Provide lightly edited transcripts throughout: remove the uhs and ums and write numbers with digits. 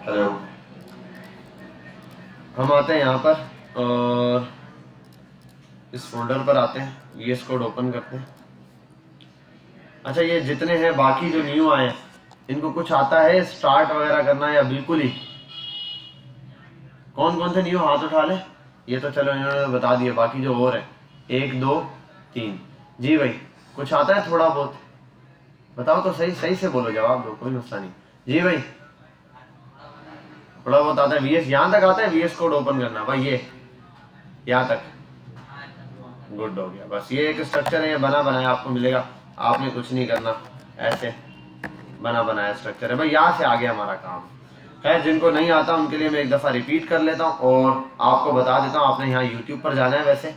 Hello, हम आते हैं यहाँ पर और इस फोल्डर पर आते हैं, VS कोड ओपन करते हैं। अच्छा, ये जितने हैं बाकी जो न्यू आए हैं, इनको कुछ आता है स्टार्ट वगैरह करना या बिल्कुल ही? कौन कौन से न्यू हाथ उठा ले? ये तो चलो इन्होंने बता दिया, बाकी जो और है 1 2 3। जी भाई, कुछ आता है थोड़ा बहुत? बताओ तो सही, सही से बोलो, जवाब दो, कोई मसला नहीं। जी भाई, थोड़ा बहुत आता है। VS यहाँ तक आता है, VS कोड ओपन करना भाई, ये यहाँ तक गुड हो गया। बस ये एक स्ट्रक्चर है, ये बना बनाया आपको मिलेगा, आपने कुछ नहीं करना, ऐसे बना बनाया स्ट्रक्चर है भाई। यहाँ से आ गया हमारा काम। खैर, जिनको नहीं आता उनके लिए मैं एक दफ़ा रिपीट कर लेता हूँ और आपको बता देता हूँ। आपने यहाँ यूट्यूब पर जाना है, वैसे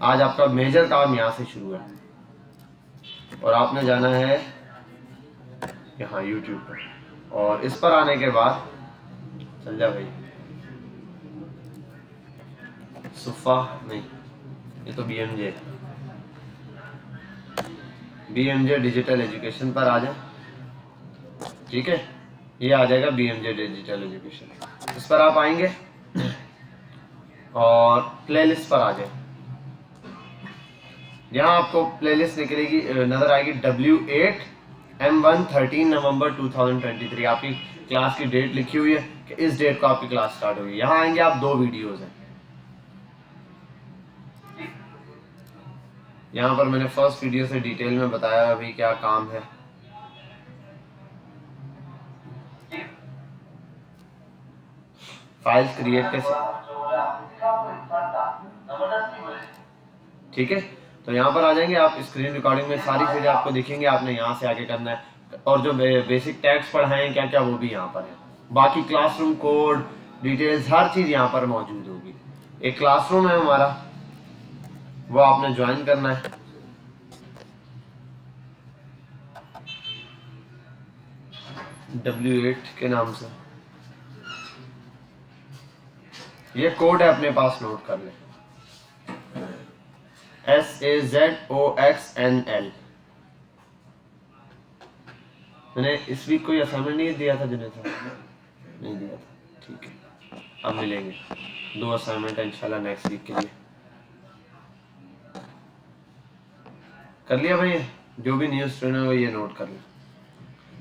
आज आपका मेजर काम यहाँ से शुरू है और आपने जाना है यहाँ यूट्यूब पर, और इस पर आने के बाद चल जा भाई, सुफा नहीं, ये तो BMJ डिजिटल एजुकेशन पर आ जाए। ठीक है, ये आ जाएगा BMJ डिजिटल एजुकेशन। इस पर आप आएंगे और प्लेलिस्ट पर आ जाए। यहाँ आपको प्लेलिस्ट निकलेगी, नजर आएगी W8M1 13 नवंबर 2023। आपकी क्लास की डेट लिखी हुई है कि इस डेट को आपकी क्लास स्टार्ट हुई। यहाँ आएंगे आप, 2 वीडियोस हैं। यहाँ पर मैंने फर्स्ट वीडियो से डिटेल में बताया अभी क्या काम है। फाइल्स क्रिएट कैसे, ठीक है। तो यहाँ पर आ जाएंगे आप, स्क्रीन रिकॉर्डिंग में सारी चीजें आपको दिखेंगे, आपने यहाँ से आगे करना है। और जो बेसिक टैग्स पढ़ाए हैं क्या क्या, वो भी यहाँ पर है। बाकी क्लासरूम कोड डिटेल्स हर चीज यहाँ पर मौजूद होगी। एक क्लासरूम है हमारा, वो आपने ज्वाइन करना है। W8 के नाम से ये कोड है, अपने पास नोट कर ले, SAZOXNL। मैंने इस वीक कोई असाइनमेंट नहीं दिया था जिन्हें था, नहीं दिया था, ठीक है। अब मिलेंगे 2 असाइनमेंट इंशाल्लाह नेक्स्ट वीक के लिए। कर लिया भाई, जो भी न्यू स्टूडेंट है वो ये नोट कर लिया।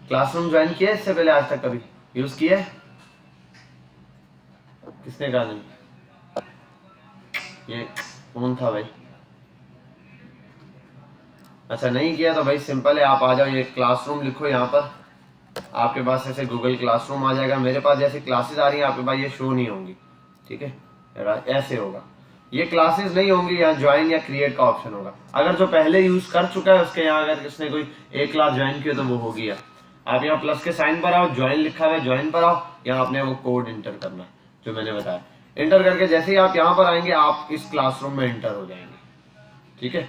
क्लासरूम ज्वाइन किया इससे पहले आज तक कभी यूज किया है? किसने कहा नहीं? ये कौन था भाई? अच्छा, नहीं किया तो भाई सिंपल है, आप आ जाओ, ये क्लासरूम लिखो यहाँ पर, आपके पास ऐसे गूगल क्लासरूम आ जाएगा। मेरे पास जैसे क्लासेस आ रही हैं आपके पास, ये शो नहीं होंगी, ठीक है, ऐसे होगा। ये क्लासेस नहीं होंगी, यहाँ ज्वाइन या क्रिएट का ऑप्शन होगा। अगर जो पहले यूज कर चुका है उसके यहाँ अगर किसने कोई एक क्लास ज्वाइन की हो तो वो होगी। आप यहाँ प्लस के साइन पर आओ, ज्वाइन लिखा हुआ है, ज्वाइन पर आओ, यहाँ आपने वो कोड इंटर करना है जो मैंने बताया। इंटर करके जैसे ही आप यहाँ पर आएंगे, आप इस क्लासरूम में इंटर हो जाएंगे, ठीक है।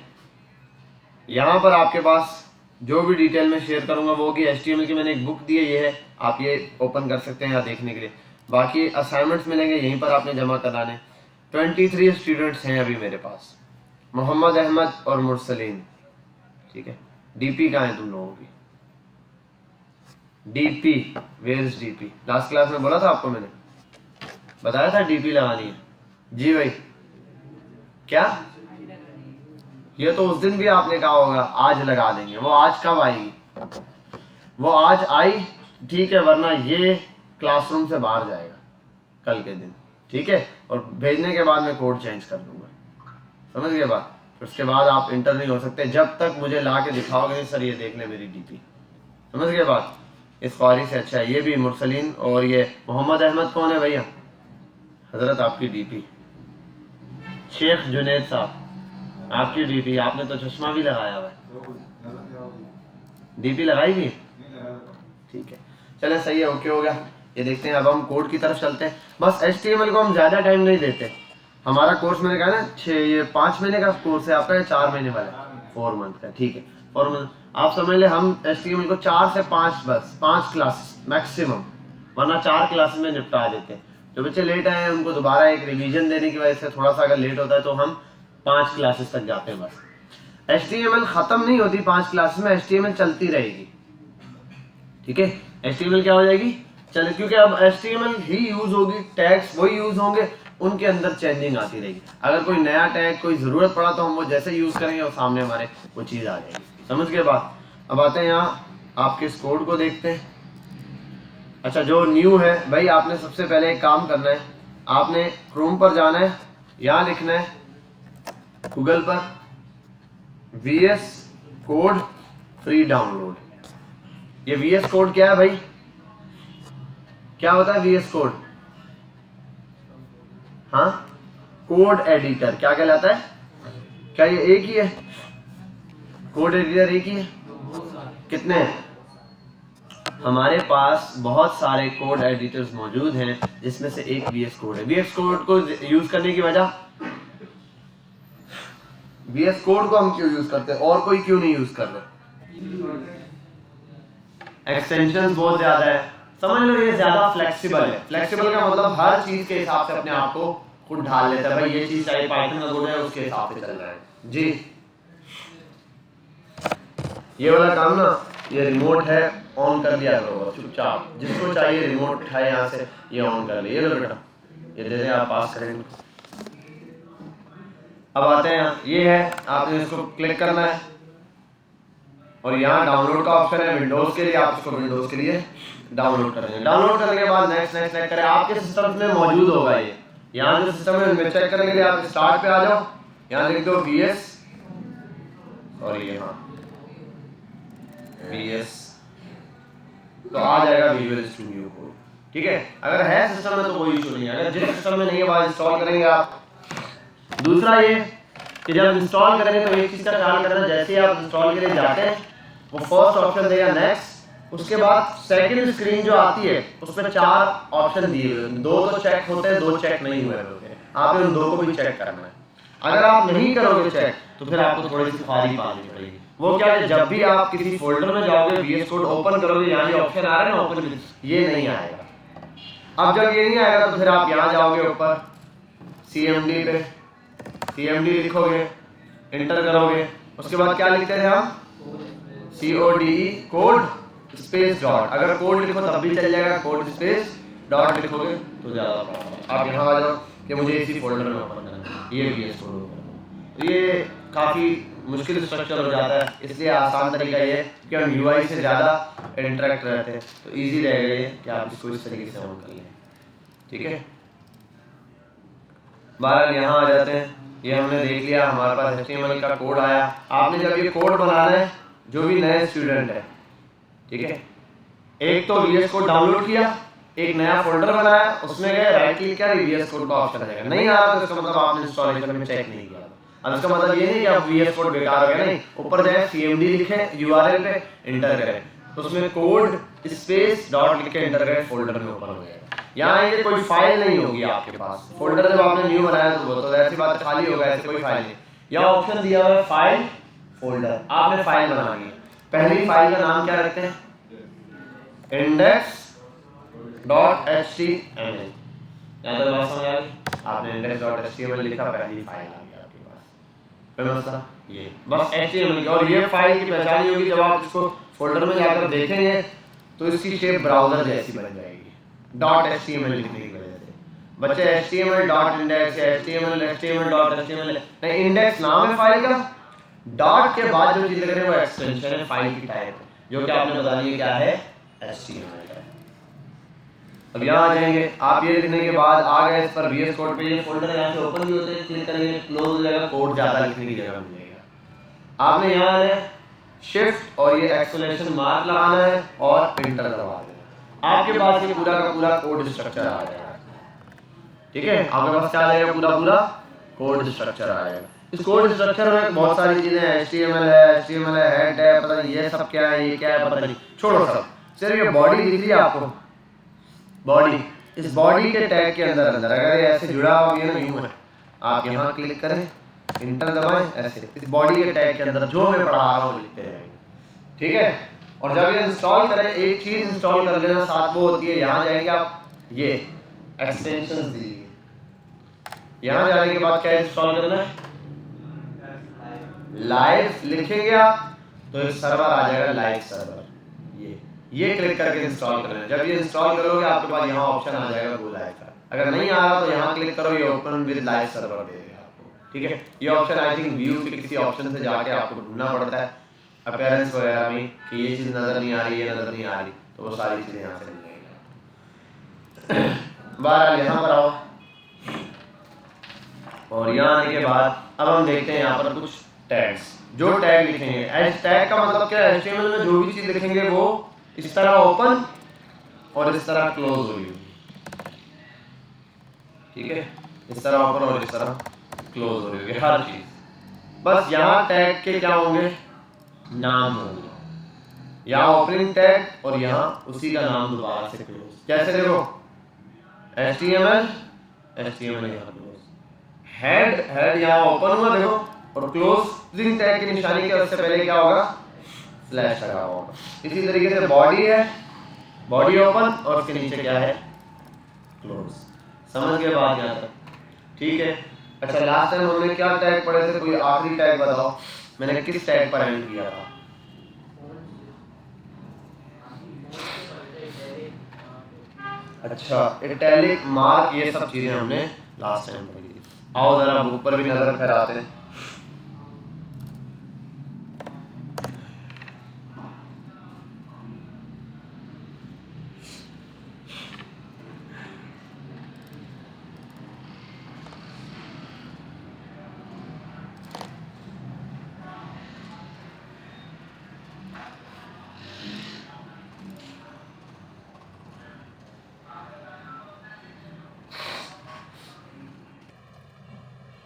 यहाँ पर आपके पास जो भी डिटेल में शेयर करूंगा वो होगी। HTML की मैंने एक बुक दी है, ये है, आप ये ओपन कर सकते हैं यहाँ देखने के लिए। बाकी असाइनमेंट्स मिलेंगे यहीं पर आपने जमा कराने। 23 स्टूडेंट्स हैं अभी मेरे पास, मोहम्मद अहमद और मुरसलीन, ठीक है। DP कहाँ है तुम लोगों की? DP, where is DP? Last class में बोला था आपको, मैंने बताया था DP लगानी है। जी भाई, क्या? ये तो उस दिन भी आपने कहा होगा आज लगा देंगे, वो आज कब आएगी? वो आज आई, ठीक है, वरना ये क्लासरूम से बाहर जाएगा कल के दिन, ठीक है। और भेजने के बाद मैं कोड चेंज कर दूंगा, समझ गए बात? उसके बाद आप इंटर नहीं हो सकते जब तक मुझे ला के दिखाओगे सर ये देख ले मेरी DP, समझ गए बात? इस ख्वारी से अच्छा है। ये भी मुरसलीन और ये मोहम्मद अहमद कौन है भैया? हजरत आपकी DP। शेख जुनेद साहब आपकी DP, आपने तो चश्मा भी लगाया हुआ है। DP लगाई भी, ठीक है, चले सही है, ओके हो गया। ये देखते हैं, अब हम कोड की तरफ चलते हैं। बस HTML को हम ज्यादा टाइम नहीं देते। हमारा कोर्स मैंने कहा ना 5 महीने का कोर्स है आपका, 4 महीने वाला, 4 मंथ का, ठीक है, 4 मंथ। आप समझ ले हम HTML को 4 से 5, बस 5 क्लास मैक्सिमम, वरना 4 क्लासेस में निपटा देते हैं। जो बच्चे लेट आए हैं उनको दोबारा एक रिवीजन देने की वजह से थोड़ा सा अगर लेट होता है तो हम 5 क्लासेस तक जाते हैं बस। HTML खत्म नहीं होती 5 क्लासेस में, HTML चलती रहेगी, ठीक है। HTML क्या हो जाएगी? चलिए, क्योंकि अब HTML ही यूज होगी, टैग्स वही यूज होंगे, उनके अंदर चेंजिंग आती रहेगी। अगर कोई नया टैग कोई जरूरत पड़ा तो हम वो जैसे यूज करेंगे और सामने हमारे वो चीज आ जाएगी। समझ गए बात? अब आते हैं यहाँ आपके इस कोड को देखते हैं। अच्छा, जो न्यू है भाई, आपने सबसे पहले एक काम करना है, आपने क्रोम पर जाना है, यहाँ लिखना है गूगल पर VS कोड फ्री डाउनलोड। ये VS कोड क्या है भाई? क्या होता है VS कोड? हाँ, कोड एडिटर। क्या कहलाता है? क्या ये एक ही है? कोड एडिटर एक ही है? कितने हैं? हमारे पास बहुत सारे कोड एडिटर्स मौजूद हैं, जिसमें से एक VS कोड है। VS कोड को यूज करने की वजह, VS कोड को हम क्यों यूज करते हैं और कोई क्यों नहीं यूज कर रहे? एक्सटेंशन बहुत ज्यादा है, समझ लो ये ज्यादा फ्लेक्सिबल है। फ्लेक्सिबल का मतलब हर चीज के हिसाब से अपने आप को खुद ढाल लेता है। भाई ये चीज चाहे पाइथन का कोड है, उसके हिसाब से चल रहा है जी। ये वाला काम ना, ये रिमोट है, ऑन कर लिया करो चुपचाप। जिसको चाहिए रिमोट उठाए यहाँ से, ये ऑन कर लिया। ये लो बेटा, ये दे दें, आप पास करेंगे। अब आते हैं, ये है, आपने इसको क्लिक करना है और यहाँ डाउनलोड का ऑप्शन है विंडोज के लिए। आप इसको विंडोज के लिए डाउनलोड करेंगे। डाउनलोड करने के बाद नेक्स्ट नेक्स्ट नेक्स्ट करें, आपके सिस्टम में मौजूद होगा ये। यहाँ जो सिस्टम है उनमें चेक करने के लिए आप स्टार्ट पे आ जाओ, यहाँ लिख दो VS, और ये हाँ VS, तो आ जाएगा विजुअल स्टूडियो कोड। ठीक है, अगर है सिस्टम में तो कोई इशू नहीं है। अगर जिस सिस्टम में नहीं है वहाँ इंस्टॉल करेंगे आप। दूसरा ये कि जब इंस्टॉल करेंगे तो एक चीज का ख्याल करना, जैसे आप इंस्टॉल के लिए जाते हैं वो फर्स्ट ऑप्शन देगा नेक्स्ट, उसके बाद सेकंड स्क्रीन जो आती है उसमें 4 ऑप्शन दिए हुए हैं। 2 तो चेक होते हैं, 2 चेक नहीं हुए होते। आपने उन 2 को भी चेक करना है। अगर आप नहीं करोगे चेक तो फिर आपको थोड़ी सी खाली पानी पड़ेगी। वो क्या है, जब भी आप किसी फोल्डर में जाओगे, VS कोड ओपन करोगे, यहाँ ये ऑप्शन आ रहा है ना ओपन, ये नहीं आएगा। अब जब ये नहीं आएगा तो फिर आप यहाँ जाओगे ऊपर CMD पे, CMD लिखोगे, एंटर करोगे, उसके बाद क्या लिखते हैं हम? CODE code space dot. अगर कोड लिखो तब भी चल जाएगा, कोड स्पेस डॉट लिखोगे तो ज्यादा। आप यहाँ आ जाओ कि मुझे इसी फोल्डर में ओपन करना है, ये VS कोड। तो ये काफी मुश्किल स्ट्रक्चर हो जाता है, इसलिए आसान तरीका ये है कि हम UI से ज्यादा इंटरेक्ट रहते हैं, तो इजी रहेगा ये कि आप इसको इस तरीके से ऑन कर लें। ठीक है, बहरहाल यहाँ आ जाते हैं। ये हमने देख लिया, हमारे पास HTML का कोड आया। आपने जब ये कोड बनाना है, जो भी नए स्टूडेंट है, ठीक है, एक तो VS कोड डाउनलोड किया, एक नया फोल्डर बनाया, उसमें गए, राइट क्लिक किया, VS कोड का ऑप्शन आएगा। नहीं आ रहा तो इसका मतलब आपने इंस्टॉलेशन में चेक नहीं किया। अब इसका मतलब ये नहीं कि आप VS कोड बेकार हो गया, नहीं। ऊपर जाए, CMD लिखे, URL पे एंटर करें, तो उसमें कोड स्पेस डॉट लिख के एंटर करें, फोल्डर में ओपन हो जाएगा। यहाँ ये कोई फाइल नहीं होगी आपके पास। फोल्डर जब आपने न्यू बनाया तो ऐसी बात खाली होगा, ऐसे कोई फाइल नहीं। यहाँ ऑप्शन दिया हुआ है फाइल फोल्डर, आपने फाइल बनानी है। पहली फाइल का नाम क्या रखते हैं? index.html। यहाँ तो बात समझ आ गई, आपने index.html लिखा, पहली फाइल आ गई आपके पास। फिर मतलब ये बस HTML की, और ये फाइल की पहचान ये होगी जब आप इसको फोल्डर में जाकर देखेंगे तो इसकी शेप ब्राउजर जैसी बन जाएगी .html लिखने की वजह से। बच्चे HTML.index, HTML.html नहीं, इंडेक्स नाम है फाइल का, डॉट के बाद जो चीज लिख रहे हैं वो एक्सटेंशन है फाइल की टाइप, जो कि आपने बता दी क्या है, HTML है। अब यहाँ आ जाएंगे, आप ये लिखने के बाद आ गए इस पर VS कोड पे, ये फोल्डर यहाँ से ओपन भी होते हैं, क्लिक करेंगे, क्लोज हो जाएगा, कोड ज्यादा लिखने की जगह मिलेगा। आपने यहाँ आना है, शिफ्ट और ये एक्सक्लेमेशन मार्क लगाना है और एंटर दबा देना। आपके पास ये पूरा का पूरा कोड स्ट्रक्चर आ जाएगा। ठीक है, आपके पास क्या आ जाएगा, पूरा पूरा कोड स्ट्रक्चर आ जाएगा। इस कोड स्ट्रक्चर में बहुत सारी चीजें हैं, HTML है, हेड है, पता नहीं ये सब क्या है, ये क्या है पता नहीं, छोड़ो सब। सिर्फ ये बॉडी दिख रही है आपको, बॉडी, इस बॉडी के टैग के अंदर अंदर अगर ये ऐसे जुड़ा हुआ है ना, यूं है, आप यहाँ क्लिक करें, इंटर दबाएं, ऐसे इस बॉडी के टैग के अंदर जो मैं पढ़ा रहा हूँ लिखते रहेंगे। ठीक है, और जब ये इंस्टॉल करें, एक चीज इंस्टॉल कर लेना साथ, वो होती है यहाँ जाएंगे आप, ये एक्सटेंशंस दीजिए। यहाँ जाने के बाद क्या इंस्टॉल करना है, लाइव लिखेंगे आप तो एक सर्वर आ जाएगा, लाइव सर्वर। ये ये क्लिक करके इंस्टॉल करना है। जब ये इंस्टॉल करोगे आपके पास यहाँ ऑप्शन आ जाएगा गो लाइव का। अगर नहीं आ रहा तो यहाँ क्लिक करो, ये ओपन विद लाइव सर्वर देगा आपको, ठीक है। ये ऑप्शन आई थिंक व्यू के किसी ऑप्शन से जाके आपको ढूंढना पड़ता है अपीयरेंस वगैरह में कि ये चीज़ नज़र नहीं आ रही, ये नज़र नहीं आ रही, तो वो सारी चीज़ें यहाँ से मिल जाएंगी। बहरहाल यहाँ पर आओ और यहाँ आने के बाद अब हम देखते हैं यहाँ पर कुछ टैग्स। जो टैग लिखेंगे, एच टैग का मतलब क्या है, HTML में जो भी चीज़ लिखेंगे वो इस तरह ओपन और इस तरह क्लोज होगी, ठीक है। इस तरह ओपन और इस तरह क्लोज हो रही है हर चीज। बस यहाँ टैग के क्या होंगे, नाम होंगे, यहाँ ओपनिंग टैग और यहाँ उसी का नाम दोबारा से क्लोज। कैसे देखो, HTML यहाँ क्लोज, हेड यहाँ ओपन हुआ देखो, और क्लोजिंग टैग की निशानी के उससे पहले क्या होगा, स्लैश लगा होगा। इसी तरीके से बॉडी है, बॉडी ओपन और उसके नीचे क्या है, क्लोज। समझ गए बात यहाँ तक, ठीक है। अच्छा, लास्ट टाइम हमने क्या टैग पढ़े थे, कोई आखिरी टैग बताओ, मैंने किस टैग पर एंड किया था। अच्छा, इटैलिक, मार्क, ये सब चीजें हमने लास्ट टाइम पढ़ी थी। आओ जरा बुक पर भी नजर फैलाते हैं।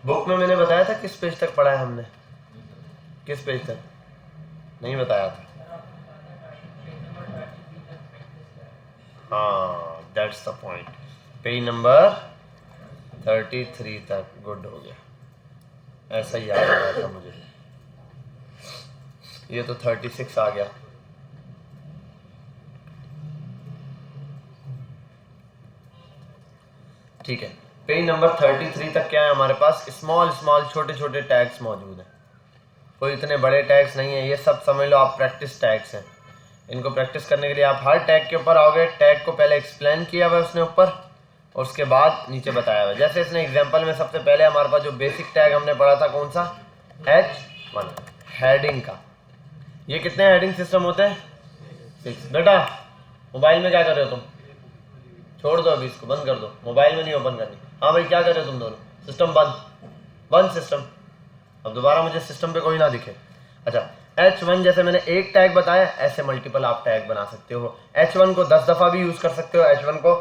बुक में मैंने बताया था किस पेज तक पढ़ा है हमने, किस पेज तक नहीं बताया था। हाँ, that's the point, page number 33 तक। गुड हो गया, ऐसा ही याद आ रहा था मुझे। ये तो 36 आ गया। ठीक है, पेज नंबर 33 तक क्या है हमारे पास, स्मॉल छोटे छोटे टैग्स मौजूद हैं। कोई इतने बड़े टैग्स नहीं है, ये सब समझ लो आप प्रैक्टिस टैग्स हैं। इनको प्रैक्टिस करने के लिए आप हर टैग के ऊपर आओगे, टैग को पहले एक्सप्लेन किया हुआ है उसने ऊपर, और उसके बाद नीचे बताया हुआ है। जैसे इसने एग्जाम्पल में सबसे पहले हमारे पास जो बेसिक टैग हमने पढ़ा था कौन सा, H1 हेडिंग का। ये कितने हेडिंग सिस्टम होते हैं, 6। बेटा मोबाइल में क्या कर रहे हो तुम, छोड़ दो अभी इसको, बंद कर दो, मोबाइल में नहीं ओपन करनी। हाँ भाई क्या कर रहे हो तुम दोनों, सिस्टम बंद सिस्टम। अब दोबारा मुझे सिस्टम पे कोई ना दिखे। अच्छा, H1 जैसे मैंने एक टैग बताया, ऐसे मल्टीपल आप टैग बना सकते हो। H1 को 10 दफ़ा भी यूज़ कर सकते हो, H1 को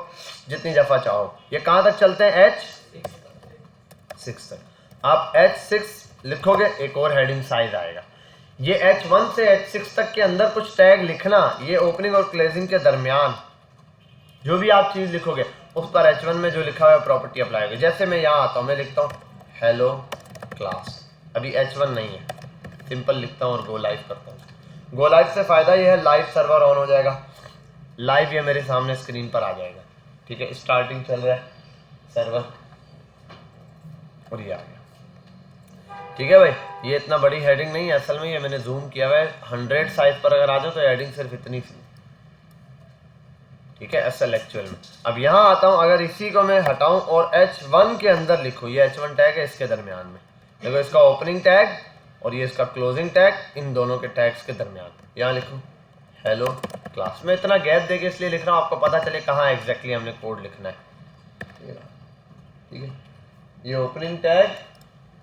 जितनी दफ़ा चाहो। ये कहाँ तक चलते हैं, H6 तक। आप H6 लिखोगे एक और हेडिंग साइज आएगा। ये H1 से H6 तक के अंदर कुछ टैग लिखना, ये ओपनिंग और क्लोजिंग के दरमियान जो भी आप चीज़ लिखोगे उस पर H1 में जो लिखा हुआ है प्रॉपर्टी अप्लाई होगी। जैसे मैं यहाँ आता हूँ, मैं लिखता हूँ हेलो क्लास, अभी H1 नहीं है, सिंपल लिखता हूँ और गो लाइव करता हूँ। गो लाइव से फ़ायदा ये है, लाइव सर्वर ऑन हो जाएगा, लाइव ये मेरे सामने स्क्रीन पर आ जाएगा, ठीक है। स्टार्टिंग चल रहा है सर्वर और ये आ गया, ठीक है भाई। ये इतना बड़ी हेडिंग नहीं है, असल में ये मैंने जूम किया हुआ है। 100 साइज पर अगर आ जाओ तो हेडिंग सिर्फ इतनी सी, ठीक है, असल एक्चुअल में। अब यहाँ आता हूँ, अगर इसी को मैं हटाऊँ और H1 के अंदर लिखूँ, ये H1 टैग है, इसके दरमियान में देखो, इसका ओपनिंग टैग और ये इसका क्लोजिंग टैग, इन दोनों के टैग्स के दरमियान यहाँ लिखूँ हेलो क्लास। मैं इतना गैप देके इसलिए लिख रहा हूँ, आपको पता चले कहाँ एग्जैक्टली हमने कोड लिखना है, ठीक है। ये ओपनिंग टैग,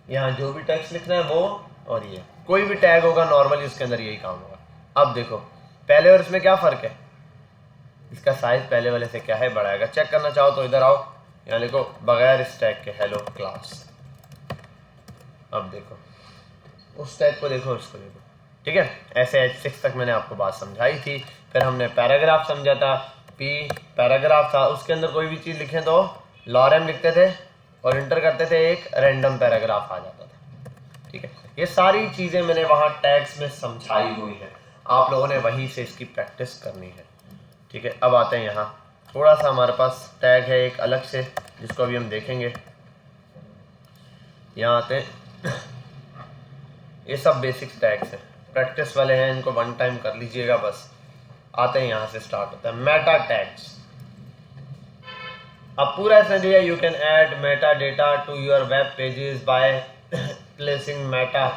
यहाँ जो भी टैग्स लिखना है वो, और ये कोई भी टैग होगा नॉर्मली उसके अंदर यही काम होगा। अब देखो पहले और इसमें क्या फ़र्क है, इसका साइज पहले वाले से क्या है, बढ़ाएगा। चेक करना चाहो तो इधर आओ, यहाँ लिखो बगैर इस टैग के हेलो क्लास। अब देखो उस टैग को देखो, उसको देखो, ठीक है। ऐसे H6 तक मैंने आपको बात समझाई थी। फिर हमने पैराग्राफ समझा था, P पैराग्राफ था, उसके अंदर कोई भी चीज़ लिखें तो लॉरेम लिखते थे और इंटर करते थे, एक रैंडम पैराग्राफ आ जाता था, ठीक है। ये सारी चीज़ें मैंने वहाँ टैग्स में समझाई हुई हैं, आप लोगों ने वहीं से इसकी प्रैक्टिस करनी है, ठीक है। अब आते हैं यहाँ, थोड़ा सा हमारे पास टैग है एक अलग से, जिसको अभी हम देखेंगे। यहाँ आते हैं, ये सब बेसिक टैग्स हैं, प्रैक्टिस वाले हैं, इनको 1 टाइम कर लीजिएगा बस। आते हैं यहाँ से स्टार्ट होता है मेटा टैग्स। अब पूरा इसने दिया you can add meta data to your web pages by placing meta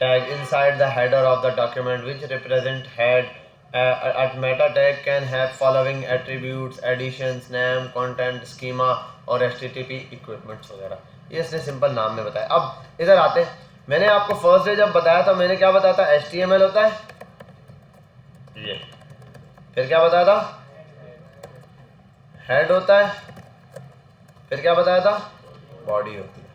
tag inside the header of the document which represent head. A meta tag can have following attributes: additions, name, content, schema और HTTP equipments वगैरह। ये इसने simple नाम में बताया। अब इधर आते हैं, मैंने आपको फर्स्ट डे जब बताया था मैंने क्या बताया था, HTML होता है ये, फिर क्या बताया था, हेड होता है, फिर क्या बताया था, बॉडी होती है,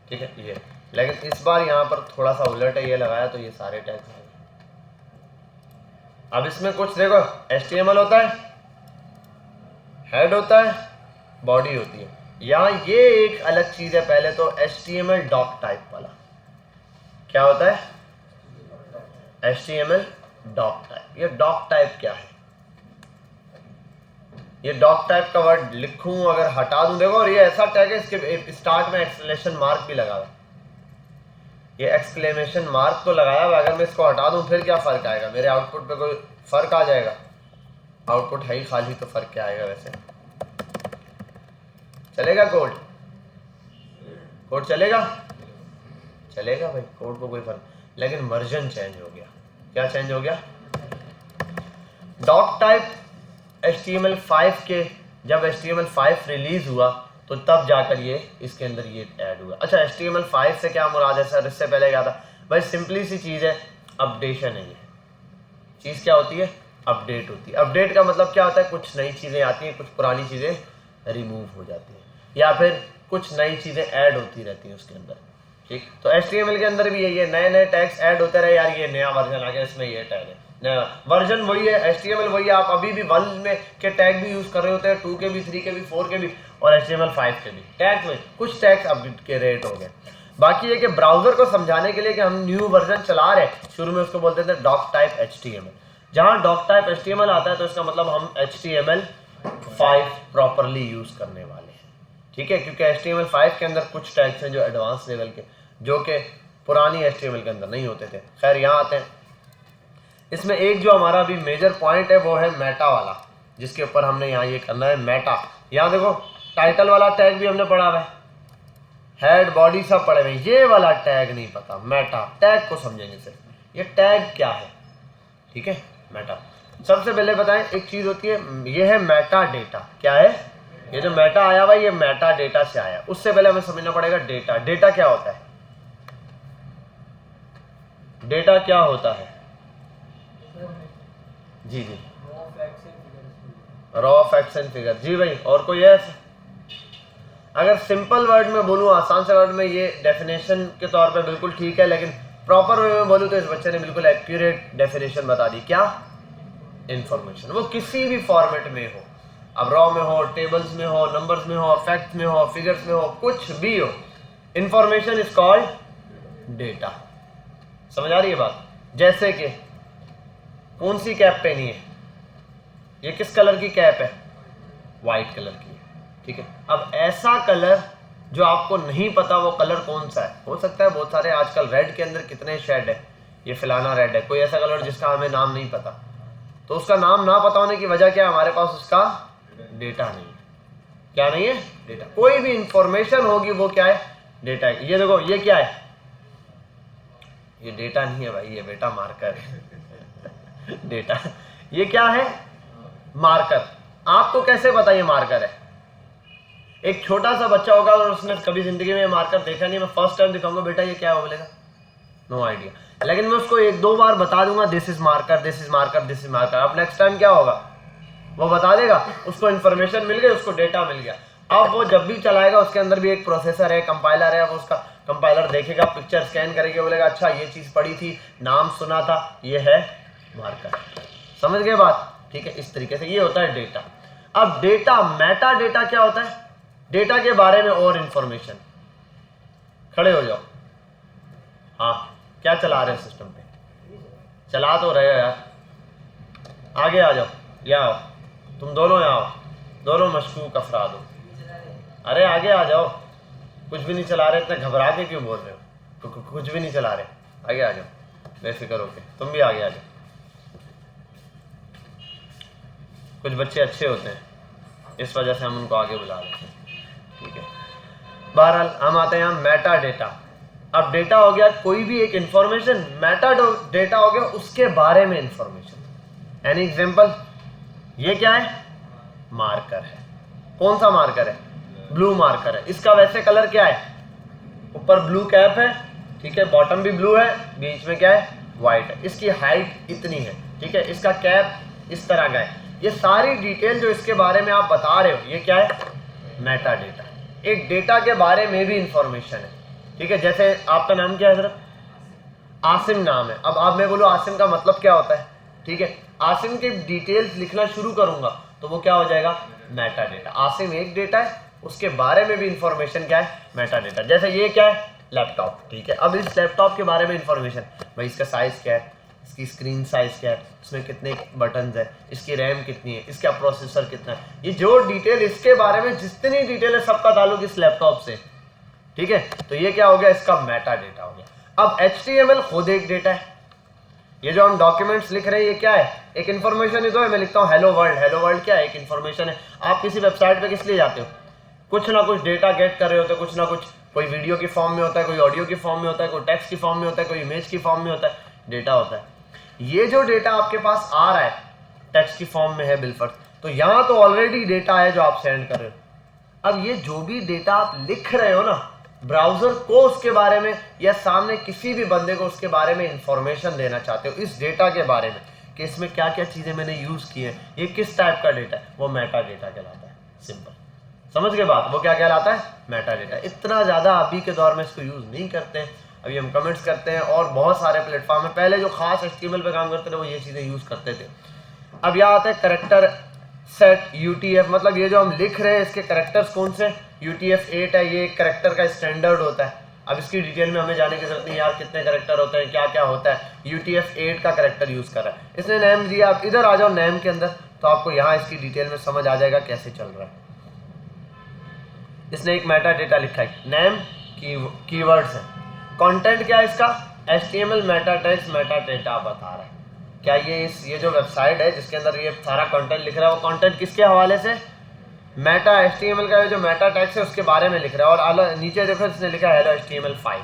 ठीक है ये। लेकिन इस बार यहाँ पर थोड़ा सा उलट है, ये लगाया तो ये सारे टैग्स हैं। अब इसमें कुछ देखो, HTML होता है, हेड होता है, बॉडी होती है। यहाँ ये एक अलग चीज है, पहले तो HTML डॉक टाइप वाला क्या होता है, HTML डॉक टाइप। ये डॉक टाइप क्या है, ये डॉक टाइप का वर्ड लिखूं अगर हटा दूं, देखो और ये ऐसा टैग है इसके स्टार्ट में एक्सक्लेमेशन मार्क भी लगा हुआ है, ये एक्सक्लेमेशन मार्क तो लगाया हुआ, अगर मैं इसको हटा दूं फिर क्या फर्क आएगा, मेरे आउटपुट पे कोई फर्क आ जाएगा, आउटपुट है ही खाली तो फर्क क्या आएगा, वैसे चलेगा कोड, कोड चलेगा, चलेगा भाई, कोड को कोई फर्क, लेकिन वर्जन चेंज हो गया। क्या चेंज हो गया, डॉक टाइप HTML5 के, जब HTML5 रिलीज हुआ तो तब जाकर ये इसके अंदर ये ऐड हुआ। अच्छा HTML5 से क्या मुराद है सर, इससे पहले क्या था भाई, सिंपली सी चीज है, अपडेशन है। ये चीज क्या होती है, अपडेट होती है। अपडेट का मतलब क्या होता है, कुछ नई चीजें आती हैं, कुछ पुरानी चीजें रिमूव हो जाती हैं, या फिर कुछ नई चीजें ऐड होती रहती हैं उसके अंदर, ठीक। तो HTML के अंदर भी ये नए नए टैग्स ऐड होते रहे, यार ये नया वर्जन आ गया, इसमें ये टैग है, नया वर्जन वही है, HTML वही है, आप अभी भी 1 में के टैग भी यूज कर रहे होते हैं, 2 के भी, 3 के भी, 4 के भी और HTML5 के भी टैग में कुछ टैग्स अपडेट के रेट हो गए। बाकी ये कि ब्राउजर को समझाने के लिए कि हम न्यू वर्जन चला रहे हैं, शुरू में उसको बोलते थे डॉक टाइप HTML। जहां डॉक टाइप HTML आता है तो इसका मतलब हम HTML5 प्रॉपरली यूज करने वाले हैं, ठीक है, क्योंकि HTML5 के अंदर कुछ टैग्स हैं जो एडवांस लेवल के, जो कि पुरानी HTML के अंदर नहीं होते थे। खैर यहाँ आते हैं, इसमें एक जो हमारा अभी मेजर पॉइंट है वो है मेटा वाला, जिसके ऊपर हमने यहाँ ये करना है मेटा। यहाँ देखो टाइटल वाला टैग भी हमने पढ़ा हुआ है, हेड बॉडी सब पढ़े हुए, ये वाला टैग नहीं पता, मेटा टैग को समझेंगे सिर्फ, ये टैग क्या है, ठीक है, मेटा। सबसे पहले बताएं, एक चीज होती है, ये है मेटा डेटा। क्या है ये जो मेटा आया हुआ, ये मेटा डेटा से आया। उससे पहले हमें समझना पड़ेगा डेटा, डेटा क्या होता है, डेटा क्या होता है, जी जी, रॉ फैक्ट्स एंड फिगर, जी भाई। और कोई है, अगर सिंपल वर्ड में बोलूं, आसान से वर्ड में, ये डेफिनेशन के तौर पे बिल्कुल ठीक है, लेकिन प्रॉपर वे में बोलूं तो इस बच्चे ने बिल्कुल एक्यूरेट डेफिनेशन बता दी। क्या, इंफॉर्मेशन, वो किसी भी फॉर्मेट में हो, अब रॉ में हो, टेबल्स में हो, नंबर्स में हो, फैक्ट्स में हो, फिगर्स में हो, कुछ भी हो, इंफॉर्मेशन इज कॉल्ड डेटा। समझ आ रही है बात। जैसे कि कौन सी कैप पहनी है, ये किस कलर की कैप है, वाइट कलर की है, ठीक है। अब ऐसा कलर जो आपको नहीं पता वो कलर कौन सा है, हो सकता है बहुत सारे, आजकल रेड के अंदर कितने शेड है, ये फलाना रेड है, कोई ऐसा कलर जिसका हमें नाम नहीं पता, तो उसका नाम ना पता होने की वजह क्या है, हमारे पास उसका डेटा नहीं है। क्या नहीं है, डेटा। कोई भी इंफॉर्मेशन होगी वो क्या है, डेटा है। ये देखो ये क्या है, ये डेटा नहीं है भाई, ये बेटा मार्कर है डेटा, ये क्या है, मार्कर। आपको कैसे पता ये मार्कर है, एक छोटा सा बच्चा होगा और उसने कभी जिंदगी में मार्कर देखा नहीं, मैं फर्स्ट टाइम दिखाऊंगा बेटा ये क्या है, वो बोलेगा नो आइडिया, लेकिन मैं उसको 1-2 बार बता दूंगा, this is marker, this is marker, this is marker. अब नेक्स्ट टाइम क्या होगा, वो बता देगा, उसको इन्फॉर्मेशन मिल गई, उसको डेटा मिल गया। अब वो जब भी चलाएगा उसके अंदर भी एक प्रोसेसर है, कंपाइलर है, वो उसका कंपाइलर देखेगा, पिक्चर स्कैन करेगा, बोलेगा अच्छा ये चीज पढ़ी थी, नाम सुना था, ये है मार्कर। समझ गए बात, ठीक है। इस तरीके से ये होता है डेटा। अब डेटा, मेटा डेटा क्या होता है, डेटा के बारे में और इंफॉर्मेशन। खड़े हो जाओ, हाँ क्या चला रहे हो सिस्टम पे, चला तो रहे हो यार, आगे आ जाओ, यहाँ आओ, तुम दोनों यहाँ आओ, दोनों मशकूक अफराद हो, अरे आगे आ जाओ, कुछ भी नहीं चला रहे, इतने घबरा के क्यों बोल रहे हो, कुछ भी नहीं चला रहे, आगे आ जाओ, बेफिक्र होके, तुम भी आगे आ जाओ, कुछ बच्चे अच्छे होते हैं, इस वजह से हम उनको आगे बुला लेते हैं, ठीक है। बहरहाल हम आते हैं यहाँ मेटा डेटा। अब डेटा हो गया कोई भी एक इंफॉर्मेशन, मेटा डेटा हो गया उसके बारे में इंफॉर्मेशन। एनी एग्जांपल, ये क्या है, मार्कर है। कौन सा मार्कर है, ब्लू मार्कर है। इसका वैसे कलर क्या है, ऊपर ब्लू कैप है, ठीक है, बॉटम भी ब्लू है, बीच में क्या है, व्हाइट है। इसकी हाइट इतनी है, ठीक है, इसका कैप इस तरह का है। ये सारी डिटेल जो इसके बारे में आप बता रहे हो, ये क्या है, मेटा डेटा। एक डेटा के बारे में भी इंफॉर्मेशन है, ठीक है। जैसे आपका नाम क्या है सर, आसिम नाम है। अब आप मैं बोलूँ आसिम का मतलब क्या होता है, ठीक है, आसिम की डिटेल्स लिखना शुरू करूंगा तो वो क्या हो जाएगा, मेटा डेटा। आसिम एक डेटा है, उसके बारे में भी इंफॉर्मेशन क्या है, मेटा डेटा। जैसे ये क्या है, लैपटॉप, ठीक है। अब इस लैपटॉप के बारे में इंफॉर्मेशन, भाई इसका साइज क्या है, इसकी स्क्रीन साइज क्या है, इसमें कितने बटन्स है, इसकी रैम कितनी है, इसका प्रोसेसर कितना है, ये जो डिटेल इसके बारे में जितनी डिटेल है सबका ताल्लुक इस लैपटॉप से, ठीक है। तो ये क्या हो गया, इसका मेटा डेटा हो गया। अब HTML खुद एक डेटा है। ये जो हम डॉक्यूमेंट्स लिख रहे हैं ये क्या है, एक इन्फॉर्मेशन ही तो है। मैं लिखता हूँ हेलो वर्ल्ड, हेलो वर्ल्ड क्या है, एक इन्फॉर्मेशन है। आप किसी वेबसाइट पे किस लिए जाते हो, कुछ ना कुछ डेटा गेट कर रहे होते हो, कुछ ना कुछ, कोई वीडियो की फॉर्म में होता है, कोई ऑडियो की फॉर्म में होता है, कोई टेक्स्ट की फॉर्म में होता है, कोई इमेज की फॉर्म में होता है, डेटा होता है। ये जो डेटा आपके पास आ रहा है टेक्स्ट की फॉर्म में है बिलफर्ज, तो यहाँ तो ऑलरेडी डेटा है जो आप सेंड कर रहे हो। अब ये जो भी डेटा आप लिख रहे हो ना, ब्राउजर को उसके बारे में या सामने किसी भी बंदे को उसके बारे में इंफॉर्मेशन देना चाहते हो इस डेटा के बारे में कि इसमें क्या क्या चीजें मैंने यूज की है, ये किस टाइप का डेटा है, वो मेटा डेटा कहलाता है। सिंपल, समझ गए बात, वो क्या कहलाता है, मेटा डेटा। इतना ज्यादा अभी के दौर में इसको यूज नहीं करते हैं, अभी हम कमेंट्स करते हैं और बहुत सारे प्लेटफॉर्म है। पहले जो खास HTML पे काम करते थे वो ये चीजें यूज करते थे। अब यहाँ आते हैं करेक्टर सेट, UTF, मतलब ये जो हम लिख रहे हैं इसके करेक्टर्स कौन से, UTF-8 है, ये करेक्टर का स्टैंडर्ड होता है। अब इसकी डिटेल में हमें जाने की जरूरत नहीं यार, कितने करेक्टर होते हैं, क्या क्या होता है। UTF-8 का करेक्टर यूज कर रहा है, इसने नेम दिया। आप इधर आ जाओ नेम के अंदर, तो आपको यहाँ इसकी डिटेल में समझ आ जाएगा कैसे चल रहा है। इसने एक मेटा डेटा लिखा है, नेम कीवर्ड्स है, कंटेंट क्या है इसका, HTML Meta text Meta data बता रहा है। क्या ये जो वेबसाइट है जिसके अंदर ये सारा कंटेंट लिख रहा है, वो कंटेंट किसके हवाले से, मेटा HTML का जो मेटा टैग्स है उसके बारे में लिख रहा है। और नीचे देखो इसने लिखा है हेलो HTML5,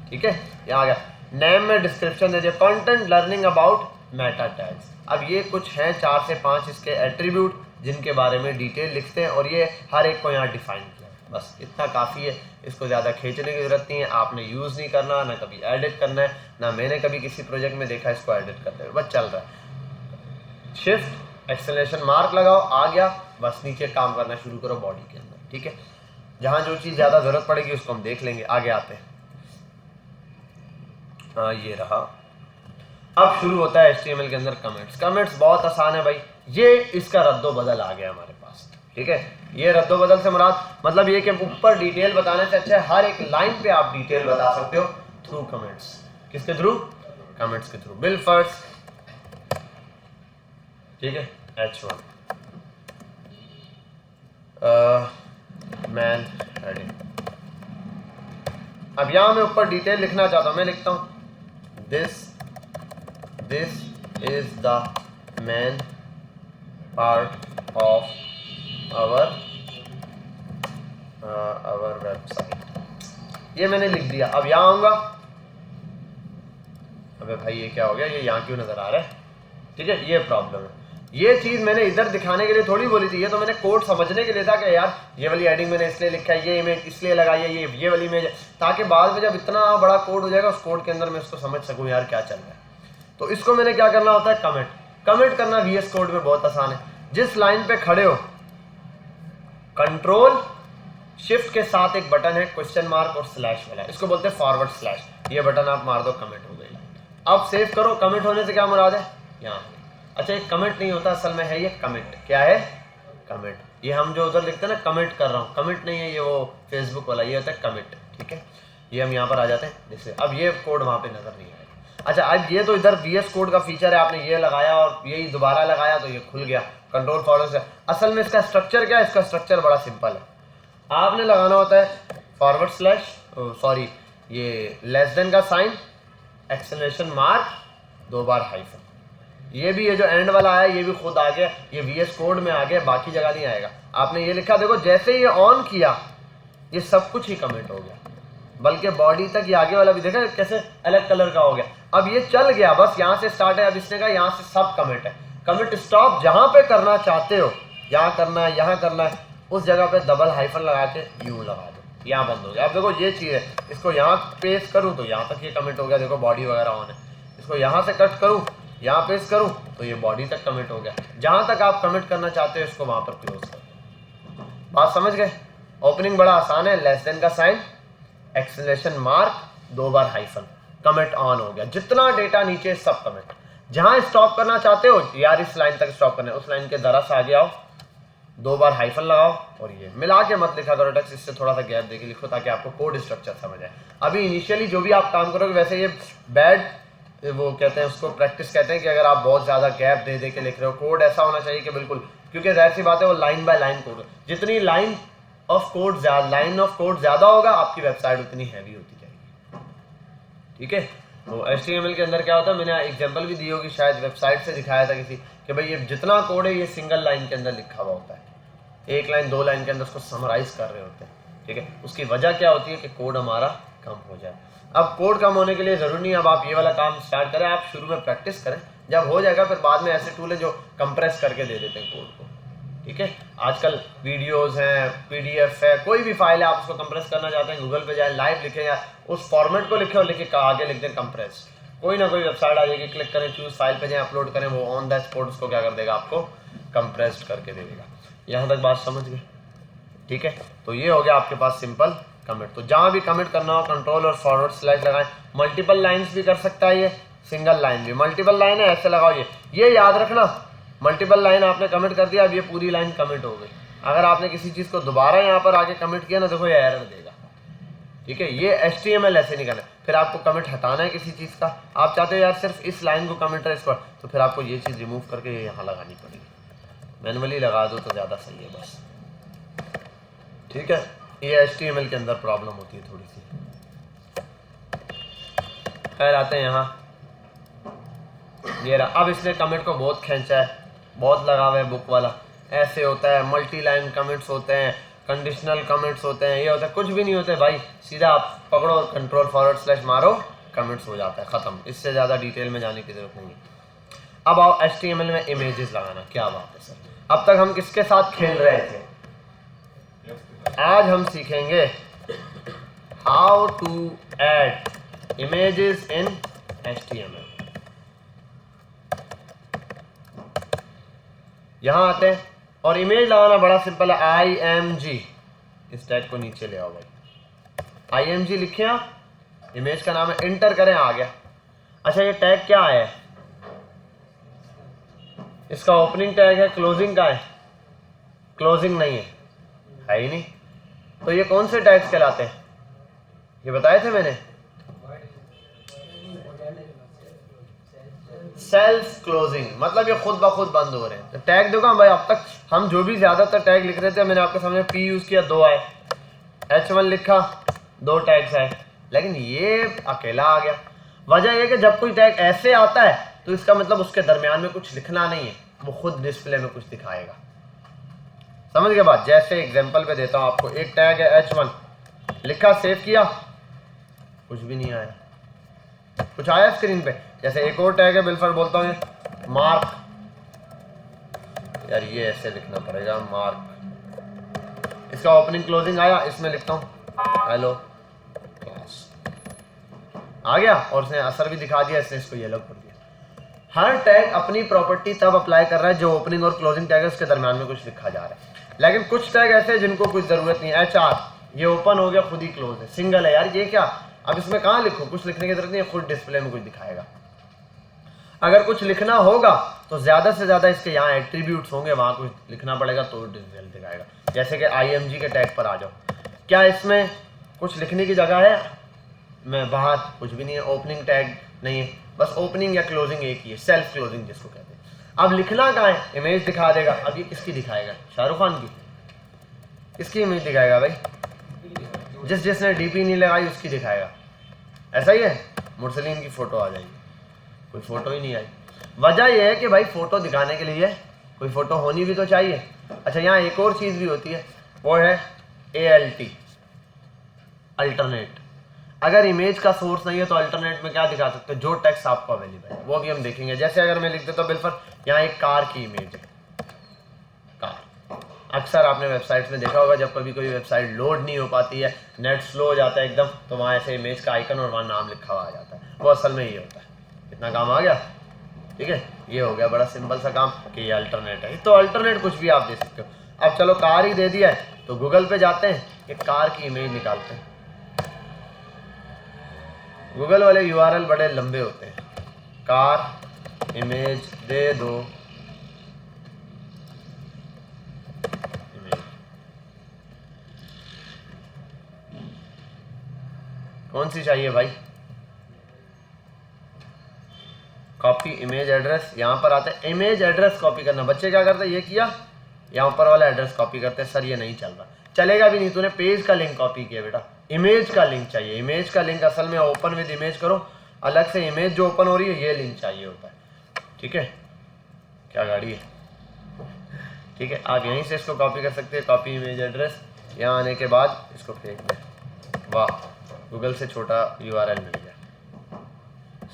ठीक है, ये आ गया। नेम में डिस्क्रिप्शन दे दिया, content learning about Meta tags. अब ये कुछ हैं 4 से 5 इसके एट्रीब्यूट जिनके बारे में डिटेल लिखते हैं और ये हर एक को यहाँ डिफाइन किया है। बस इतना काफ़ी है, इसको ज़्यादा खींचने की जरूरत नहीं है। आपने यूज़ नहीं करना, ना कभी एडिट करना है, ना मैंने कभी किसी प्रोजेक्ट में देखा इसको एडिट करते हुए, बस चल रहा है। शिफ्ट एक्सेलेरेशन मार्क लगाओ, आ गया, बस नीचे काम करना शुरू करो बॉडी के अंदर, ठीक है। जहाँ जो चीज़ ज़्यादा ज़रूरत पड़ेगी उसको हम देख लेंगे, आगे आते हैं। ये रहा। अब शुरू होता है HTML के अंदर कमेंट्स। कमेंट्स बहुत आसान है भाई, ये इसका रद्दो बदल आ गया हमारे पास, ठीक है। ये रद्दो बदल से मुराद मतलब ये कि ऊपर डिटेल बताने से अच्छा है हर एक लाइन पे आप डिटेल बता सकते हो थ्रू कमेंट्स। किसके थ्रू, कमेंट्स के थ्रू। बिल फर्स्ट, ठीक है, H1 मैन हेडिंग। अब यहां मैं ऊपर डिटेल लिखना चाहता हूं, मैं लिखता हूं this is the main part of our website. ये मैंने लिख दिया। अब यहां आऊंगा, अबे भाई ये क्या हो गया, ये यहां क्यों नजर आ रहा है, ठीक है, ये प्रॉब्लम है। ये चीज मैंने इधर दिखाने के लिए थोड़ी बोली थी, ये तो मैंने कोड समझने के लिए था कि यार ये वाली हेडिंग मैंने इसलिए लिखा है, ये इमेज इसलिए लगाई है, ये वाली इमेज, ताकि बाद में जब इतना बड़ा कोड हो जाएगा उस कोड के अंदर मैं इसको समझ सकूं यार क्या चल रहा है। तो इसको मैंने क्या करना होता है, कमेंट करना VS कोड में बहुत आसान है। जिस लाइन पे खड़े हो, कंट्रोल शिफ्ट के साथ एक बटन है क्वेश्चन मार्क और स्लैश वाला, इसको बोलते हैं फॉरवर्ड स्लैश। ये बटन आप मार दो, कमेंट हो गई। अब सेव करो। कमेंट होने से क्या मुराद है, यहाँ, अच्छा ये कमेंट नहीं होता, असल में है ये कमिट। क्या है, कमिट। ये हम जो उधर लिखते हैं ना, कमिट कर रहा हूँ, कमिट नहीं है ये, वो फेसबुक वाला, ये होता है कमिट, ठीक है। ये हम यहाँ पर आ जाते हैं जैसे, अब ये कोड वहाँ पे नजर नहीं आएगा। अच्छा अब ये तो इधर VS कोड का फीचर है, आपने ये लगाया और यही दोबारा लगाया तो ये खुल गया, कंट्रोल फॉरवर्ड से। असल में इसका स्ट्रक्चर क्या है, इसका स्ट्रक्चर बड़ा सिंपल है। आपने लगाना होता है फॉरवर्ड स्लैश, सॉरी ये लेस देन का साइन, एक्सेलरेशन मार्क, 2 बार हाइफन, ये भी, ये जो एंड वाला आया ये भी खुद आ गया, ये VS कोड में आ गया, बाकी जगह नहीं आएगा। आपने ये लिखा, देखो जैसे ही ये ऑन किया ये सब कुछ ही कमिट हो गया, बल्कि बॉडी तक ये आगे वाला भी देखा कैसे अलग कलर का हो गया। अब ये चल गया, बस यहाँ से स्टार्ट है, अब इसने कहा यहाँ से सब कमिट है। कमिट स्टॉप जहाँ पे करना चाहते हो, यहाँ करना है, यहाँ करना है, उस जगह पे डबल हाइफन लगा के यूं लगा दो, यहाँ बंद हो गया। अब देखो ये चीज़ है, इसको यहाँ पेस्ट करूँ तो यहाँ तक ये कमिट हो गया, देखो बॉडी वगैरह ऑन है। इसको यहाँ से कट करूँ, यहाँ पेस्ट करूँ तो ये बॉडी तक कमिट हो गया। जहाँ तक आप कमिट करना चाहते हो इसको वहाँ पर क्लोज कर दो। बात समझ गए? ओपनिंग बड़ा आसान है, लेस देन का साइन, एक्सक्लेमेशन मार्क, 2 बार हाइफन, कमिट ऑन हो गया। जितना डेटा नीचे सब कमिट। जहां स्टॉप करना चाहते हो यार इस लाइन तक स्टॉप करना है, उस लाइन के जरा सा आगे आओ, 2 बार हाइफन लगाओ और ये मिला के मत लिखा करो टेक्स्ट, इससे थोड़ा सा गैप देके लिखो ताकि आपको कोड स्ट्रक्चर समझ आए। अभी इनिशियली जो भी आप काम करोगे, वैसे ये बैड, वो कहते हैं उसको प्रैक्टिस कहते हैं कि अगर आप बहुत ज़्यादा गैप दे दे के लिख रहे हो, कोड ऐसा होना चाहिए कि बिल्कुल, क्योंकि जाहिर सी बात है वो लाइन बाय लाइन कोड, जितनी लाइन ऑफ कोड ज़्यादा होगा आपकी वेबसाइट उतनी हैवी होती जाएगी। ठीक है, तो HTML के अंदर क्या होता है, मैंने एग्जांपल भी दी होगी, शायद वेबसाइट से दिखाया था किसी, कि भाई ये जितना कोड है ये सिंगल लाइन के अंदर लिखा हुआ होता है, 1 लाइन 2 लाइन के अंदर उसको समराइज कर रहे होते हैं। ठीक है, उसकी वजह क्या होती है कि कोड हमारा कम हो जाए। अब कोड कम होने के लिए ज़रूरी नहीं अब आप ये वाला काम स्टार्ट करें, आप शुरू में प्रैक्टिस करें, जब हो जाएगा फिर बाद में ऐसे टूल है जो कंप्रेस करके दे देते हैं कोड को। ठीक है, आजकल वीडियोस हैं, PDF है, कोई भी फाइल है, आप उसको कंप्रेस करना चाहते हैं, गूगल पे जाए, लाइव लिखें या उस फॉर्मेट को लिखे और लिखे आगे लिख दें कंप्रेस, कोई ना कोई वेबसाइट आ जाएगी, क्लिक करें, चूज फाइल पे जाएं, अपलोड करें, वो ऑन द स्पॉट उसको क्या कर देगा, आपको कंप्रेस्ड करके दे देगा। यहाँ तक बात समझ गए? ठीक है, तो ये हो गया आपके पास सिंपल कमिट। तो जहाँ भी कमिट करना हो कंट्रोल और फॉरवर्ड स्लैश लगाएं। मल्टीपल लाइन्स भी कर सकता है ये, सिंगल लाइन भी। मल्टीपल लाइन है ऐसे लगाओ, ये याद रखना, मल्टीपल लाइन आपने कमिट कर दिया, अब ये पूरी लाइन कमिट हो गई। अगर आपने किसी चीज़ को दोबारा यहाँ पर आके कमिट किया ना, देखो ये एरर देगा। ठीक है, ये HTML ऐसे नहीं करना। फिर आपको कमिट हटाना है किसी चीज़ का, आप चाहते हो यार सिर्फ इस लाइन को कमिट है इस पर, तो फिर आपको ये चीज़ रिमूव करके ये यहाँ लगानी पड़ेगी, मैनुअली लगा दो तो ज़्यादा सही है बस। ठीक है, ये HTML के अंदर प्रॉब्लम होती है थोड़ी सी। खैर आते हैं यहाँ, ये रहा। अब इसने कमिट को बहुत खींचा है, बहुत लगा हुआ है बुक वाला, ऐसे होता है, मल्टी लाइन कमिट्स होते हैं, कंडीशनल कमिट्स होते हैं, ये होता है, कुछ भी नहीं होते भाई, सीधा आप पकड़ो और कंट्रोल फॉरवर्ड स्लैश मारो, कमिट्स हो जाता है, ख़त्म। इससे ज़्यादा डिटेल में जाने की ज़रूरत नहीं है। अब आओ HTML में इमेजेस लगाना। क्या बात है सर, अब तक हम किसके साथ खेल रहे थे? आज हम सीखेंगे how to add images in HTML। यहाँ आते हैं और इमेज लगाना बड़ा सिंपल है, IMG, इस टैग को नीचे ले आओ भाई, IMG लिखे आप, इमेज का नाम है, इंटर करें, आ गया। अच्छा ये टैग क्या है? इसका ओपनिंग टैग है, क्लोजिंग का है? क्लोजिंग नहीं है ही नहीं, तो ये कौन से टैग्स कहलाते हैं? ये बताए थे मैंने, सेल्फ क्लोजिंग, मतलब ये खुद ब खुद बंद हो रहे हैं। तो टैग देखो भाई, अब तक हम जो भी ज्यादातर टैग लिख रहे थे, मैंने आपके सामने P यूज किया, 2 आए, H1 लिखा, 2 टैग्स आए, लेकिन ये अकेला आ गया। वजह यह कि जब कोई टैग ऐसे आता है तो इसका मतलब उसके दरमियान में कुछ लिखना नहीं है, वो खुद डिस्प्ले में कुछ दिखाएगा। समझ गए बात? जैसे एग्जांपल पे देता हूं आपको, एक टैग है H1, लिखा, सेव किया, कुछ भी नहीं आया, कुछ आया स्क्रीन पे। जैसे एक और टैग है, बिल्फर बोलता हूँ, मार्क, यार ये ऐसे लिखना पड़ेगा, मार्क, इसका ओपनिंग क्लोजिंग आया, इसमें लिखता हूँ हेलो क्लास, आ गया, और उसने असर भी दिखा दिया, इसने इसको येलो कर दिया। हर टैग अपनी प्रॉपर्टी तब अप्लाई कर रहा है जो ओपनिंग और क्लोजिंग टैग है उसके दरमियान में कुछ लिखा जा रहा है। लेकिन कुछ टैग ऐसे हैं जिनको कुछ जरूरत नहीं है। HR, ये ओपन हो गया, खुद ही क्लोज है, सिंगल है, यार ये क्या, अब इसमें कहाँ लिखो, कुछ लिखने की जरूरत नहीं है, खुद डिस्प्ले में कुछ दिखाएगा। अगर कुछ लिखना होगा तो ज्यादा से ज्यादा इसके यहाँ एट्रीब्यूट्स होंगे, वहां कुछ लिखना पड़ेगा तो रिजल्ट दिखाएगा। जैसे कि IMG के टैग पर आ जाओ, क्या इसमें कुछ लिखने की जगह है? मैं बाहर कुछ भी नहीं है, ओपनिंग टैग नहीं है, बस ओपनिंग या क्लोजिंग एक ही है, सेल्फ क्लोजिंग जिसको कहते हैं। अब लिखना कहाँ है? इमेज दिखा देगा। अब ये किसकी दिखाएगा? शाहरुख खान की? किसकी इमेज दिखाएगा भाई? जिसने DP नहीं लगाई उसकी दिखाएगा। ऐसा ही है, मुरसलीन की फोटो आ जाएगी, कोई फोटो ही नहीं आई। वजह यह है कि भाई फोटो दिखाने के लिए कोई फोटो होनी भी तो चाहिए। अच्छा, यहाँ एक और चीज़ भी होती है, वो है ALT, अल्टरनेट। अगर इमेज का सोर्स नहीं है तो अल्टरनेट में क्या दिखा सकते हो, जो टेक्स्ट आपको अवेलेबल है वो भी हम देखेंगे। जैसे अगर मैं लिख देता हूँ बिल्कुल यहाँ एक कार की इमेज है, कार। अक्सर आपने वेबसाइट में देखा होगा जब कभी कोई वेबसाइट लोड नहीं हो पाती है, नेट स्लो हो जाता है एकदम, तो वहाँ ऐसे इमेज का आइकन और वहाँ नाम लिखा हुआ आ जाता है। वो असल में ये होता है। कितना काम आ गया, ठीक है। ये हो गया बड़ा सिंपल सा काम कि ये अल्टरनेट है। तो अल्टरनेट कुछ भी आप दे सकते हो। अब चलो कार ही दे दिया है तो गूगल पे जाते हैं, एक कार की इमेज निकालते हैं। गूगल वाले URL बड़े लंबे होते हैं। कार इमेज दे दो, इमेज कौन सी चाहिए भाई, कॉपी इमेज एड्रेस। यहाँ पर आते हैं इमेज एड्रेस कॉपी करना। बच्चे क्या करते हैं, ये किया, यहाँ ऊपर वाला एड्रेस कॉपी करते हैं। सर ये नहीं चल रहा, चलेगा भी नहीं, तूने पेज का लिंक कॉपी किया बेटा, इमेज का लिंक चाहिए। इमेज का लिंक असल में ओपन विद इमेज करो, अलग से इमेज जो ओपन हो रही है ये लिंक चाहिए होता है, ठीक है। क्या गाड़ी है, ठीक है। आप यहीं से इसको कॉपी कर सकते हैं, कॉपी इमेज एड्रेस। यहाँ आने के बाद इसको फेंक दें। वाह, गूगल से छोटा URL मिल गया।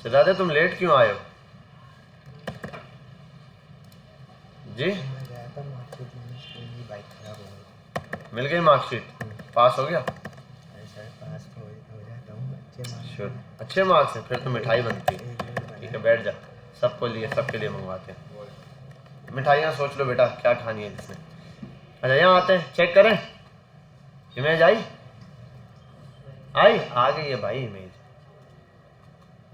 सिद्धार्थ तुम लेट क्यों आए हो जी? मिल गई मार्कशीट, पास हो गया? अच्छे मार्क्स हैं, फिर तो मिठाई बनती है। ठीक है, बैठ जा, सबको लिए, सबके लिए मंगवाते हैं मिठाइयाँ। सोच लो बेटा क्या खानी है जिसने। अच्छा यहाँ आते हैं, चेक करें इमेज आई, आ गई है भाई इमेज,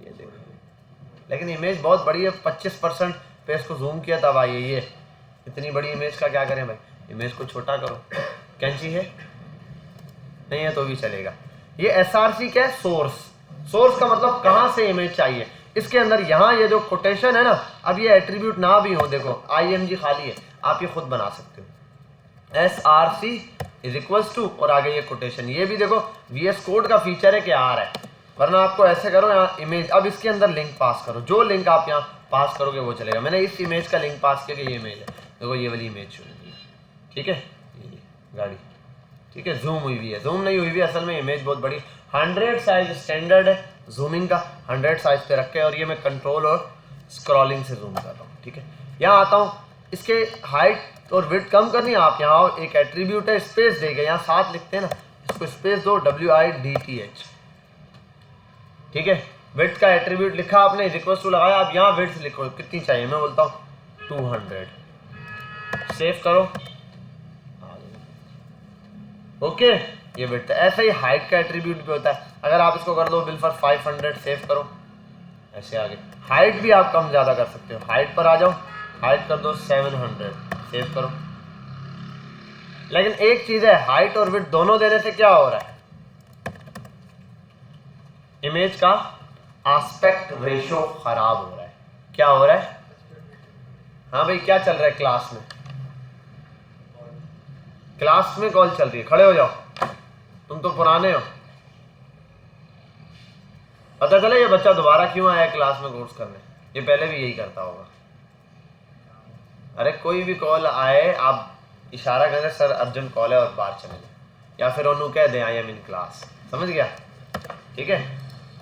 ये देखो। लेकिन इमेज बहुत बड़ी है, 25% पे इसको जूम किया तब आई है ये। इतनी बड़ी इमेज का क्या करें भाई, इमेज को छोटा करो। कैंची है नहीं है तो भी चलेगा। ये SRC क्या है, सोर्स। सोर्स का मतलब कहाँ से इमेज चाहिए। इसके अंदर यहाँ ये जो कोटेशन है ना, अब ये एट्रीब्यूट ना भी हो, देखो IMG खाली है, आप ये खुद बना सकते हो। SRC इज इक्वल्स टू और आगे ये कोटेशन। ये भी देखो VS कोड का फीचर है कि आ रहा है, वरना आपको ऐसे करो यहाँ इमेज। अब इसके अंदर लिंक पास करो, जो लिंक आप यहाँ पास करोगे वो चलेगा। मैंने इस इमेज का लिंक पास किया कि ये इमेज है, देखो ये वाली इमेज चुनी, ठीक है। ये गाड़ी, ठीक है, जूम हुई हुई है, जूम नहीं हुई हुई असल में इमेज बहुत बड़ी। 100 साइज स्टैंडर्ड है जूमिंग का, 100 साइज पे रखे, और ये मैं कंट्रोल और स्क्रॉलिंग से जूम कर रहा हूँ, ठीक है। यहाँ आता हूँ, इसके हाइट और विड्थ कम करनी है, आप यहाँ आओ, एक एट्रीब्यूट है स्पेस देगा, यहाँ 7 लिखते हैं ना, इसको स्पेस दो, WIDTH, ठीक है। विड्थ का एट्रीब्यूट लिखा आपने, रिक्वेस्ट टू लगाया, आप यहाँ विड्थ लिखो कितनी चाहिए, मैं बोलता हूँ 200, सेव करो, ओके। ये विड्थ, ऐसे ही हाइट का एट्रीब्यूट भी होता है। अगर आप इसको कर दो बिल्कुल 500, सेव करो, ऐसे आगे। हाइट भी आप कम ज़्यादा कर सकते हो, हाइट पर आ जाओ, हाइट कर दो 700, सेव करो। लेकिन एक चीज़ है, हाइट और विड्थ दोनों देने से क्या हो रहा है, इमेज का एस्पेक्ट रेशो खराब हो रहा है। क्या हो रहा है, हाँ भाई क्या चल रहा है क्लास में, क्लास में कॉल चल रही है, खड़े हो जाओ, तुम तो पुराने हो। पता चला ये बच्चा दोबारा क्यों आया क्लास में कोर्स करने, ये पहले भी यही करता होगा। अरे कोई भी कॉल आए आप इशारा करें सर अर्जेंट कॉल है और बाहर चले जाए, या फिर उन्होंने कह दें आई एम इन क्लास, समझ गया, ठीक है।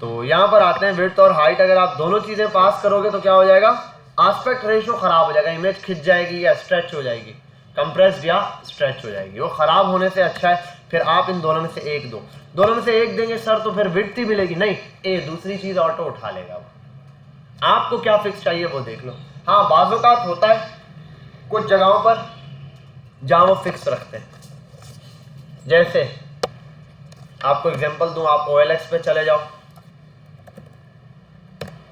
तो यहाँ पर आते हैं विड्थ और हाइट, अगर आप दोनों चीजें पास करोगे तो क्या हो जाएगा, एस्पेक्ट रेशियो खराब हो जाएगा, इमेज खिंच जाएगी या स्ट्रेच हो जाएगी, कंप्रेस्ड या स्ट्रेच हो जाएगी। वो खराब होने से अच्छा है फिर आप इन दोनों में से एक दो, दोनों में से एक देंगे सर तो फिर विड्थ ही मिलेगी, नहीं ए दूसरी चीज ऑटो उठा लेगा वो। आपको क्या फिक्स चाहिए वो देख लो। हाँ बाज़ औक़ात होता है कुछ जगहों पर जहां वो फिक्स रखते हैं, जैसे आपको एग्जांपल दूं, आप OLX पे चले जाओ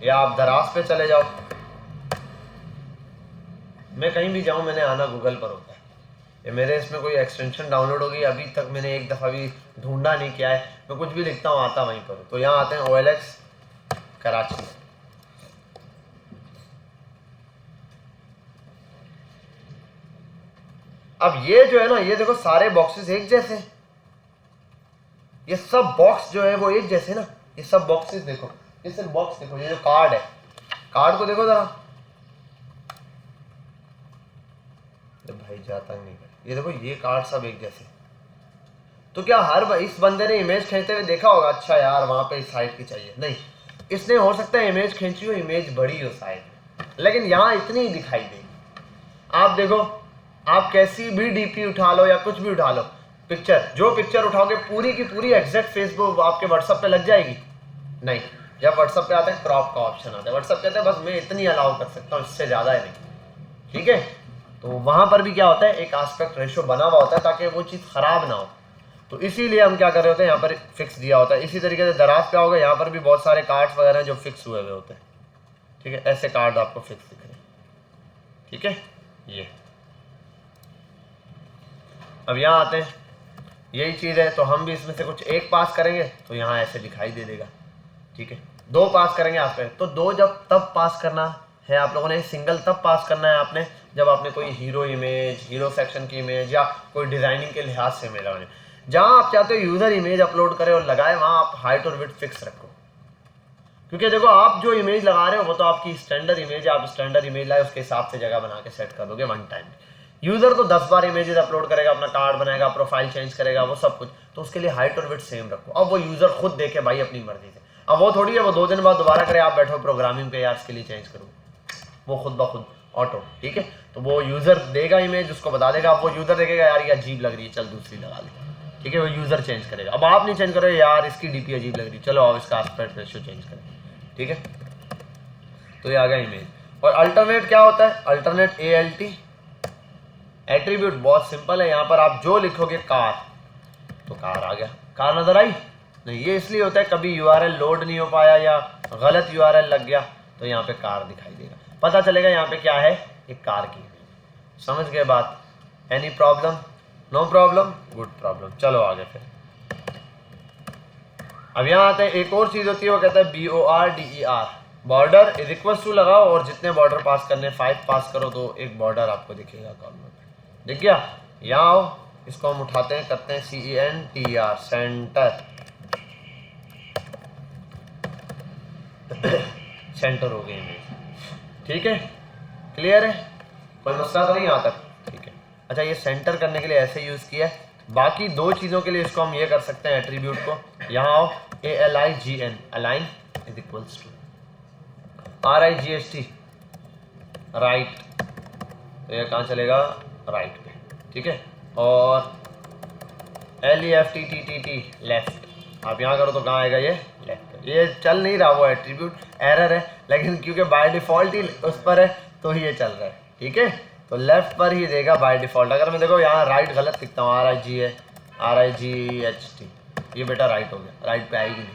या आप दराज पे चले जाओ, मैं कहीं भी जाऊं मैंने आना गूगल पर होता है। ये मेरे इसमें कोई एक्सटेंशन डाउनलोड होगी, अभी तक मैंने एक दफ़ा भी ढूंढा नहीं किया है, मैं कुछ भी लिखता हूँ आता वहीं पर। तो यहाँ आते हैं OLX कराची, अब ये जो है ना, ये देखो सारे बॉक्सेस एक जैसे, ये सब बॉक्स जो है वो एक जैसे ना, ये सब बॉक्सेस देखो, ये सिर्फ बॉक्स देखो, ये जो कार्ड है, कार्ड को देखो जरा, भाई जाता नहीं कर, ये देखो ये कार्ड सब एक जैसे। तो क्या हर इस बंदे ने इमेज खींचते हुए देखा होगा, अच्छा यार वहां पे इस साइड की चाहिए, नहीं, इसने हो सकता है इमेज खींची हो, इमेज बड़ी हो साइड में, लेकिन यहाँ इतनी ही दिखाई देगी। आप देखो, आप कैसी भी डीपी उठा लो या कुछ भी उठा लो, पिक्चर, जो पिक्चर उठाओगे पूरी की पूरी एग्जैक्ट फेस वो आपके व्हाट्सएप पे लग जाएगी? नहीं। जब व्हाट्सएप पे आता है क्रॉप का ऑप्शन आता है, व्हाट्सएप कहते हैं बस मैं इतनी अलाउ कर सकता हूँ, इससे ज्यादा है नहीं, ठीक है। तो वहां पर भी क्या होता है, एक आस्पेक्ट रेशो बना हुआ होता है ताकि वो चीज खराब ना हो। तो इसीलिए हम क्या कर रहे होते हैं, यहाँ पर फिक्स दिया होता है। इसी तरीके से दराज क्या होगा, यहाँ पर भी बहुत सारे कार्ड्स वगैरह जो फिक्स हुए हुए होते हैं, ठीक है, ऐसे कार्ड आपको फिक्स दिख रहे हैं, ठीक है। ये अब यहाँ आते हैं, यही चीज़ है, तो हम भी इसमें से कुछ एक पास करेंगे तो यहाँ ऐसे दिखाई दे देगा, ठीक है। दो पास करेंगे आप पे, तो दो जब तब पास करना है आप लोगों ने, सिंगल तब पास करना है आपने जब आपने कोई हीरो इमेज, हीरो सेक्शन की इमेज या कोई डिजाइनिंग के लिहाज से इमेज लगाने। जहां आप चाहते हो यूजर इमेज अपलोड करे और लगाए, वहां आप हाइट और विड्थ फिक्स रखो, क्योंकि देखो आप जो इमेज लगा रहे हो वो तो आपकी स्टैंडर्ड इमेज है, आप स्टैंडर्ड इमेज लाए उसके हिसाब से जगह बना के सेट कर दोगे वन टाइम। यूजर तो 10 बार इमेजेस अपलोड करेगा, अपना कार्ड बनाएगा, प्रोफाइल चेंज करेगा, वो सब कुछ, तो उसके लिए हाइट और विड्थ सेम रखो। अब वो यूजर खुद देखे भाई अपनी मर्जी से, अब वो थोड़ी है वो 2 दिन बाद दोबारा करे, आप बैठो प्रोग्रामिंग पे यार इसके लिए चेंज करो, वो खुद ब खुद ऑटो, ठीक है। तो वो यूजर देगा इमेज, उसको बता देगा, अब वो यूजर देखेगा यार ये अजीब लग रही है, चल दूसरी लगा ले, ठीक है, वो यूजर चेंज करेगा। अब आप नहीं चेंज करो, यार इसकी डीपी अजीब लग रही है, चलो अब इसका एस्पेक्ट रेशियो चेंज करें, ठीक है। तो ये आ गया इमेज। और अल्टरनेट क्या होता है, अल्टरनेट ALT एट्रीब्यूट बहुत सिंपल है, यहाँ पर आप जो लिखोगे कार, तो कार आ गया, कार नजर आई नहीं, ये इसलिए होता है कभी URL लोड नहीं हो पाया या गलत URL लग गया तो यहाँ पे कार दिखाई देगा, पता चलेगा यहाँ पे क्या है, एक कार की इमेज। समझ गए बात? Any problem? No problem, good problem. चलो आगे फिर। अब यहाँ आते हैं, एक और चीज होती है, वो कहता है BORDER, border is equal to लगाओ और जितने बॉर्डर पास करने 5 पास करो तो एक बॉर्डर आपको दिखेगा कॉलम में, दिख गया। यहाँ आओ, इसको हम उठाते हैं, करते हैं CENTR, सेंटर, सेंटर हो गई इमेज, ठीक है, क्लियर है, कोई मसला तो नहीं यहाँ तक, ठीक है। अच्छा, ये सेंटर करने के लिए ऐसे यूज किया है, बाकी 2 चीजों के लिए इसको हम ये कर सकते हैं एट्रीब्यूट को। यहाँ आओ, ALIGN, align is equals to RIGST, right, तो ये कहाँ चलेगा, राइट पे, ठीक है। और LEFTTTT, लेफ्ट, आप यहाँ करो तो कहाँ आएगा, ये लेफ्ट। ये चल नहीं रहा वो एट्रीब्यूट, एरर है, लेकिन क्योंकि बाय डिफॉल्ट ही उस पर है तो ये चल रहा है, ठीक है। तो लेफ्ट पर ही देगा बाय डिफॉल्ट। अगर मैं देखो यहाँ राइट गलत लिखता हूँ, RIGHT, ये बेटा राइट हो गया, राइट पे आएगी नहीं,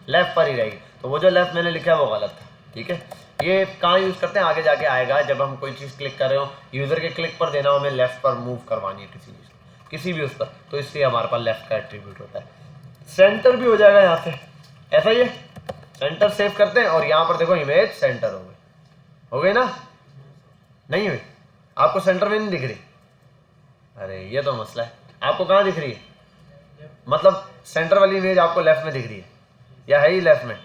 लेफ्ट पर ही रहेगी, तो वो जो लेफ्ट मैंने लिखा है वो गलत था, ठीक है। ये कहाँ यूज करते हैं, आगे जाके आएगा, जब हम कोई चीज़ क्लिक कर रहे हो, यूजर के क्लिक पर देना हो, हमें लेफ्ट पर मूव करवानी है किसी भी उस पर, तो इसलिए हमारे पास लेफ्ट का एट्रीब्यूट होता है। सेंटर भी हो जाएगा यहाँ से, ऐसा ही है, सेंटर सेव करते हैं और यहाँ पर देखो इमेज सेंटर हो गई ना, नहीं हुई? आपको सेंटर में नहीं दिख रही? अरे ये तो मसला है, आपको कहाँ दिख रही है, मतलब सेंटर वाली इमेज आपको लेफ्ट में दिख रही है या है ही लेफ्ट में?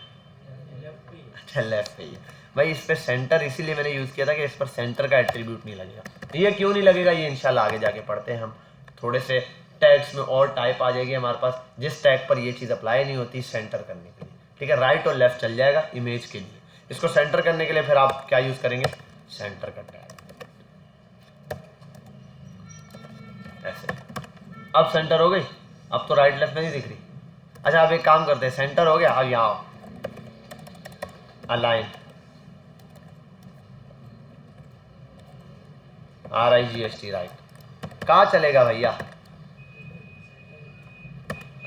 अच्छा लेफ्ट पे ही है भाई, इस पर सेंटर इसीलिए मैंने यूज किया था कि इस पर सेंटर का एट्रीब्यूट नहीं लगेगा। ये क्यों नहीं लगेगा, ये इंशाल्लाह आगे जाके पढ़ते हैं हम, थोड़े से टैग्स में और टाइप आ जाएगी हमारे पास, जिस टैग पर ये चीज़ अप्लाई नहीं होती सेंटर करने के लिए, ठीक है। राइट और लेफ्ट चल जाएगा इमेज के लिए, इसको सेंटर करने के लिए फिर आप क्या यूज करेंगे, सेंटर का टैग, ऐसे। अब सेंटर हो गई, अब तो राइट लेफ्ट में नहीं दिख रही। अच्छा अब एक काम करते हैं, सेंटर हो गया, अब यहाँ आओ, अलाइन, RIGST, राइट, कहाँ चलेगा भैया?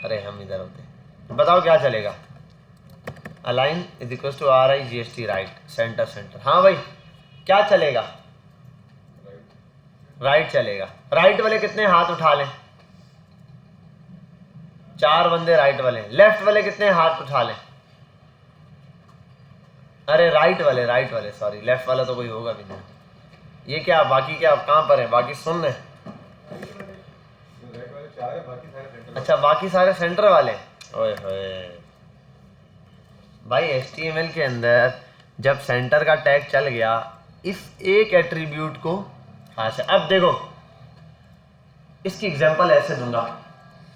अरे हम इधर होते, बताओ क्या चलेगा, align is equal to RIGST, right, center, center, हाँ भाई क्या चलेगा, राइट चलेगा। राइट वाले कितने हाथ उठा लें, 4 बंदे राइट वाले, लेफ्ट वाले कितने हाथ उठा लें, अरे राइट वाले सॉरी, लेफ्ट वाला तो कोई होगा भी नहीं। ये क्या बाकी, क्या कहाँ पर है बाकी, सुन रहे? अच्छा बाकी सारे सेंटर वाले, ओए होए भाई, HTML के अंदर जब सेंटर का टैग चल गया, इस एक एट्रीब्यूट को, हाँ से अब देखो इसकी एग्जांपल ऐसे दूंगा,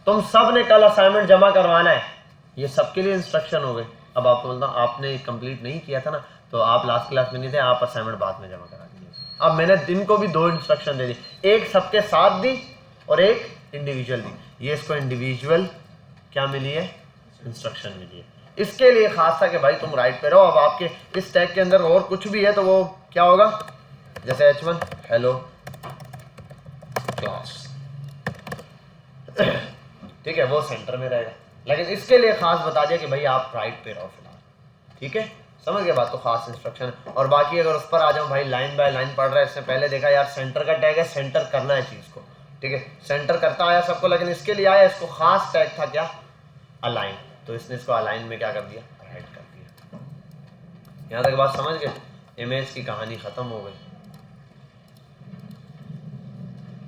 तुम सब ने कल असाइनमेंट जमा करवाना है, ये सबके लिए इंस्ट्रक्शन हो गए। अब आपको बोलता हूँ आपने कंप्लीट नहीं किया था ना, तो आप लास्ट क्लास में नहीं थे, आप असाइनमेंट बाद में जमा करा दीजिए। अब मैंने दिन को भी 2 इंस्ट्रक्शन दे दी, एक सबके साथ दी और एक इंडिविजुअल दी। ये इसको इंडिविजुअल क्या मिली है, इंस्ट्रक्शन मिली है। इसके लिए खास था कि भाई तुम राइट पे रहो। अब आपके इस टैग के अंदर और कुछ भी है तो वो क्या होगा, जैसे H1 हेलो क्लास, ठीक है, वो सेंटर में रहेगा। लेकिन इसके लिए खास बता दिया कि भाई आप राइट पे रहो फिलहाल, ठीक है, समझ गए बात। तो खास इंस्ट्रक्शन है। और बाकी अगर उस पर आ जाऊँ भाई, लाइन बाय लाइन पढ़ रहा है, इसने पहले देखा यार सेंटर का टैग है, सेंटर करना है चीज को, ठीक है, सेंटर करता आया सबको, लेकिन इसके लिए आया, इसको खास टैग था क्या, अलाइन, तो इसने इसको अलाइन में क्या कर दिया, राइट कर दिया। यहां तक बात समझ गए। इमेज की कहानी खत्म हो गई।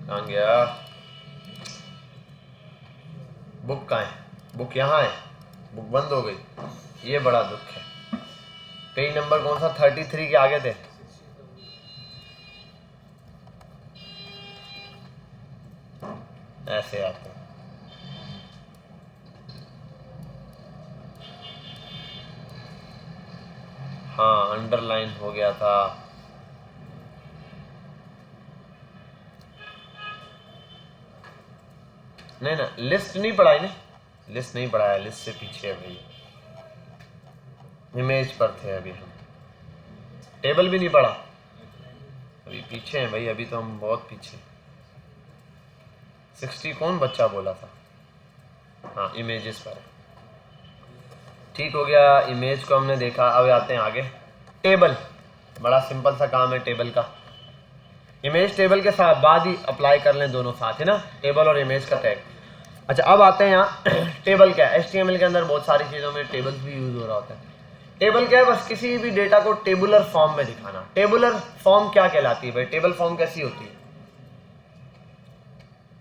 कहां गया बुक, कहाँ है बुक, यहाँ है, बुक बंद हो गई, ये बड़ा दुख है। पेज नंबर कौन सा, 33 के आगे थे, ऐसे आते हैं। हाँ अंडरलाइन हो गया था, नहीं ना, लिस्ट नहीं पढ़ाई ने, लिस्ट नहीं पढ़ाया, लिस्ट से पीछे है भाई, इमेज पर थे अभी हम, टेबल भी नहीं पढ़ा, अभी पीछे हैं भाई, अभी तो हम बहुत पीछे। 60 कौन बच्चा बोला था, हाँ इमेजेस पर है, ठीक हो गया। इमेज को हमने देखा, अब आते हैं आगे। टेबल, बड़ा सिंपल सा काम है टेबल का। इमेज टेबल के साथ बाद ही अप्लाई कर लें, दोनों साथ है ना, टेबल और इमेज का टैग। अच्छा अब आते हैं यहाँ टेबल क्या है। HTML के अंदर बहुत सारी चीज़ों में टेबल्स भी यूज हो रहा होता है। टेबल क्या है, बस किसी भी डेटा को टेबुलर फॉर्म में दिखाना। टेबुलर फॉर्म क्या कहलाती है भाई, टेबल फॉर्म कैसी होती है,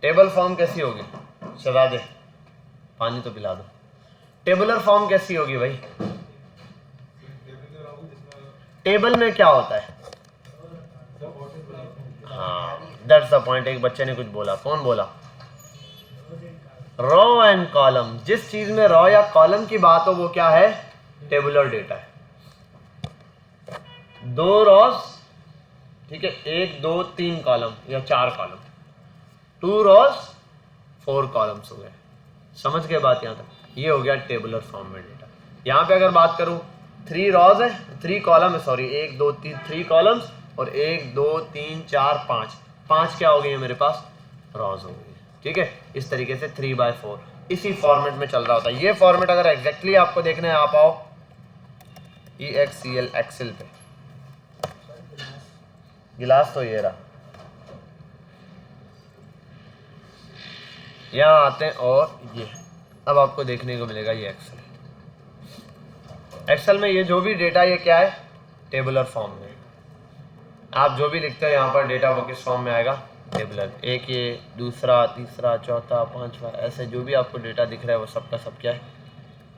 टेबल फॉर्म कैसी होगी, चला दे पानी तो पिला दो। टेबुलर फॉर्म कैसी होगी भाई, टेबल में क्या होता है, हाँ दैट्स द पॉइंट। एक बच्चे ने कुछ बोला, कौन बोला, रॉ एंड कॉलम। जिस चीज में रॉ या कॉलम की बात हो वो क्या है, टेबुलर डेटा है। 2 रॉज, ठीक है, 1 2 3 कॉलम या 4 कॉलम, 2 रॉज 4 कॉलम्स हो गए, समझ गए बात। यहां तक ये हो गया टेबुलर फॉर्म में डेटा। यहां पे अगर बात करूं 3 रॉज है, 3 कॉलम है, सॉरी 1 2 3 3 कॉलम्स और 1 2 3 4 5 क्या हो गई है मेरे पास, रॉज हो गई, ठीक है। इस तरीके से 3/4 इसी फॉर्मेट में चल रहा होता है। ये फॉर्मेट अगर एग्जैक्टली आपको देखना है, आप आओ EXCL एक्सेल पे, गिलास तो ये रहा, यहाँ आते हैं और ये अब आपको देखने को मिलेगा ये एक्सेल। एक्सेल में ये जो भी डेटा, ये क्या है, टेबुलर फॉर्म में। आप जो भी लिखते हो यहाँ पर डेटा वो किस फॉर्म में आएगा, टेबुलर। एक ये, दूसरा, तीसरा, चौथा, 5वां, ऐसे जो भी आपको डेटा दिख रहा है वो सबका सब क्या है,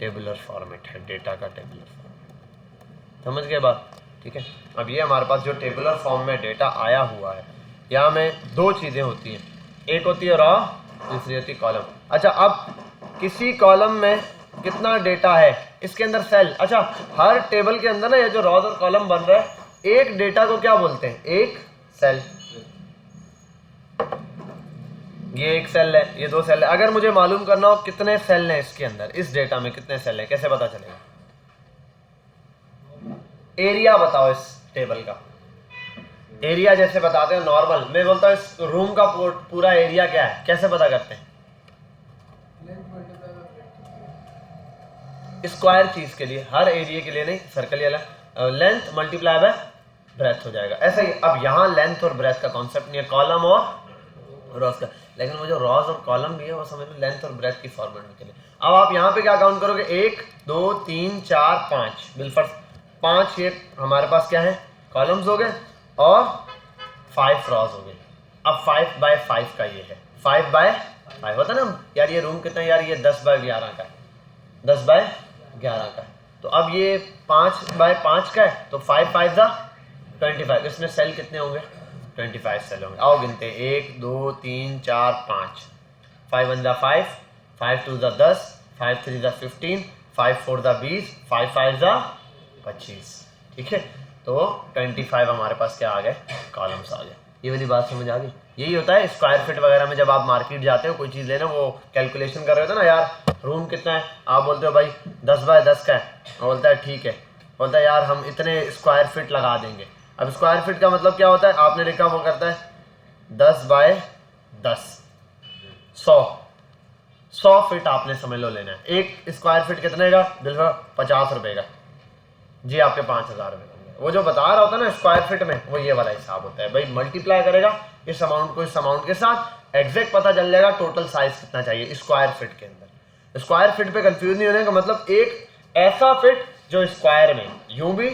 टेबुलर फॉर्मेट है, डेटा का टेबुलर फॉर्मेट, समझ गए बात, ठीक है। अब ये हमारे पास जो टेबुलर फॉर्म में डेटा आया हुआ है, यहाँ में 2 चीज़ें होती हैं, एक होती है रॉ, दूसरी होती है कॉलम। अच्छा अब किसी कॉलम में कितना डेटा है, इसके अंदर सेल। अच्छा हर टेबल के अंदर ना ये जो रॉज और कॉलम बन रहा है, एक डेटा को क्या बोलते हैं, एक सेल। ये एक सेल है, ये 2 सेल है। अगर मुझे मालूम करना हो कितने सेल हैं इसके अंदर, इस डेटा में कितने सेल हैं, कैसे पता चलेगा, एरिया बताओ इस टेबल का। एरिया जैसे बताते हैं नॉर्मल, मैं बोलता हूँ इस रूम का पूरा एरिया क्या है, कैसे पता करते हैं, स्क्वायर चीज के लिए, हर एरिया के लिए नहीं, सर्कल या लेंथ मल्टीप्लाई बाय ब्रेथ हो जाएगा। ऐसा ही अब यहाँ लेंथ और ब्रेथ का कॉन्सेप्ट नहीं है, कॉलम और रॉज का, लेकिन वो जो रॉज और कॉलम भी है वो समझ लो लेंथ और ब्रेथ की फॉर्मेट में चले। अब आप यहाँ पे क्या काउंट करोगे, 1 2 3 4 5, बिल्कुल 5 ये हमारे पास क्या है, कॉलम्स हो गए और 5 रॉज हो गए। अब 5/5 का ये है, 5/5 होता ना यार, ये रूम कितना है यार, ये 10/11 का है, 10/11 का है। तो अब ये 5/5 का है, तो 5 5 जा 25, इसमें सेल कितने होंगे, 25 सेल होंगे। आओ गिनते हैं, 1 2 3 4 5, 5 1 ज़ा 5, 5 2 ज़ा 10, 5 3 ज़ा 15, 5 4 ज़ा 20, 5 5 ज़ा 25। ठीक है, तो 25 हमारे पास क्या आ गए, कॉलम्स आ गए। ये वाली बात समझ आ गई। यही होता है स्क्वायर फीट वगैरह में, जब आप मार्केट जाते हो कोई चीज़ लेना, वो कैलकुलेशन कर रहे होते हो ना, यार रूम कितना है, आप बोलते हो भाई 10 बाय 10 का है, और बोलता है ठीक है, बोलता है यार हम इतने स्क्वायर फीट लगा देंगे। अब स्क्वायर फीट का मतलब क्या होता है, आपने लिखा वो करता है 10 बाय 10, 100 फीट आपने समझ लो लेना है। एक स्क्वायर फीट कितने का, बिल्कुल 50 रुपए का जी, आपके 5000 रुपये होंगे। वो जो बता रहा होता है ना स्क्वायर फीट में, वो ये वाला हिसाब होता है भाई, मल्टीप्लाई करेगा इस अमाउंट को इस अमाउंट के साथ, एग्जैक्ट पता चल जाएगा टोटल साइज कितना चाहिए स्क्वायर फीट के अंदर। स्क्वायर फीट पे कंफ्यूज नहीं होने का मतलब, एक ऐसा फिट जो स्क्वायर में यूं भी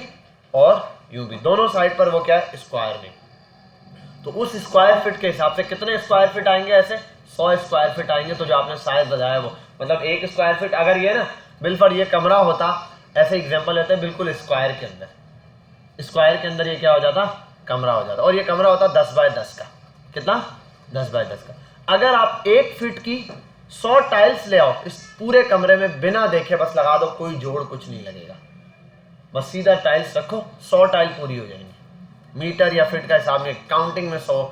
और यूं भी, दोनों साइड पर वो क्या है, स्क्वायर में। तो उस स्क्वायर फीट के हिसाब से कितने स्क्वायर फीट आएंगे, ऐसे 100 स्क्वायर फीट आएंगे। तो जो आपने साइज बताया वो मतलब एक स्क्वायर फीट, अगर ये ना बिल्कुल ये कमरा होता, ऐसे एग्जांपल लेते हैं, बिल्कुल स्क्वायर के अंदर, स्क्वायर के अंदर ये क्या हो जाता, कमरा हो जाता, और ये कमरा होता 10 बाय 10 का। कितना, 10 बाय 10 का। अगर आप 1 फीट की 100 टाइल्स ले आओ इस पूरे कमरे में, बिना देखे बस लगा दो, कोई जोड़ कुछ नहीं लगेगा, बस सीधा टाइल्स रखो, 100 टाइल पूरी हो जाएंगी। मीटर या फीट का हिसाब में, काउंटिंग में 100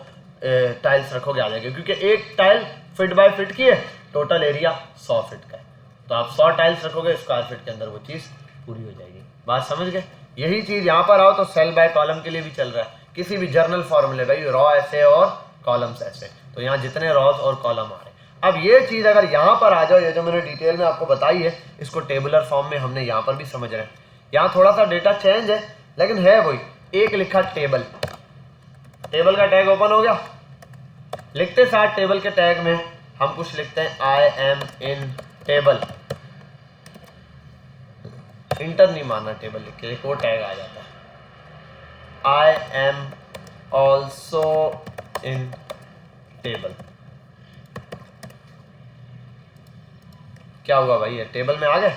टाइल्स रखोगे आ जाएगी, क्योंकि एक टाइल फीट बाय फीट की है, टोटल एरिया 100 फीट का है। तो आप 100 टाइल्स रखोगे स्क्वायर फीट के अंदर, वो चीज़ पूरी हो जाएगी। बात समझ गए। यही चीज़ यहाँ पर आओ तो सेल बाय कॉलम के लिए भी चल रहा है, किसी भी जर्नल फॉर्मूले भाई, रॉ ऐसे और कॉलम्स ऐसे, तो यहाँ जितने रॉज और कॉलम आ रहे हैं। अब ये चीज़ अगर यहाँ पर आ जाओ, ये जो मैंने डिटेल में आपको बताई है, इसको टेबुलर फॉर्म में हमने यहाँ पर भी समझ रहे हैं। यहाँ थोड़ा सा डेटा चेंज है, लेकिन है वही, एक लिखा टेबल, टेबल का टैग ओपन हो गया, लिखते साथ टेबल के टैग में हम कुछ लिखते हैं, I am in table, inter नहीं मारना, टेबल लिख के एक और टैग आ जाता है, I am also in table. क्या हुआ भाई, ये टेबल में आ गए,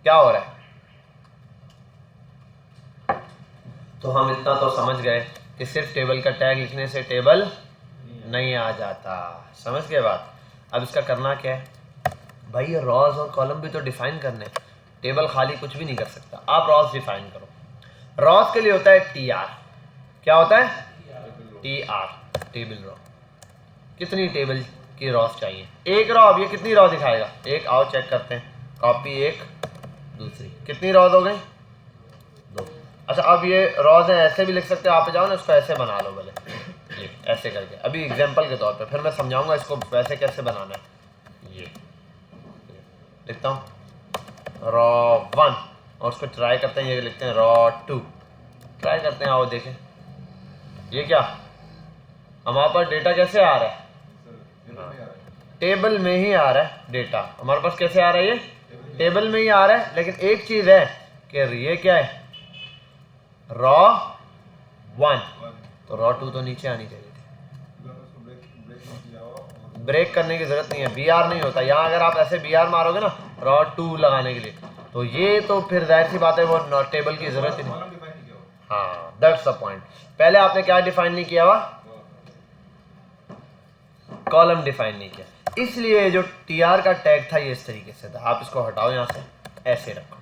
क्या हो रहा है। तो हम इतना तो समझ गए कि सिर्फ टेबल का टैग लिखने से टेबल नहीं आ जाता, समझ गए बात। अब इसका करना क्या है भाई, ये रॉज और कॉलम भी तो डिफाइन करने, टेबल खाली कुछ भी नहीं कर सकता, आप रॉज डिफाइन करो। रॉज के लिए होता है टी आर, क्या होता है, टी आर, टेबल रॉ। कितनी टेबल की रॉज चाहिए, एक रॉ। अब ये कितनी रॉ दिखाएगा, एक, आओ चेक करते हैं, कॉपी एक, दूसरी, कितनी रॉज हो गई, 2। अच्छा, अब ये रॉज है, ऐसे भी लिख सकते हो, आप जाओ ना इसको ऐसे बना लो भले, ये ऐसे करके, अभी एग्जांपल के तौर पे, फिर मैं समझाऊंगा इसको वैसे कैसे बनाना है। ये लिखता हूँ रॉ 1, और उसको ट्राई करते हैं, ये लिखते हैं रॉ 2, ट्राई करते हैं, आओ देखें ये क्या, हमारे पास डेटा कैसे आ रहा है, टेबल में ही आ रहा है डेटा, हमारे पास कैसे आ रहा है, ये टेबल में ही आ रहा है। लेकिन एक चीज है कि ये क्या है, रॉ 1, तो रॉ 2 तो नीचे आनी चाहिए थी, ब्रेक करने की जरूरत नहीं है, बी आर नहीं होता यहाँ। अगर आप ऐसे बी आर मारोगे ना रॉ 2 लगाने के लिए, तो ये तो फिर जाहिर सी बात है, वो टेबल की जरूरत ही नहीं। हाँ, दैट्स द पॉइंट। पहले आपने क्या डिफाइन नहीं किया हुआ, कॉलम डिफाइन नहीं किया, इसलिए जो टी आर का टैग था ये इस तरीके से था। आप इसको हटाओ यहाँ से, ऐसे रखो।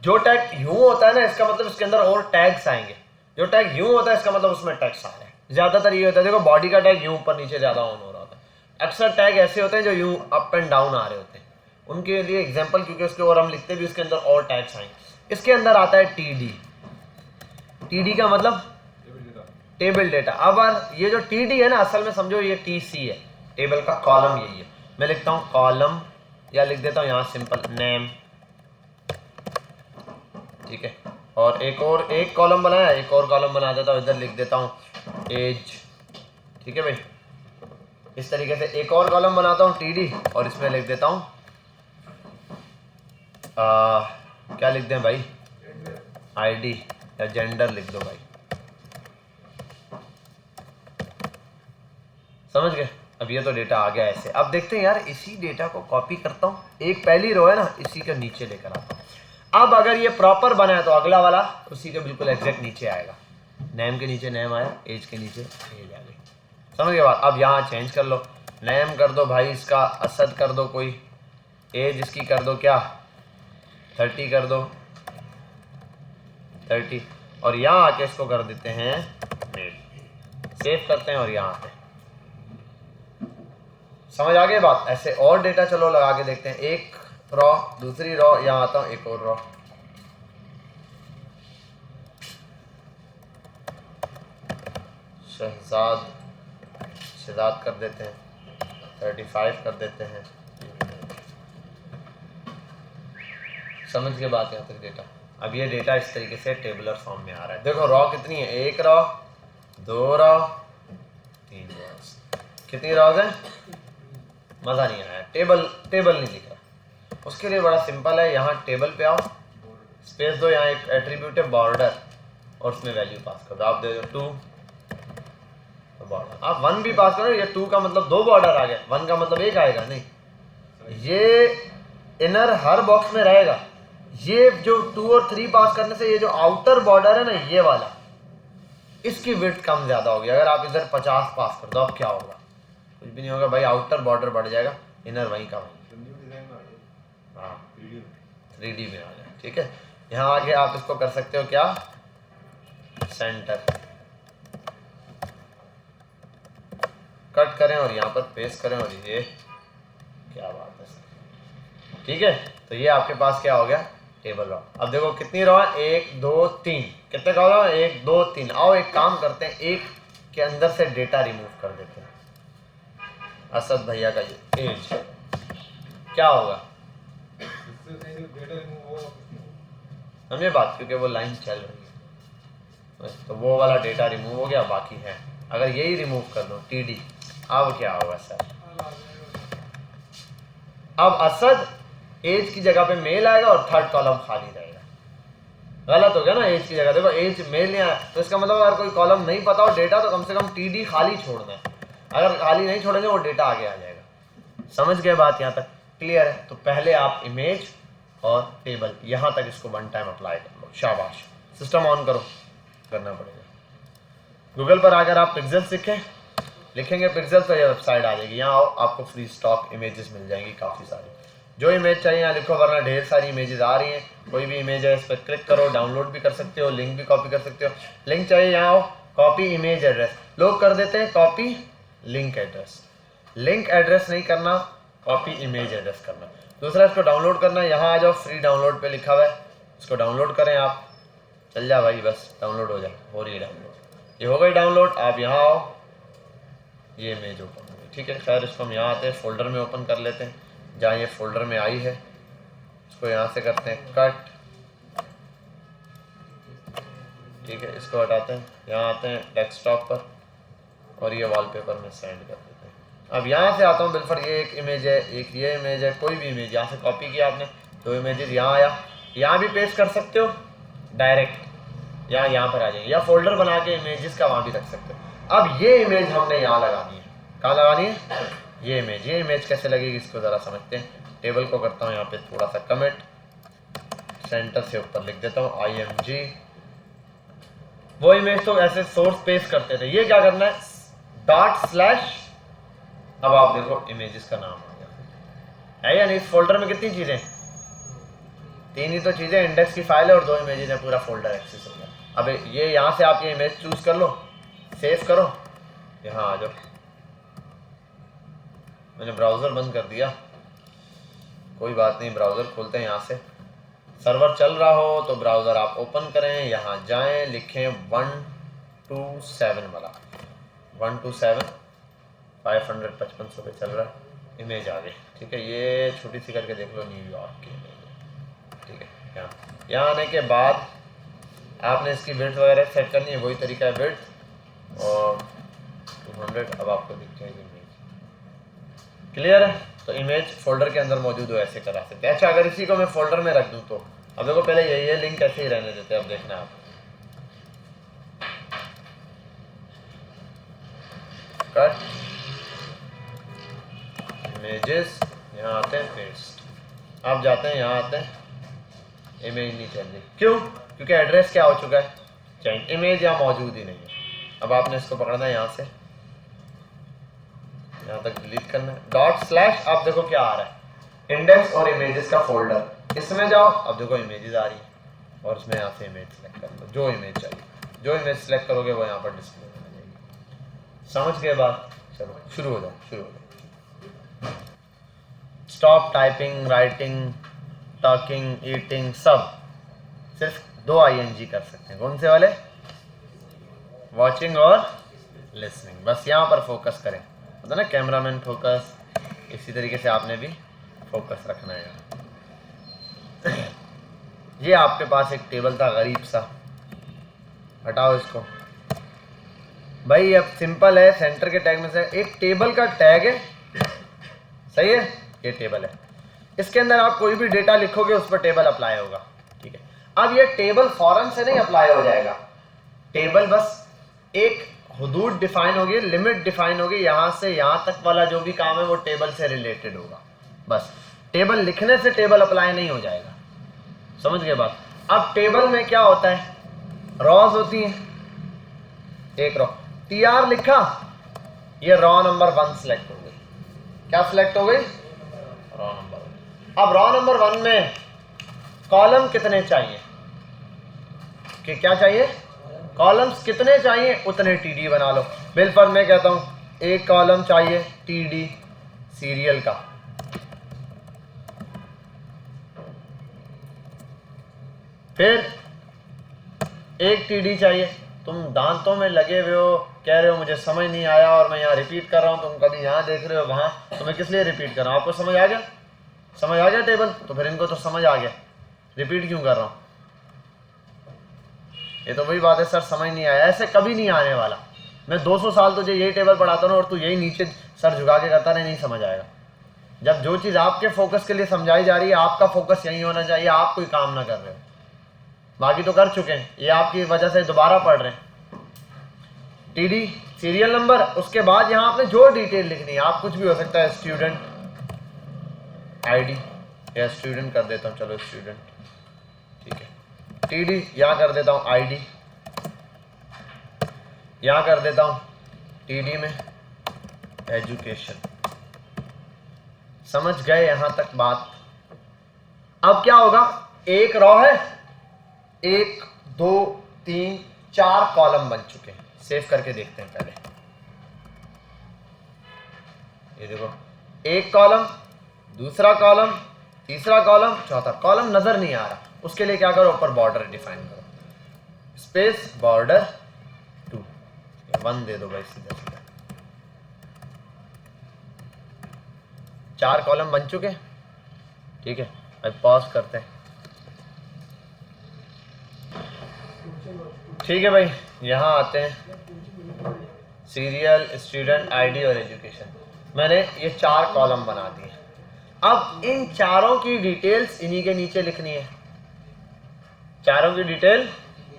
जो टैग यूं होता है ना, इसका मतलब इसके अंदर और टैग्स आएंगे। जो टैग यूं होता है इसका मतलब उसमें टैग्स आ रहे हैं। ज्यादातर ये होता है, देखो बॉडी का टैग यूं ऊपर नीचे ज्यादा ऑन हो रहा होता है। अक्सर टैग ऐसे होते हैं जो यूं अप एंड डाउन आ रहे होते हैं, उनके लिए एग्जाम्पल, क्योंकि उसके और हम लिखते भी उसके अंदर और टैग्स आएंगे। इसके अंदर आता है टी डी, टी डी का मतलब टेबल डेटा। अब ये जो टी डी है ना, असल में समझो ये टी सी है, टेबल का कॉलम यही है। मैं लिखता हूँ कॉलम, या लिख देता हूँ यहाँ सिंपल नेम, ठीक है। और एक कॉलम बनाया, एक और कॉलम बना देता हूँ, इधर लिख देता हूँ एज, ठीक है भाई। इस तरीके से एक और कॉलम बनाता हूँ टी डी, और इसमें लिख देता हूँ क्या लिख दें भाई, आईडी या जेंडर लिख दो भाई, समझ गए। अब ये तो डेटा आ गया ऐसे। अब देखते हैं यार, इसी डेटा को कॉपी करता हूँ, एक पहली रो है ना, इसी के नीचे लेकर आता हूँ। अब अगर ये प्रॉपर बना है तो अगला वाला उसी के बिल्कुल एग्जैक्ट नीचे आएगा। नेम के नीचे नेम आया, एज के नीचे एज आ गई। समझ गए बात। अब यहाँ चेंज कर लो, नेम कर दो भाई इसका असद कर दो कोई, एज इसकी कर दो क्या 30 कर दो 30, और यहाँ आके इसको कर देते हैं मेल, सेव करते हैं और यहाँ आते हैं। समझ आ गई बात। ऐसे और डेटा चलो लगा के देखते हैं, एक रॉ दूसरी रॉ, यहाँ आता हूँ एक और रॉ, शहजाद कर देते हैं 35 कर देते हैं। समझ के बात यहाँ तक डेटा। अब ये डेटा इस तरीके से टेबुलर फॉर्म में आ रहा है। देखो रॉ कितनी है, एक रॉ, दो रॉ, तीन रॉ। कितनी रॉज है, मजा नहीं आया, टेबल नहीं दिख रहा। उसके लिए बड़ा सिंपल है, यहाँ टेबल पे आओ, स्पेस दो, यहाँ एक एट्रीब्यूट है बॉर्डर और उसमें वैल्यू पास कर दो। आप दे दो 2 बॉर्डर, आप 1 भी पास करो, ये 2 का मतलब 2 बॉर्डर आ गया, 1 का मतलब 1 आएगा नहीं। ये इनर हर बॉक्स में रहेगा। ये जो 2 और 3 पास करने से ये जो आउटर बॉर्डर है ना, ये वाला, इसकी विड्थ कम ज्यादा होगी। अगर आप इधर 50 पास कर दो, अब क्या होगा, कुछ भी नहीं होगा भाई, आउटर बॉर्डर बढ़ जाएगा, इनर वहीं का वहीं। हाँ 3D में आ जाए, ठीक है। यहाँ आगे आप इसको कर सकते हो क्या, सेंटर कट करें और यहाँ पर पेस्ट करें, और ये क्या बात है, ठीक है। तो ये आपके पास क्या हो गया, टेबल रॉ। अब देखो कितनी रॉ है, 1 2 3, कितने का होगा 1 2 3। आओ एक काम करते हैं, एक के अंदर से डेटा रिमूव कर देते हैं। असद भैया का ये एज क्या होगा, समझे बात, क्योंकि वो लाइन चल रही है, तो वो वाला डेटा रिमूव हो गया, बाकी है। अगर यही रिमूव कर दो TD, अब क्या होगा सर, अब असद एज की जगह पे मेल आएगा और थर्ड कॉलम खाली रहेगा। गलत हो गया ना, एज की जगह देखो एज मेल नहीं आया, तो इसका मतलब अगर कोई कॉलम नहीं पता हो डेटा, तो कम से कम TD खाली छोड़ना है। अगर खाली नहीं छोड़ेंगे वो डेटा आगे आ जाएगा। समझ गए बात, यहाँ तक क्लियर है। तो पहले आप इमेज और टेबल यहाँ तक इसको 1 टाइम अप्लाई कर लो, शाबाश। सिस्टम ऑन करो, करना पड़ेगा। गूगल पर अगर आप पिक्सल लिखेंगे पिक्सल, तो ये वेबसाइट आ जाएगी। यहाँ आओ, आपको फ्री स्टॉक इमेजेस मिल जाएंगी काफ़ी सारी। जो इमेज चाहिए यहाँ लिखो, वरना ढेर सारी इमेजेस आ रही हैं। कोई भी इमेज है इस पर क्लिक करो, डाउनलोड भी कर सकते हो, लिंक भी कॉपी कर सकते हो। लिंक चाहिए, यहाँ आओ, कॉपी इमेज एड्रेस, लोग कर देते हैं copy link address. Link address नहीं करना, कॉपी इमेज एड्रेस करना। दूसरा इसको डाउनलोड करना है, यहाँ आ जाओ, फ्री डाउनलोड पे लिखा हुआ है, इसको डाउनलोड करें आप, चल जा भाई, बस डाउनलोड हो जाए, हो रही है डाउनलोड, ये हो गई डाउनलोड। आप यहाँ आओ, ये इमेज ओपन हो गई, ठीक है। खैर इसको हम यहाँ आते हैं, फोल्डर में ओपन कर लेते हैं, जहाँ ये फोल्डर में आई है इसको यहाँ से करते हैं कट, ठीक है। इसको हटाते हैं, यहाँ आते हैं डेस्कटॉप पर, और ये वॉलपेपर में सेंड कर देते हैं। अब यहाँ से आता हूँ बिल्फर, ये एक इमेज है, एक ये इमेज है, कोई भी इमेज यहाँ से कॉपी किया आपने, 2 इमेजेस यहाँ आया, यहाँ भी पेस्ट कर सकते हो डायरेक्ट, यहाँ पर आ जाएंगे, या फोल्डर बना के इमेजेस का वहाँ भी रख सकते हो। अब ये इमेज हमने यहाँ लगानी है, कहाँ लगानी है, ये इमेज कैसे लगेगी इसको ज़रा समझते हैं। टेबल को करता हूँ यहाँ पे थोड़ा सा कमिट, सेंटर से ऊपर लिख देता हूँ IMG। वो इमेज तो ऐसे सोर्स पेस्ट करते थे, ये क्या करना है ./। अब आप देखो इमेजेस का नाम आ गया है या नहीं। इस फोल्डर में कितनी चीजें, 3 ही तो चीजें, इंडेक्स की फाइल है और 2 इमेजेस है, पूरा फोल्डर एक्सेस हो गया। अब ये यहाँ से आप ये इमेज चूज कर लो, सेव करो, यहाँ आ जाओ। मैंने ब्राउज़र बंद कर दिया, कोई बात नहीं, ब्राउज़र खोलते हैं यहाँ से। सर्वर चल रहा हो तो ब्राउज़र आप ओपन करें, यहाँ जाएं, लिखें 127 वाला, 127 555 पे चल रहा है, इमेज आ गई, ठीक है। ये छोटी सी करके देख लो, न्यूयॉर्क की इमेज, ठीक है। यहाँ आने के बाद आपने इसकी विड्थ वगैरह सेट करनी है, वही तरीका है, विड्थ और 200। अब आपको दिख जाएगी इमेज, क्लियर है। तो इमेज फोल्डर के अंदर मौजूद हो, ऐसे करा सकते हैं। अच्छा, अगर इसी को मैं फोल्डर में रख दूं तो, अब देखो पहले ये लिंक ऐसे ही रहने देते हैं, अब देखना आप, कट इमेजेस, यहाँ आते हैं पेस्ट, आप जाते हैं यहाँ आते हैं, इमेज नहीं चल रही, क्यों, क्योंकि एड्रेस क्या हो चुका है, चेंज, इमेज यहाँ मौजूद ही नहीं है। अब आपने इसको पकड़ना है यहाँ से यहाँ तक डिलीट करना है, डॉट स्लैश। अब देखो क्या आ रहा है, इंडेक्स और इमेजेस का फोल्डर, इसमें जाओ। अब देखो इमेजेस आ रही है और इसमें यहाँ से इमेज सेलेक्ट कर लो, जो इमेज चाहिए। जो इमेज सेलेक्ट करोगे वो यहाँ पर डिस्प्ले में आ जाएगी। समझ गए बात? चलो शुरू हो जाओ। Stop typing, writing, talking, eating, सब सिर्फ 2 ING कर सकते हैं। कौन से वाले? वॉचिंग और लिसनिंग। बस यहाँ पर फोकस करें, होता है ना कैमरामैन फोकस, इसी तरीके से आपने भी फोकस रखना है। ये आपके पास एक टेबल था गरीब सा, हटाओ इसको भाई। अब सिंपल है, सेंटर के टैग में से एक टेबल का टैग है, सही है? ये टेबल है, इसके अंदर आप कोई भी डेटा लिखोगे उस पर टेबल अप्लाई होगा, ठीक है? अब ये टेबल फौरन से नहीं अप्लाई हो जाएगा। टेबल बस एक हुदूद डिफाइन होगी, लिमिट डिफाइन होगी, यहाँ से यहाँ तक वाला जो भी काम है वो टेबल से रिलेटेड होगा। बस टेबल लिखने से टेबल अप्लाई नहीं हो जाएगा। समझ गए बात? अब टेबल में क्या होता है, रॉज होती हैं, एक रॉ, TR लिखा, ये रॉ नंबर 1 सिलेक्ट हो गई। क्या सिलेक्ट हो गई? Raw number 1। अब रॉ नंबर 1 में कॉलम कितने चाहिए, कि क्या चाहिए? कॉलम्स कितने चाहिए उतने TD बना लो। बिलफर मैं कहता हूं एक कॉलम चाहिए TD सीरियल का, फिर एक TD चाहिए। तुम दांतों में लगे हुए हो, कह रहे हो मुझे समझ नहीं आया और मैं यहाँ रिपीट कर रहा हूँ, तुम कभी यहाँ देख रहे हो वहाँ, तो मैं किस लिए रिपीट कर रहा हूँ? आपको समझ आ गया? समझ आ गया टेबल? तो फिर इनको तो समझ आ गया, रिपीट क्यों कर रहा हूँ? ये तो वही बात है, सर समझ नहीं आया, ऐसे कभी नहीं आने वाला। मैं 200 साल तुझे यही टेबल पढ़ाता हूँ और तू यही नीचे सर झुका के करता नहीं समझ आएगा। जब जो चीज़ आपके फोकस के लिए समझाई जा रही है, आपका फोकस यही होना चाहिए, आप कोई काम ना कर रहे हो, बाकी तो कर चुके हैं, ये आपकी वजह से दोबारा पढ़ रहे हैं। TD सीरियल नंबर, उसके बाद यहाँ आपने जो डिटेल लिखनी है, आप कुछ भी हो सकता है, स्टूडेंट ID या स्टूडेंट कर देता हूँ, चलो स्टूडेंट, ठीक है। TD यहाँ कर देता हूँ ID, यहाँ कर देता हूँ TD में एजुकेशन। समझ गए यहाँ तक बात? अब क्या होगा, एक रॉ है, 1 2 3 4 कॉलम बन चुके हैं। सेव करके देखते हैं पहले। ये देखो, एक कॉलम, दूसरा कॉलम, तीसरा कॉलम, चौथा कॉलम नजर नहीं आ रहा। उसके लिए क्या करो, ऊपर बॉर्डर डिफाइन करो, स्पेस बॉर्डर 2, 1 दे दो भाई सीधा सीधा। 4 कॉलम बन चुके, ठीक है। अब पॉज करते हैं, ठीक है भाई। यहाँ आते हैं, सीरियल, स्टूडेंट, ID और एजुकेशन। मैंने ये 4 कॉलम बना दिए। अब इन चारों की डिटेल्स इन्हीं के नीचे लिखनी है, चारों की डिटेल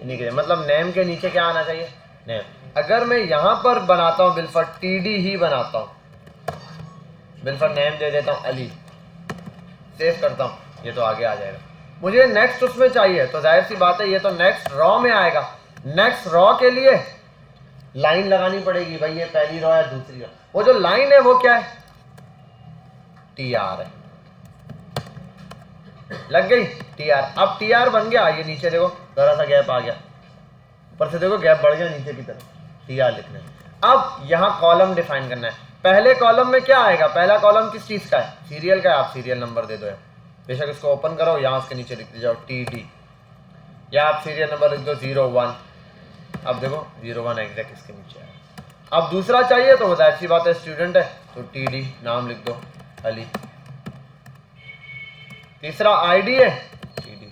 इन्हीं के, मतलब नेम के नीचे क्या आना चाहिए, नेम। अगर मैं यहाँ पर बनाता हूँ बिलफर TD ही बनाता हूँ, बिलफर नेम दे देता हूँ अली, सेव करता हूँ, ये तो आगे आ जाएगा। मुझे नेक्स्ट उसमें चाहिए, तो जाहिर सी बात है ये तो नेक्स्ट रॉ में आएगा। नेक्स्ट रॉ के लिए लाइन लगानी पड़ेगी भाई, ये पहली रॉ है, दूसरी रॉ, वो जो लाइन है वो क्या है, TR है, लग गई TR। अब TR बन गया, ये नीचे देखो जरा सा गैप आ गया, ऊपर से देखो गैप बढ़ गया नीचे की तरफ, TR लिखना है। अब यहाँ कॉलम डिफाइन करना है। पहले कॉलम में क्या आएगा, पहला कॉलम किस चीज का है, सीरियल का है, आप सीरियल नंबर दे दो, बेशक इसको ओपन करो, यहाँ उसके नीचे लिख जाओ TD, या आप सीरियल नंबर लिख दो 01। अब देखो 01 एग्जैक्ट इसके नीचे है। अब दूसरा चाहिए तो बताया, अच्छी बात है, स्टूडेंट है तो TD नाम लिख दो अली। तीसरा ID है TD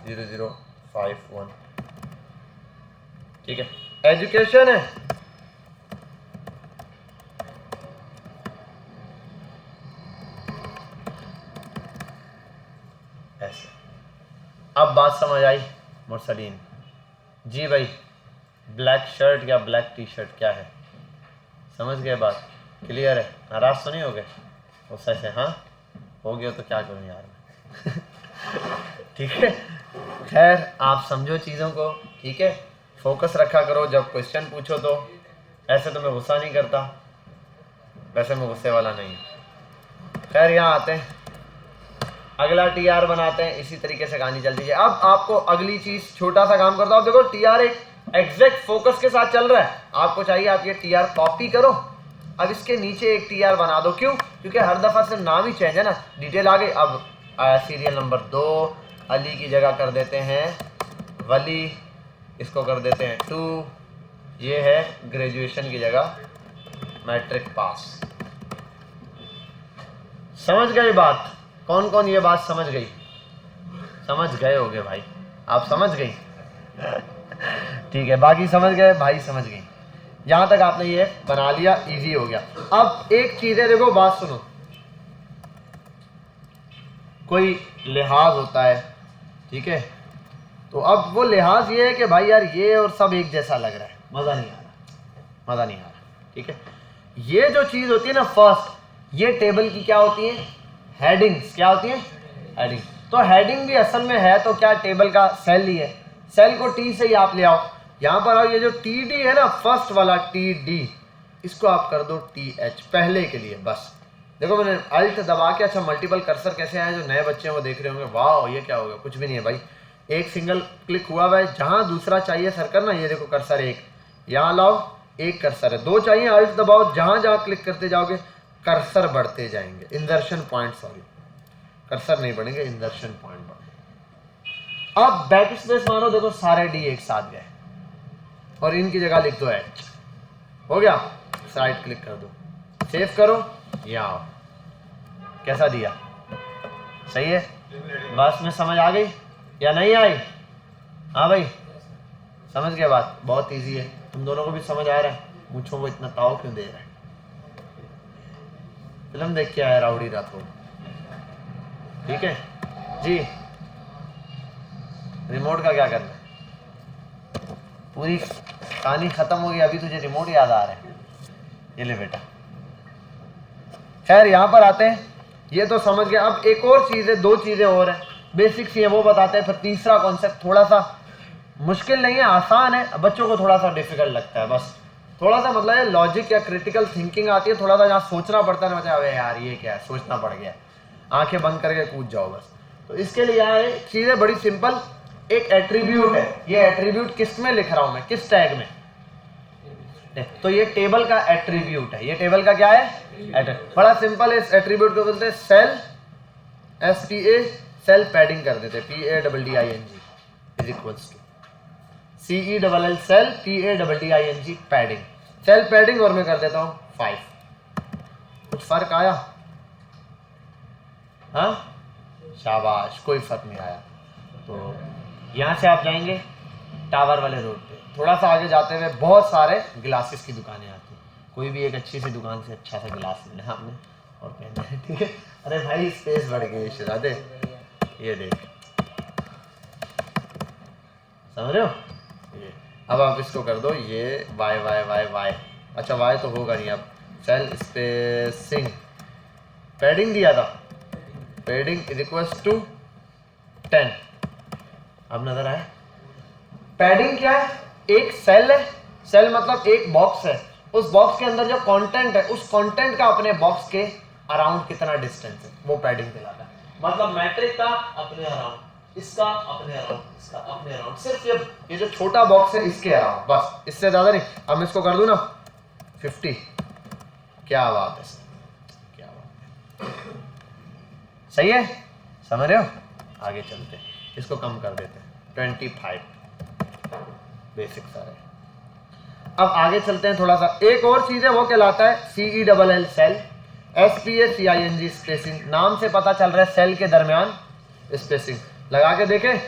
0051, ठीक है। एजुकेशन है, ऐसे। अब बात समझ आई मुरसलीन जी भाई, ब्लैक शर्ट या ब्लैक टी-शर्ट क्या है, समझ गए बात, क्लियर है? नाराज तो नहीं हो गए गुस्से से? हाँ हो गया तो क्या करूँ यार मैं। ठीक है, खैर आप समझो चीज़ों को, ठीक है। फोकस रखा करो जब क्वेश्चन पूछो तो। ऐसे तो मैं गुस्सा नहीं करता, वैसे मैं गुस्से वाला नहीं हूँ। खैर यहाँ आते हैं, अगला टीआर बनाते हैं, इसी तरीके से कहानी चलती है। अब आपको अगली चीज, छोटा सा काम करता हूँ, देखो टीआर एक एग्जैक्ट फोकस के साथ चल रहा है, आपको चाहिए आप ये टीआर कॉपी करो, अब इसके नीचे एक टीआर बना दो। क्यों? क्योंकि हर दफा सिर्फ नाम ही चेंज है ना, डिटेल आ गई। अब आया सीरियल नंबर 2, अली की जगह कर देते हैं वली, इसको कर देते हैं 2, ये है ग्रेजुएशन की जगह मैट्रिक पास। समझ गए बात? कौन कौन ये बात समझ गई? समझ गए होगे भाई, आप समझ गई? ठीक है, बाकी समझ गए भाई, समझ गई। यहां तक आपने ये बना लिया, इजी हो गया। अब एक चीज है, देखो बात सुनो, कोई लिहाज होता है, ठीक है, तो अब वो लिहाज ये है कि भाई यार ये और सब एक जैसा लग रहा है, मजा नहीं आ रहा, मजा नहीं आ रहा, ठीक है। ये जो चीज होती है ना फर्स्ट, ये टेबल की क्या होती है? हेडिंग्स। क्या होती है? हेडिंग। तो हेडिंग भी असल में है तो क्या, टेबल का सेल ही है, सेल को टी से ही आप ले आओ, यहां पर आओ, ये जो टी डी है ना, फर्स्ट वाला टी डी, इसको आप कर दो टी एच पहले के लिए बस। देखो मैंने अल्ट दबा के, अच्छा मल्टीपल कर्सर कैसे आए, जो नए बच्चे हैं वो देख रहे होंगे, वाह ये क्या होगा, कुछ भी नहीं है भाई, एक सिंगल क्लिक हुआ हुआ है, जहां दूसरा चाहिए सर्कल ना, ये देखो कर्सर एक, यहां लाओ, एक कर्सर है, 2 चाहिए, अल्ट दबाओ, जहां जहां क्लिक करते जाओगे कर्सर बढ़ते जाएंगे, इंसर्शन पॉइंट, सॉरी कर्सर नहीं बढ़ेंगे, इंसर्शन पॉइंट बढ़ेंगे। अब बैक स्पेस मारो, देखो सारे डी एक साथ गए, और इनकी जगह लिख दो एच, हो गया, साइड क्लिक कर दो, सेव करो, यहाँ आओ, कैसा दिया? सही है? बस में समझ आ गई या नहीं आई? हाँ भाई समझ गए बात? बहुत इजी है, तुम दोनों को भी समझ आ रहा है, मुझको वो इतना ताव क्यों दे रहा है? फिल्म देख के आया राउडी राठौड़, ठीक है जी। रिमोट का क्या करना है? पूरी कहानी खत्म हो गई, अभी तुझे रिमोट याद आ रहा है, ये ले बेटा। खैर यहाँ पर आते हैं, ये तो समझ गए। अब एक और चीज है, 2 चीजें और हैं, बेसिक सी है, वो बताते हैं। फिर तीसरा कॉन्सेप्ट थोड़ा सा मुश्किल नहीं है, आसान है, बच्चों को थोड़ा सा डिफिकल्ट लगता है, बस थोड़ा सा मतलब लॉजिक या क्रिटिकल थिंकिंग आती है, थोड़ा सा जहाँ सोचना पड़ता है ना, मतलब अबे यार ये क्या है, सोचना पड़ गया, आंखें बंद करके कूद जाओ बस। तो इसके लिए यहाँ है, चीजें बड़ी सिंपल, एक एट्रीब्यूट है, ये एट्रीब्यूट किस में लिख रहा हूं मैं, किस टैग में? तो ये टेबल का एट्रीब्यूट है, ये टेबल का क्या है? बड़ा सिंपल है, इस एट्रीब्यूट को बोलते हैं सेल, SPA, सेल पैडिंग कर देते, PADDING is equals to CELL, cell PADDING padding, cell padding, और मैं कर देता हूं 5। कुछ फर्क आया? हाँ शाबाश, कोई फर्क नहीं आया। तो यहाँ से आप जाएंगे टावर वाले रोड पे, थोड़ा सा आगे जाते हुए बहुत सारे ग्लासेस की दुकानें आती हैं, कोई भी एक अच्छी सी दुकान से अच्छा सा गिलास लेना आपने और पहनना है, ठीक है। अरे भाई स्पेस बढ़ गई शहजादे, ये देख, समझ रहे हो? ये अब आप इसको कर दो, ये वाई वाई वाई वाई, अच्छा वाई तो होगा नहीं, अब सेल स्पेसिंग पैडिंग दिया था, पैडिंग इज इक्वल्स टू 10। अब नजर आए, पैडिंग क्या है? एक सेल है, सेल मतलब एक बॉक्स है, उस बॉक्स के अंदर जो कंटेंट है, उस कंटेंट का अपने बॉक्स के अराउंड कितना डिस्टेंस है, वो पैडिंग कहलाता है। मतलब मैट्रिक का अपने अराउंड, इसका अपने अराउंड, इसका अपने अराउंड, सिर्फ ये जो छोटा बॉक्स है इसके अराउंड, बस, इससे ज्यादा नहीं। अब मैं इसको कर दूं ना 50, क्या बात है, क्या बात है, सही है, समझ रहे हो? आगे चलते हैं, इसको कम कर देते हैं 25, बेसिक सारे। अब आगे चलते हैं थोड़ा सा, एक और चीज है, वो कहलाता है CELL सेल, SPACING स्पेसिंग, नाम से पता चल रहा है सेल के दरमियान स्पेसिंग। लगा के देखें,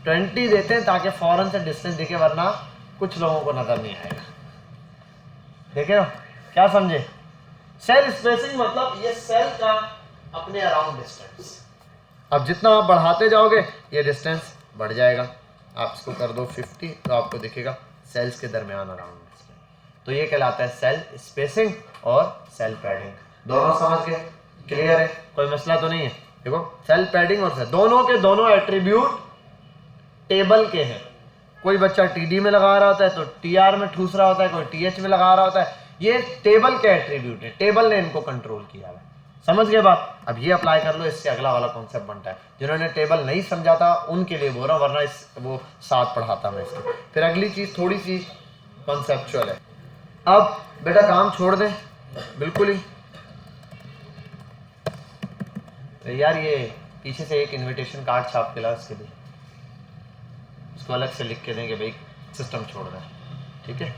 20 देते हैं ताकि फौरन से डिस्टेंस दिखे, वरना कुछ लोगों को नजर नहीं आएगा। देखे हो क्या समझे? सेल स्पेसिंग मतलब ये सेल का अपने अराउंड डिस्टेंस। अब जितना आप बढ़ाते जाओगे ये डिस्टेंस बढ़ जाएगा। आप इसको कर दो 50 तो आपको दिखेगा सेल्स के दरमियान अराउंड डिस्टेंस। तो ये कहलाता है सेल स्पेसिंग और सेल पैडिंग। दोनों समझ गए? क्लियर है? कोई मसला तो नहीं है? देखो सेल पैडिंग और सेल दोनों के दोनों एट्रीब्यूट टेबल के हैं। कोई बच्चा TD में लगा रहा होता है तो TR में ठूस रहा होता है, कोई TH में लगा रहा होता है। ये टेबल के एट्रीब्यूट है, टेबल ने इनको कंट्रोल किया है। समझ गए बात? अब ये अप्लाई कर लो, इससे अगला वाला कॉन्सेप्ट बनता है। जिन्होंने टेबल नहीं समझा था उनके लिए बोल रहा हूं, वरना वो साथ पढ़ाता मैं इसके। फिर अगली चीज थोड़ी सी कॉन्सेप्चुअल है। अब बेटा काम छोड़ दें बिल्कुल ही। तो यार ये पीछे से एक इनविटेशन कार्ड छाप के ला, इसके लिए उसको अलग से लिख के देंगे भाई सिस्टम छोड़ रहा है, ठीक है?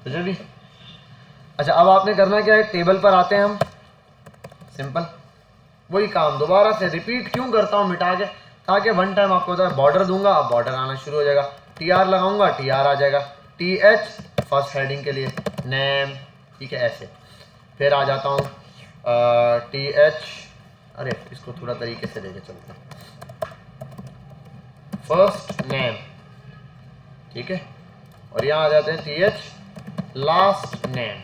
तो जो भी अच्छा, अब आपने करना क्या है, टेबल पर आते हैं हम, सिंपल वही काम दोबारा से रिपीट क्यों करता हूँ मिटा के, ताकि वन टाइम आपको होता है बॉर्डर दूंगा, अब बॉर्डर आना शुरू हो जाएगा। TR लगाऊंगा, TR आ जाएगा। TH फर्स्ट हेडिंग के लिए, नेम, ठीक है, ऐसे। फिर आ जाता हूँ TH, अरे इसको थोड़ा तरीके से लेके चलते हैं, फर्स्ट नेम, ठीक है, और यहाँ आ जाते हैं TH लास्ट नेम।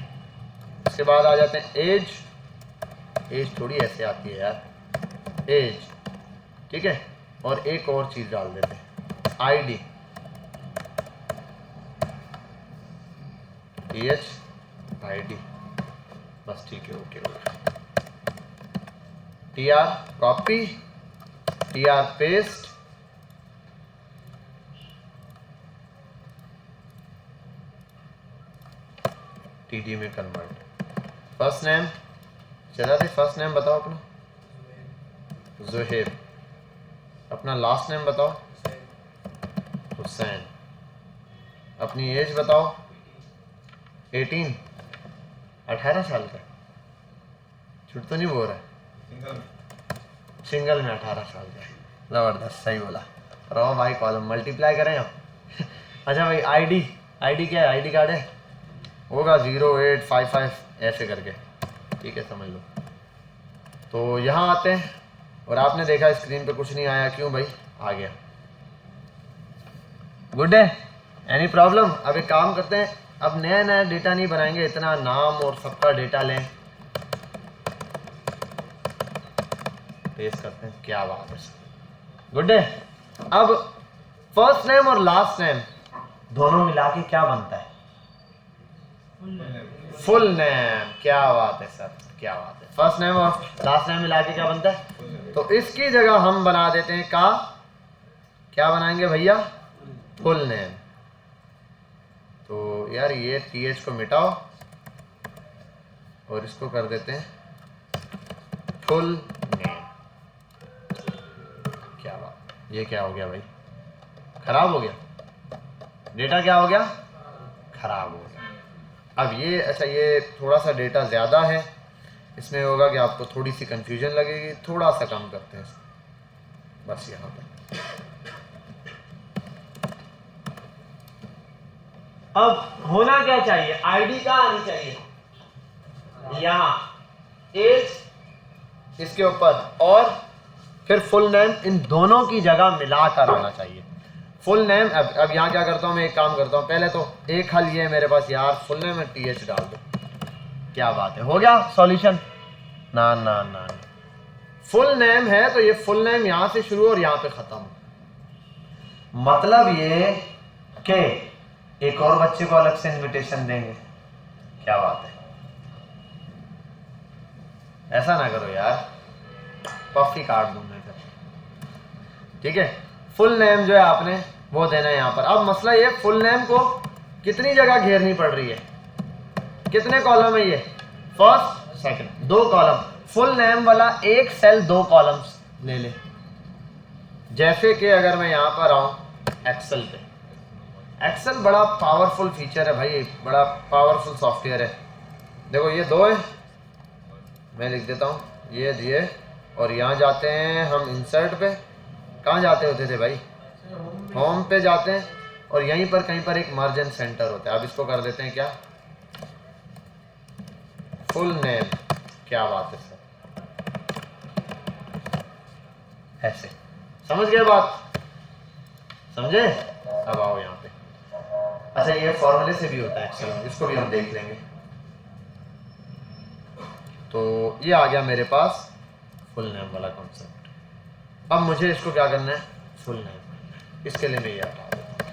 उसके बाद आ जाते हैं एज, एज थोड़ी ऐसे आती है यार, एज, ठीक है, और एक और चीज डाल देते हैं ID, TH ID, बस ठीक है, okay okay. TR copy, TR paste, TD में कन्वर्ट। फर्स्ट नेम चला दे, फर्स्ट नेम बताओ अपना, ज़ुहैब। अपना लास्ट नेम बताओ, हुसैन। अपनी एज बताओ, 18, 18 साल का, झूठ तो नहीं बोल रहा है? सिंगल में 18 साल का, जबरदस्त, सही बोला। रहो भाई, कॉलम मल्टीप्लाई करें हम। अच्छा भाई ID क्या है, ID कार्ड है, होगा 0855 ऐसे करके, ठीक है, समझ लो। तो यहाँ आते हैं और आपने देखा स्क्रीन पे कुछ नहीं आया, क्यों भाई? आ गया, गुड है, एनी प्रॉब्लम? अब एक काम करते हैं, अब नया नया डेटा नहीं बनाएंगे, इतना नाम और सबका डेटा लें, पेस्ट करते हैं, क्या बात है, गुड है। अब फर्स्ट नेम और लास्ट नेम दोनों मिला के क्या बनता है? Full name. क्या बात है सर, क्या बात है। फर्स्ट नेम और लास्ट नेम मिला के क्या बनता है? तो इसकी जगह हम बना देते हैं का, क्या बनाएंगे भैया? Full name. तो यार ये TH को मिटाओ और इसको कर देते हैं फुल नेम। क्या बात, ये क्या हो गया भाई? खराब हो गया डेटा, क्या हो गया? खराब हो गया। अब ये अच्छा, ये थोड़ा सा डेटा ज़्यादा है, इसमें होगा कि आपको थोड़ी सी कंफ्यूजन लगेगी, थोड़ा सा कम करते हैं बस यहाँ पर। अब होना क्या चाहिए? ID कहाँ आनी चाहिए? यहाँ, एज इसके ऊपर, और फिर फुल नेम इन दोनों की जगह मिलाकर आना चाहिए। फुल नेम, अब यहाँ क्या करता हूँ मैं, एक काम करता हूँ, पहले तो एक हल ये है मेरे पास यार, फुल नेम में TH डाल दो, क्या बात है, हो गया सॉल्यूशन? ना ना ना, फुल नेम है तो ये फुल नेम यहां से शुरू और यहां पे खत्म, मतलब ये कि एक और बच्चे को अलग से इनविटेशन देंगे, क्या बात है? ऐसा ना करो यार, कॉफी काट दूं मैं फिर, ठीक है? फुल नेम जो है आपने वो देना है यहाँ पर। अब मसला ये, फुल नेम को कितनी जगह घेरनी पड़ रही है, कितने कॉलम है ये? First second, 2 column. Full name वाला एक सेल 2 कॉलम्स ले ले। जैसे कि अगर मैं यहाँ पर आऊँ एक्सेल पे, एक्सेल बड़ा पावरफुल फीचर है भाई, बड़ा पावरफुल सॉफ्टवेयर है। देखो ये 2 है, मैं लिख देता हूँ ये दिए, और यहाँ जाते हैं हम इंसर्ट पे, कहाँ जाते होते थे भाई? होम पे जाते हैं, और यहीं पर कहीं पर एक मर्ज एंड सेंटर होता है। अब इसको कर देते हैं क्या? Full name. क्या बात है सर, ऐसे समझ गए बात? समझे? अब आओ यहाँ पे। अच्छा ये फॉर्मूले से भी होता है एक्सेल में, इसको भी हम देख लेंगे। तो ये आ गया मेरे पास फुल नेम वाला कॉन्सेप्ट। अब मुझे इसको क्या करना है? Full name. इसके लिए मैं ये हटा देता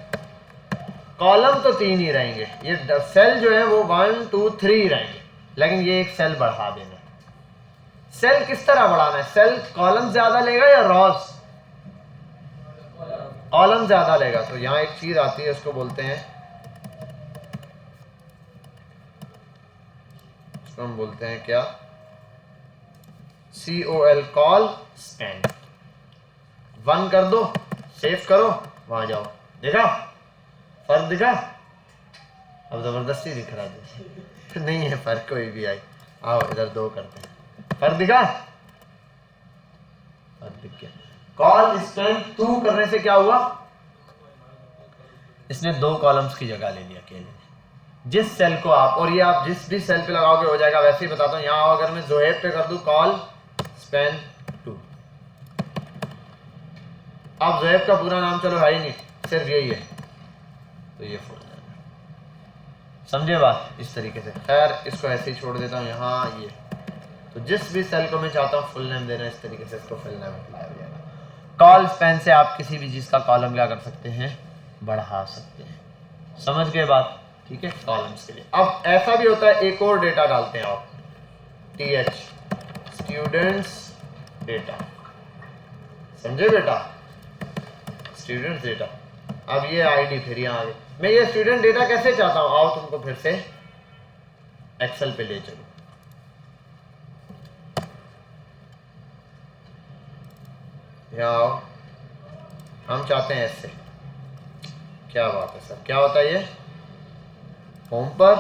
हूँ, कॉलम तो 3 ही रहेंगे, ये सेल जो है वो 1 2 3 रहेंगे, लेकिन ये एक सेल बढ़ा देना। सेल किस तरह बढ़ाना है? सेल कॉलम ज्यादा लेगा या रॉज? कॉलम ज्यादा लेगा। तो यहां एक चीज आती है, उसको बोलते हैं, उसको हम बोलते हैं क्या? COL, call span. 1 कर दो, सेव करो, वहां जाओ। देखा फर्क? दिखा? अब जबरदस्ती दिख रहा है नहीं है फर्क कोई भी। आई आओ इधर 2 करते हैं, फर्क दिखा? फर्क दिख गया। कॉल स्पैन 2 करने से क्या हुआ? इसने 2 कॉलम्स की जगह ले ली अकेले। जिस सेल को आप, और ये आप जिस भी सेल पे लगाओगे हो जाएगा। वैसे ही बताता हूं, यहां अगर मैं जोहेब पे कर दूं कॉल स्पैन 2, अब जोहेब का पूरा नाम चलो है ही नहीं, सिर्फ यही है, तो ये फुल नेम है। समझे बात? इस तरीके से। खैर इसको ऐसे ही छोड़ देता हूं यहाँ। ये तो जिस भी सेल को मैं चाहता हूँ फुल नेम देना, इस तरीके से इसको फुल नेम अप्लाई हो जाएगा। कॉल स्पैन से आप किसी भी चीज का कॉलम क्या कर सकते हैं? बढ़ा सकते हैं। समझ गए बात? ठीक है, कॉलम्स के लिए। अब ऐसा भी होता है, एक और डेटा डालते हैं आप, TH स्टूडेंट्स डेटा। समझे बेटा? Students data. अब ये आईडी फिर यहाँ आगे, मैं ये स्टूडेंट डेटा कैसे चाहता हूं? आओ तुमको फिर से एक्सेल पे ले चलो। यहाँ आओ, हम चाहते हैं ऐसे। क्या बात है सर, क्या होता है ये? होम पर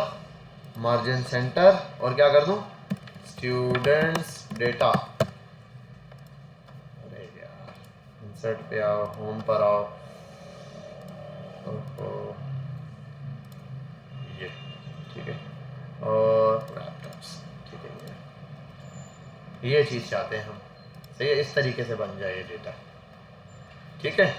मार्जिन सेंटर और क्या कर दूं? Students data. अरे यार, इंसर्ट पे आओ, होम पर आओ, ये ठीक है, और लैपटॉप्स, ठीक है। ये चीज चाहते हैं हम, सही है? इस तरीके से बन जाए ये डेटा, ठीक है।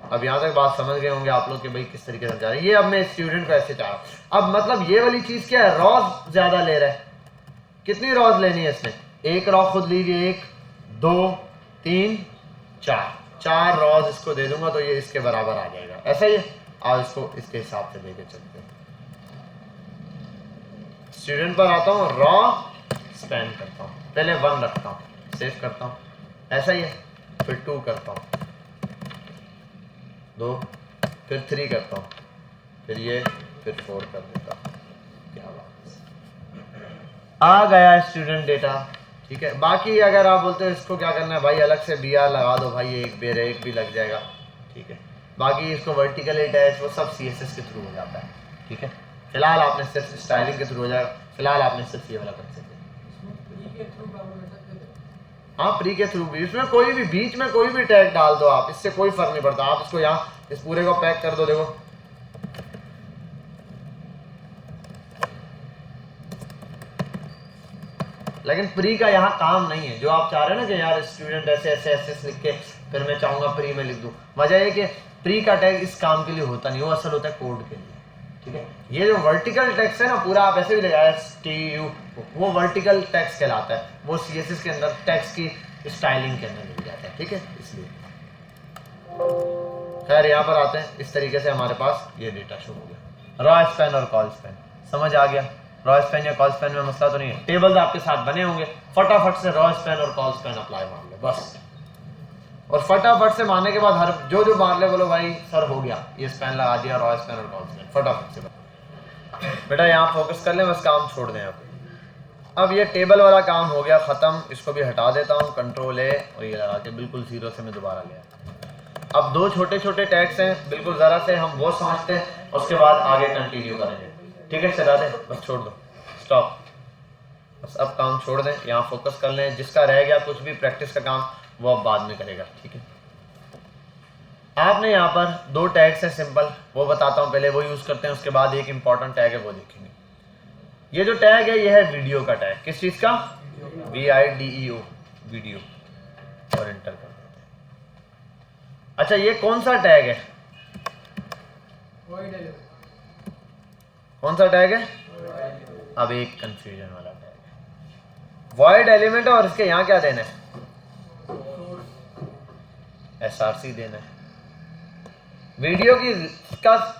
अब यहाँ तक बात समझ गए होंगे आप लोग कि भाई किस तरीके से जा रहे हैं। ये अब मैं स्टूडेंट को ऐसे चाह रहा हूँ। अब मतलब ये वाली चीज क्या है? रॉज ज्यादा ले रहा है। कितनी रॉज लेनी है इसने? 1 रॉ खुद लीजिए, 1 2 3 4 रॉज इसको दे दूंगा तो ये इसके बराबर आ जाएगा। ऐसा ही है। आज इसको इसके हिसाब से लेके चलते हैं। स्टूडेंट पर आता हूँ, रॉ स्पैन करता हूँ, पहले 1 रखता हूँ, सेव करता हूँ, ऐसा ही है। फिर 2 करता हूँ, 2, फिर 3 करता हूँ, फिर ये, फिर 4 कर देता हूँ। क्या बात, आ गया स्टूडेंट डेटा, ठीक है। बाकी अगर आप बोलते हो इसको क्या करना है भाई, अलग से BR लगा दो भाई, एक बेर एक भी लग जाएगा, ठीक है। बाकी इसको वर्टिकल अटैच वो सब CSS के थ्रू हो जाता है, ठीक है। फिलहाल आपने सिर्फ स्टाइलिंग के थ्रू हो जाएगा, फिलहाल आपने सिर्फ ये वाला कर सकते। हाँ, प्री के थ्रू भी, इसमें कोई भी बीच में कोई भी टैग डाल दो आप, इससे कोई फर्क नहीं पड़ता। आप इसको यहाँ इस पूरे को पैक कर दो, देखो लेकिन प्री का यहाँ काम नहीं है। जो आप चाह रहे हैं ना कि यार स्टूडेंट ऐसे ऐसे ऐसे लिख के फिर मैं चाहूंगा प्री में लिख दूं, वजह है कि प्री का टैग इस काम के लिए होता नहीं, वो असल होता है कोड के लिए, ठीक है। ये जो वर्टिकल टेक्स्ट है ना पूरा, आप ऐसे भी लगाया STU, वो वर्टिकल टेक्स्ट कहलाता है, वो CSS के अंदर टेक्स्ट की स्टाइलिंग के अंदर मिल जाता है, ठीक है। इसलिए खैर यहाँ पर आते हैं, इस तरीके से हमारे पास ये डेटा शो हो गया। रॉ स्पैन और कॉल स्पैन समझ आ गया। रॉ स्पैन या कॉल स्पैन में मसला तो नहीं है, टेबल्स आपके साथ बने होंगे, फटाफट से रॉ स्पैन और कॉल स्पैन अप्लाई मार लो बस। और फटाफट से मारने के बाद हर जो मार ले बोलो भाई सर हो गया, ये स्पैन लगा दिया, रॉ स्पैन और कॉल स्पैन फटाफट से। बेटा यहाँ फोकस कर लें, बस काम छोड़ दें। अब ये टेबल वाला काम हो गया ख़त्म, इसको भी हटा देता हूँ, कंट्रोल A और ये लगा के बिल्कुल 0 से मैं दोबारा ले आता। अब 2 छोटे छोटे टैग्स हैं, बिल्कुल ज़रा से हम वो समझते हैं, उसके बाद आगे कंटिन्यू करेंगे, ठीक है। चला दें, बस छोड़ दो, स्टॉप, बस अब काम छोड़ दें, यहाँ फोकस कर लें। जिसका रह गया कुछ भी प्रैक्टिस का काम वो अब बाद में करेगा, ठीक है। आपने यहाँ पर 2 टैग्स है सिंपल, वो बताता हूँ पहले, वो यूज़ करते हैं, उसके बाद एक इंपॉर्टेंट टैग है वो देखेंगे। ये जो टैग है ये है वीडियो का टैग। किस चीज़ का? VIDEO, वीडियो, और इंटर कर देते हैं। अच्छा ये कौन सा टैग है? कौन सा टैग है? अब एक कंफ्यूजन वाला टैग है, वॉइड एलिमेंट है, और इसके यहाँ क्या देना है? SRC देना है। वीडियो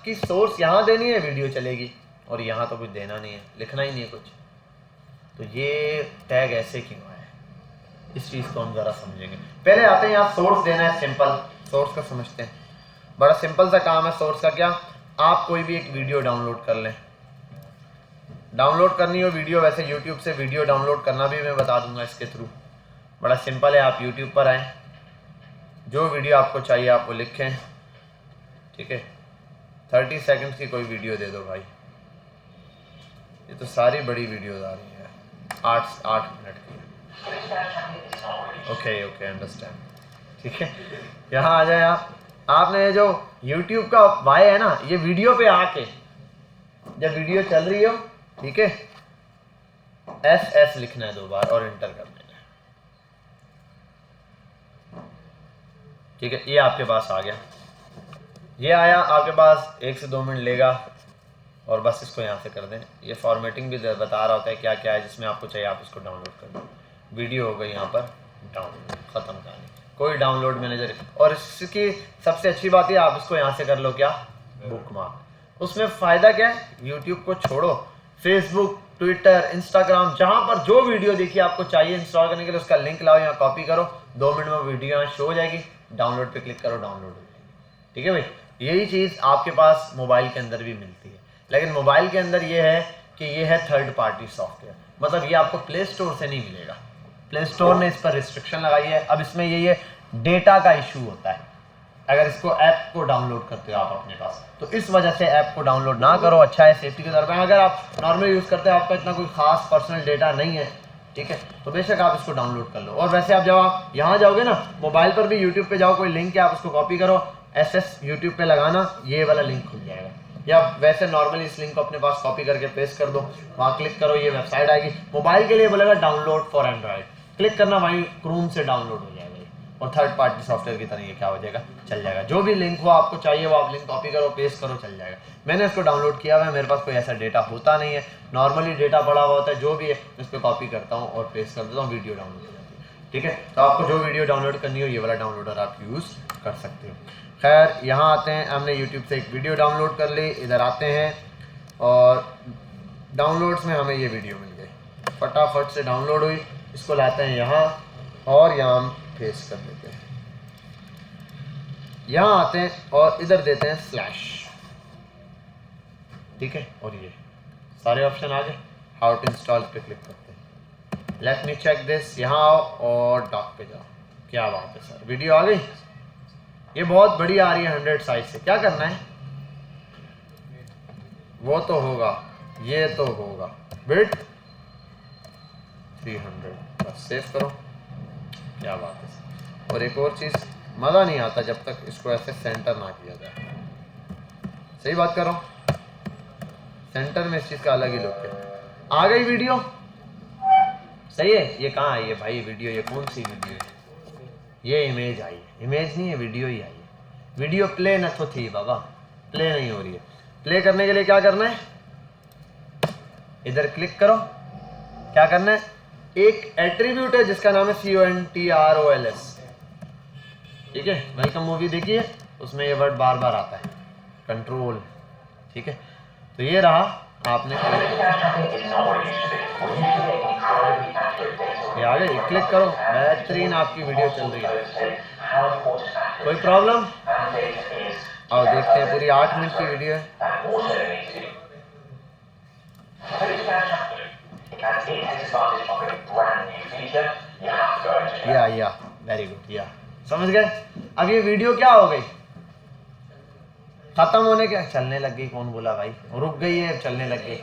की सोर्स यहाँ देनी है, वीडियो चलेगी, और यहाँ तो कुछ देना नहीं है, लिखना ही नहीं है कुछ। तो ये टैग ऐसे क्यों है, इस चीज़ को हम ज़रा समझेंगे। पहले आते हैं यहाँ सोर्स देना है, सिंपल सोर्स का समझते हैं। बड़ा सिंपल सा काम है सोर्स का। क्या, आप कोई भी एक वीडियो डाउनलोड कर लें, डाउनलोड करनी हो वीडियो, वैसे यूट्यूब से वीडियो डाउनलोड करना भी मैं बता दूंगा इसके थ्रू, बड़ा सिंपल है। आप यूट्यूब पर आएँ, जो वीडियो आपको चाहिए आप वो लिखें, ठीक है। 30 सेकंड की कोई वीडियो दे दो भाई, ये तो सारी बड़ी वीडियोज आ रही है, 8 मिनट की। ओके अंडरस्टैंड, ठीक है। यहाँ आ जाए आप, आपने जो YouTube का वाई है ना, ये वीडियो पे आके जब वीडियो चल रही हो, ठीक है, SS लिखना है 2 बार और इंटर कर देना है, ठीक है। ये आपके पास आ गया, ये आया आपके पास, 1 से 2 मिनट लेगा और बस इसको यहाँ से कर दें। ये फॉर्मेटिंग भी बता रहा होता है क्या क्या है, जिसमें आपको चाहिए आप इसको डाउनलोड कर दें। वीडियो हो गई यहाँ पर डाउनलोड, ख़त्म कहानी, कोई डाउनलोड मैनेजर। और इसकी सबसे अच्छी बात है, आप इसको यहाँ से कर लो क्या, बुकमार्क। उसमें फ़ायदा क्या है, यूट्यूब को छोड़ो, फेसबुक, ट्विटर, इंस्टाग्राम, जहाँ पर जो वीडियो देखिए आपको चाहिए इंस्टॉल करने के लिए, उसका लिंक लाओ, यहाँ कॉपी करो, 2 मिनट में वीडियो यहाँ शो हो जाएगी, डाउनलोड पे क्लिक करो, डाउनलोड हो जाएगी, ठीक है भाई। यही चीज़ आपके पास मोबाइल के अंदर भी मिलती है, लेकिन मोबाइल के अंदर ये है कि ये है थर्ड पार्टी सॉफ्टवेयर, मतलब ये आपको प्ले स्टोर से नहीं मिलेगा। प्ले स्टोर ने इस पर रिस्ट्रिक्शन लगाई है। अब इसमें ये डेटा का इशू होता है, अगर इसको ऐप को डाउनलोड करते हो आप अपने पास, तो इस वजह से ऐप को डाउनलोड ना करो, अच्छा है सेफ्टी के तौर पर। अगर आप नॉर्मल यूज़ करते हो, आपका इतना कोई खास पर्सनल डेटा नहीं है, ठीक है, तो बेशक आप इसको डाउनलोड कर लो। और वैसे आप जब आप यहाँ जाओगे ना, मोबाइल पर भी यूट्यूब पे जाओ, कोई लिंक है, आप उसको कॉपी करो, SS यूट्यूब पे लगाना, ये वाला लिंक खुल जाएगा। या वैसे नॉर्मली इस लिंक को अपने पास कॉपी करके पेस्ट कर दो, वहाँ क्लिक करो, ये वेबसाइट आएगी। मोबाइल के लिए बोलेगा डाउनलोड फॉर एंड्रॉयड, क्लिक करना, वहीं क्रोम से डाउनलोड हो जाएगा और थर्ड पार्टी सॉफ्टवेयर की तरह ये क्या हो जाएगा, चल जाएगा। जो भी लिंक हो आपको चाहिए वो आप लिंक कॉपी करो, पेस्ट करो, चल जाएगा। मैंने इसको डाउनलोड किया हुआ है, मेरे पास कोई ऐसा डेटा होता नहीं है, नॉर्मली डेटा पड़ा हुआ होता है, जो भी है इस पर कॉपी करता हूँ और पेस्ट कर देता हूँ, वीडियो डाउनलोड हो जाती है, ठीक है। तो आपको जो वीडियो डाउनलोड करनी हो, ये वाला डाउनलोडर आप यूज़ कर सकते हो। खैर, यहाँ आते हैं, हमने यूट्यूब से एक वीडियो डाउनलोड कर ली, इधर आते हैं और डाउनलोड्स में हमें ये वीडियो मिल गई, फटाफट से डाउनलोड हुई, इसको लाते हैं यहाँ और यहाँ हम पेस्ट कर देते हैं। यहाँ आते हैं और इधर देते हैं स्लैश, ठीक है, और ये सारे ऑप्शन आ गए। हाउ टू इंस्टॉल पे क्लिक करते हैं, लेट मी चेक दिस, यहाँ आओ और डॉक पे जाओ। क्या बात है सर, वीडियो आ गई, ये बहुत बड़ी आ रही है 100 साइज से। क्या करना है, वो तो होगा, ये तो होगा, विड्थ 300, बस सेव करो। क्या बात है। और एक और चीज़, मज़ा नहीं आता जब तक इसको ऐसे सेंटर ना किया जाए। सही बात कर रहा हूँ, सेंटर में इस चीज़ का अलग ही लुक है। आ गई वीडियो, सही है। ये कहाँ आई है भाई वीडियो, ये कौन सी वीडियो है, ये इमेज आई है, इमेज नहीं है, वीडियो ही आई है। वीडियो प्ले न तो थी बाबा, प्ले नहीं हो रही है। प्ले करने के लिए क्या करना है, इधर क्लिक करो, क्या करना है, एक एट्रीब्यूट है जिसका नाम है CONTROLS, ठीक है। वेलकम मूवी देखिए, उसमें ये वर्ड बार बार आता है, कंट्रोल, ठीक है। तो ये रहा, आपने ये आ गई, क्लिक करो, बेहतरीन आपकी वीडियो चल रही है। कोई प्रॉब्लम, और देखते हैं, पूरी 8 मिनट की वीडियो है। या वेरी गुड, या समझ गए। अब ये वीडियो क्या हो गई, खत्म होने के, चलने लग गई, कौन बोला भाई, रुक गई है, चलने लग गई।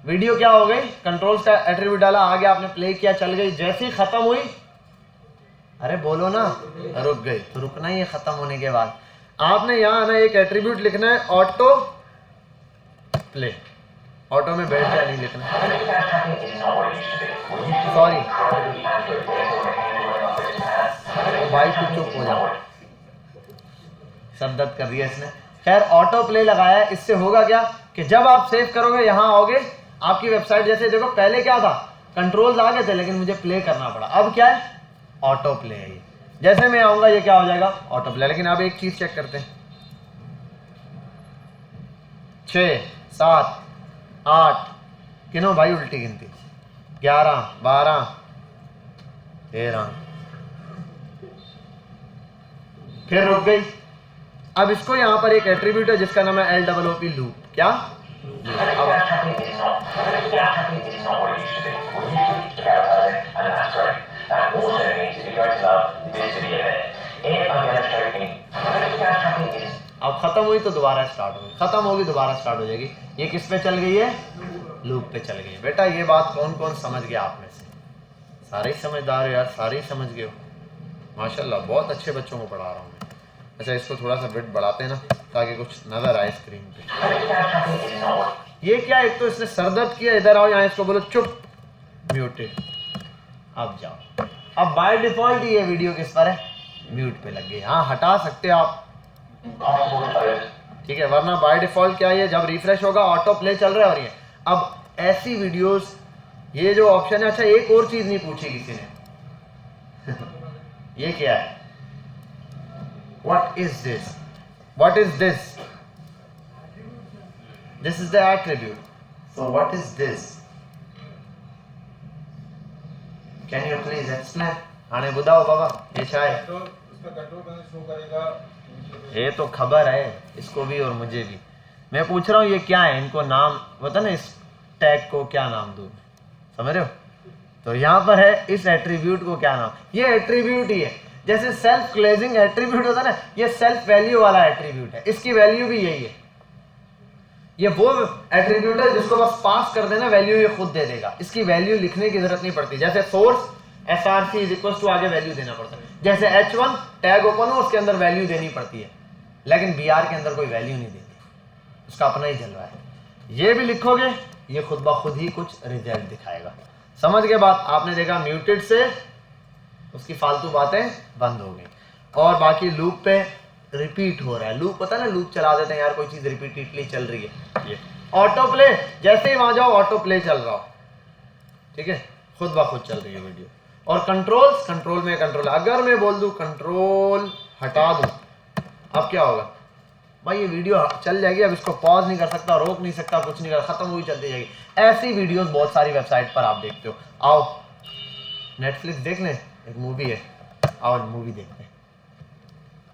वीडियो क्या हो गई, कंट्रोल्स का एट्रीब्यूट डाला, आ गया, आपने प्ले किया, चल गई। जैसे ही खत्म हुई, अरे बोलो ना, रुक गई। तो रुकना ही है खत्म होने के बाद। आपने यहाँ आना, एक एट्रीब्यूट लिखना है, ऑटो प्ले, ऑटो में बैठ जाए नहीं लिखना, सॉरी भाई तू चुप हो जाओ, सब दर्द कर रही है इसने। खैर, ऑटो प्ले लगाया है, इससे होगा क्या कि जब आप सेव करोगे, यहाँ आओगे, आपकी वेबसाइट जैसे देखो, पहले क्या था, कंट्रोल्स आ गए थे, लेकिन मुझे प्ले करना पड़ा। अब क्या है, ऑटो प्ले है। ये जैसे मैं आऊँगा, ये क्या हो जाएगा, ऑटो प्ले। लेकिन अब एक चीज़ चेक करते हैं, 6 7 8, गिनो भाई उल्टी गिनती, 11 12 13, फिर रुक गई। अब इसको यहाँ पर एक एट्रीब्यूट है जिसका नाम है LOOP लूप। क्या अब खत्म हुई तो दोबारा स्टार्ट होगी, खत्म होगी दोबारा स्टार्ट हो जाएगी। ये किस पे चल गई है? लूप पे चल गई है। बेटा ये बात कौन कौन समझ गया आप में से? सारे ही समझदार हो यार, सारे ही समझ गए हो, माशाल्लाह, बहुत अच्छे बच्चों को पढ़ा रहा हूँ मैं। अच्छा इसको थोड़ा सा बिट बढ़ाते हैं ना ताकि कुछ नजर आए स्क्रीन पे। ये क्या, एक तो इसने सरदर्द किया, इधर आओ यहाँ, इसको बोलो चुप, म्यूटेड। अब जाओ। अब बाय डिफॉल्ट ये वीडियो किस पर है? म्यूट पे लग गई। हाँ हटा सकते हो आप, ठीक है, वरना बाय डिफॉल्ट क्या है, जब रिफ्रेश होगा ऑटो प्ले चल रहा है। और ये अब ऐसी वीडियोस, ये जो ऑप्शन है। अच्छा एक और चीज नहीं पूछी किसी ने ये क्या है? What is this? What is this? This is the attribute. So what is this? Can you please explain? आने बुदाओ बाबा, ये शायद ये तो खबर है इसको भी और मुझे भी। मैं पूछ रहा हूँ ये क्या है, इनको नाम बता ना, इस टैग को क्या नाम दूँ, समझ रहे हो? तो यहाँ पर है इस एट्रीब्यूट को क्या नाम? ये एट्रीब्यूट ही है, जैसे सेल्फ क्लेजिंग एट्रीब्यूट होता है ना, ये सेल्फ वैल्यू वाला एट्रीब्यूट है, इसकी वैल्यू भी यही है। ये वो एट्रीब्यूट है जिसको बस पास कर देना, वैल्यू ये खुद दे देगा, इसकी वैल्यू लिखने की जरूरत नहीं पड़ती। जैसे source src is equal to आगे वैल्यू देना पड़ता है, जैसे h1 टैग ओपन हो उसके अंदर वैल्यू देनी पड़ती है, लेकिन br के अंदर कोई वैल्यू नहीं देनी, उसका अपना ही जलवा है। ये भी लिखोगे ये खुद ब खुद ही कुछ रिजल्ट दिखाएगा। समझ के बात? आपने देखा म्यूटेड से उसकी फालतू बातें बंद हो गई, और बाकी लूप पे रिपीट हो रहा है। लूप पता है ना, लूप चला देते हैं यार, कोई चीज रिपीटेडली चल रही है। ये ऑटो प्ले, जैसे ही वहां जाओ ऑटो प्ले चल रहा हो, ठीक है, खुद ब खुद चल रही है वीडियो। और कंट्रोल्स, कंट्रोल में कंट्रोल, अगर मैं बोल दूं कंट्रोल हटा दूं, अब क्या होगा भाई? ये वीडियो चल जाएगी, अब इसको पॉज नहीं कर सकता, रोक नहीं सकता, कुछ नहीं कर, खत्म हुई चलती जाएगी। ऐसी वीडियोस बहुत सारी वेबसाइट पर आप देखते हो। आओ नेटफ्लिक्स देख लें, एक मूवी है, आओ मूवी देखते हैं।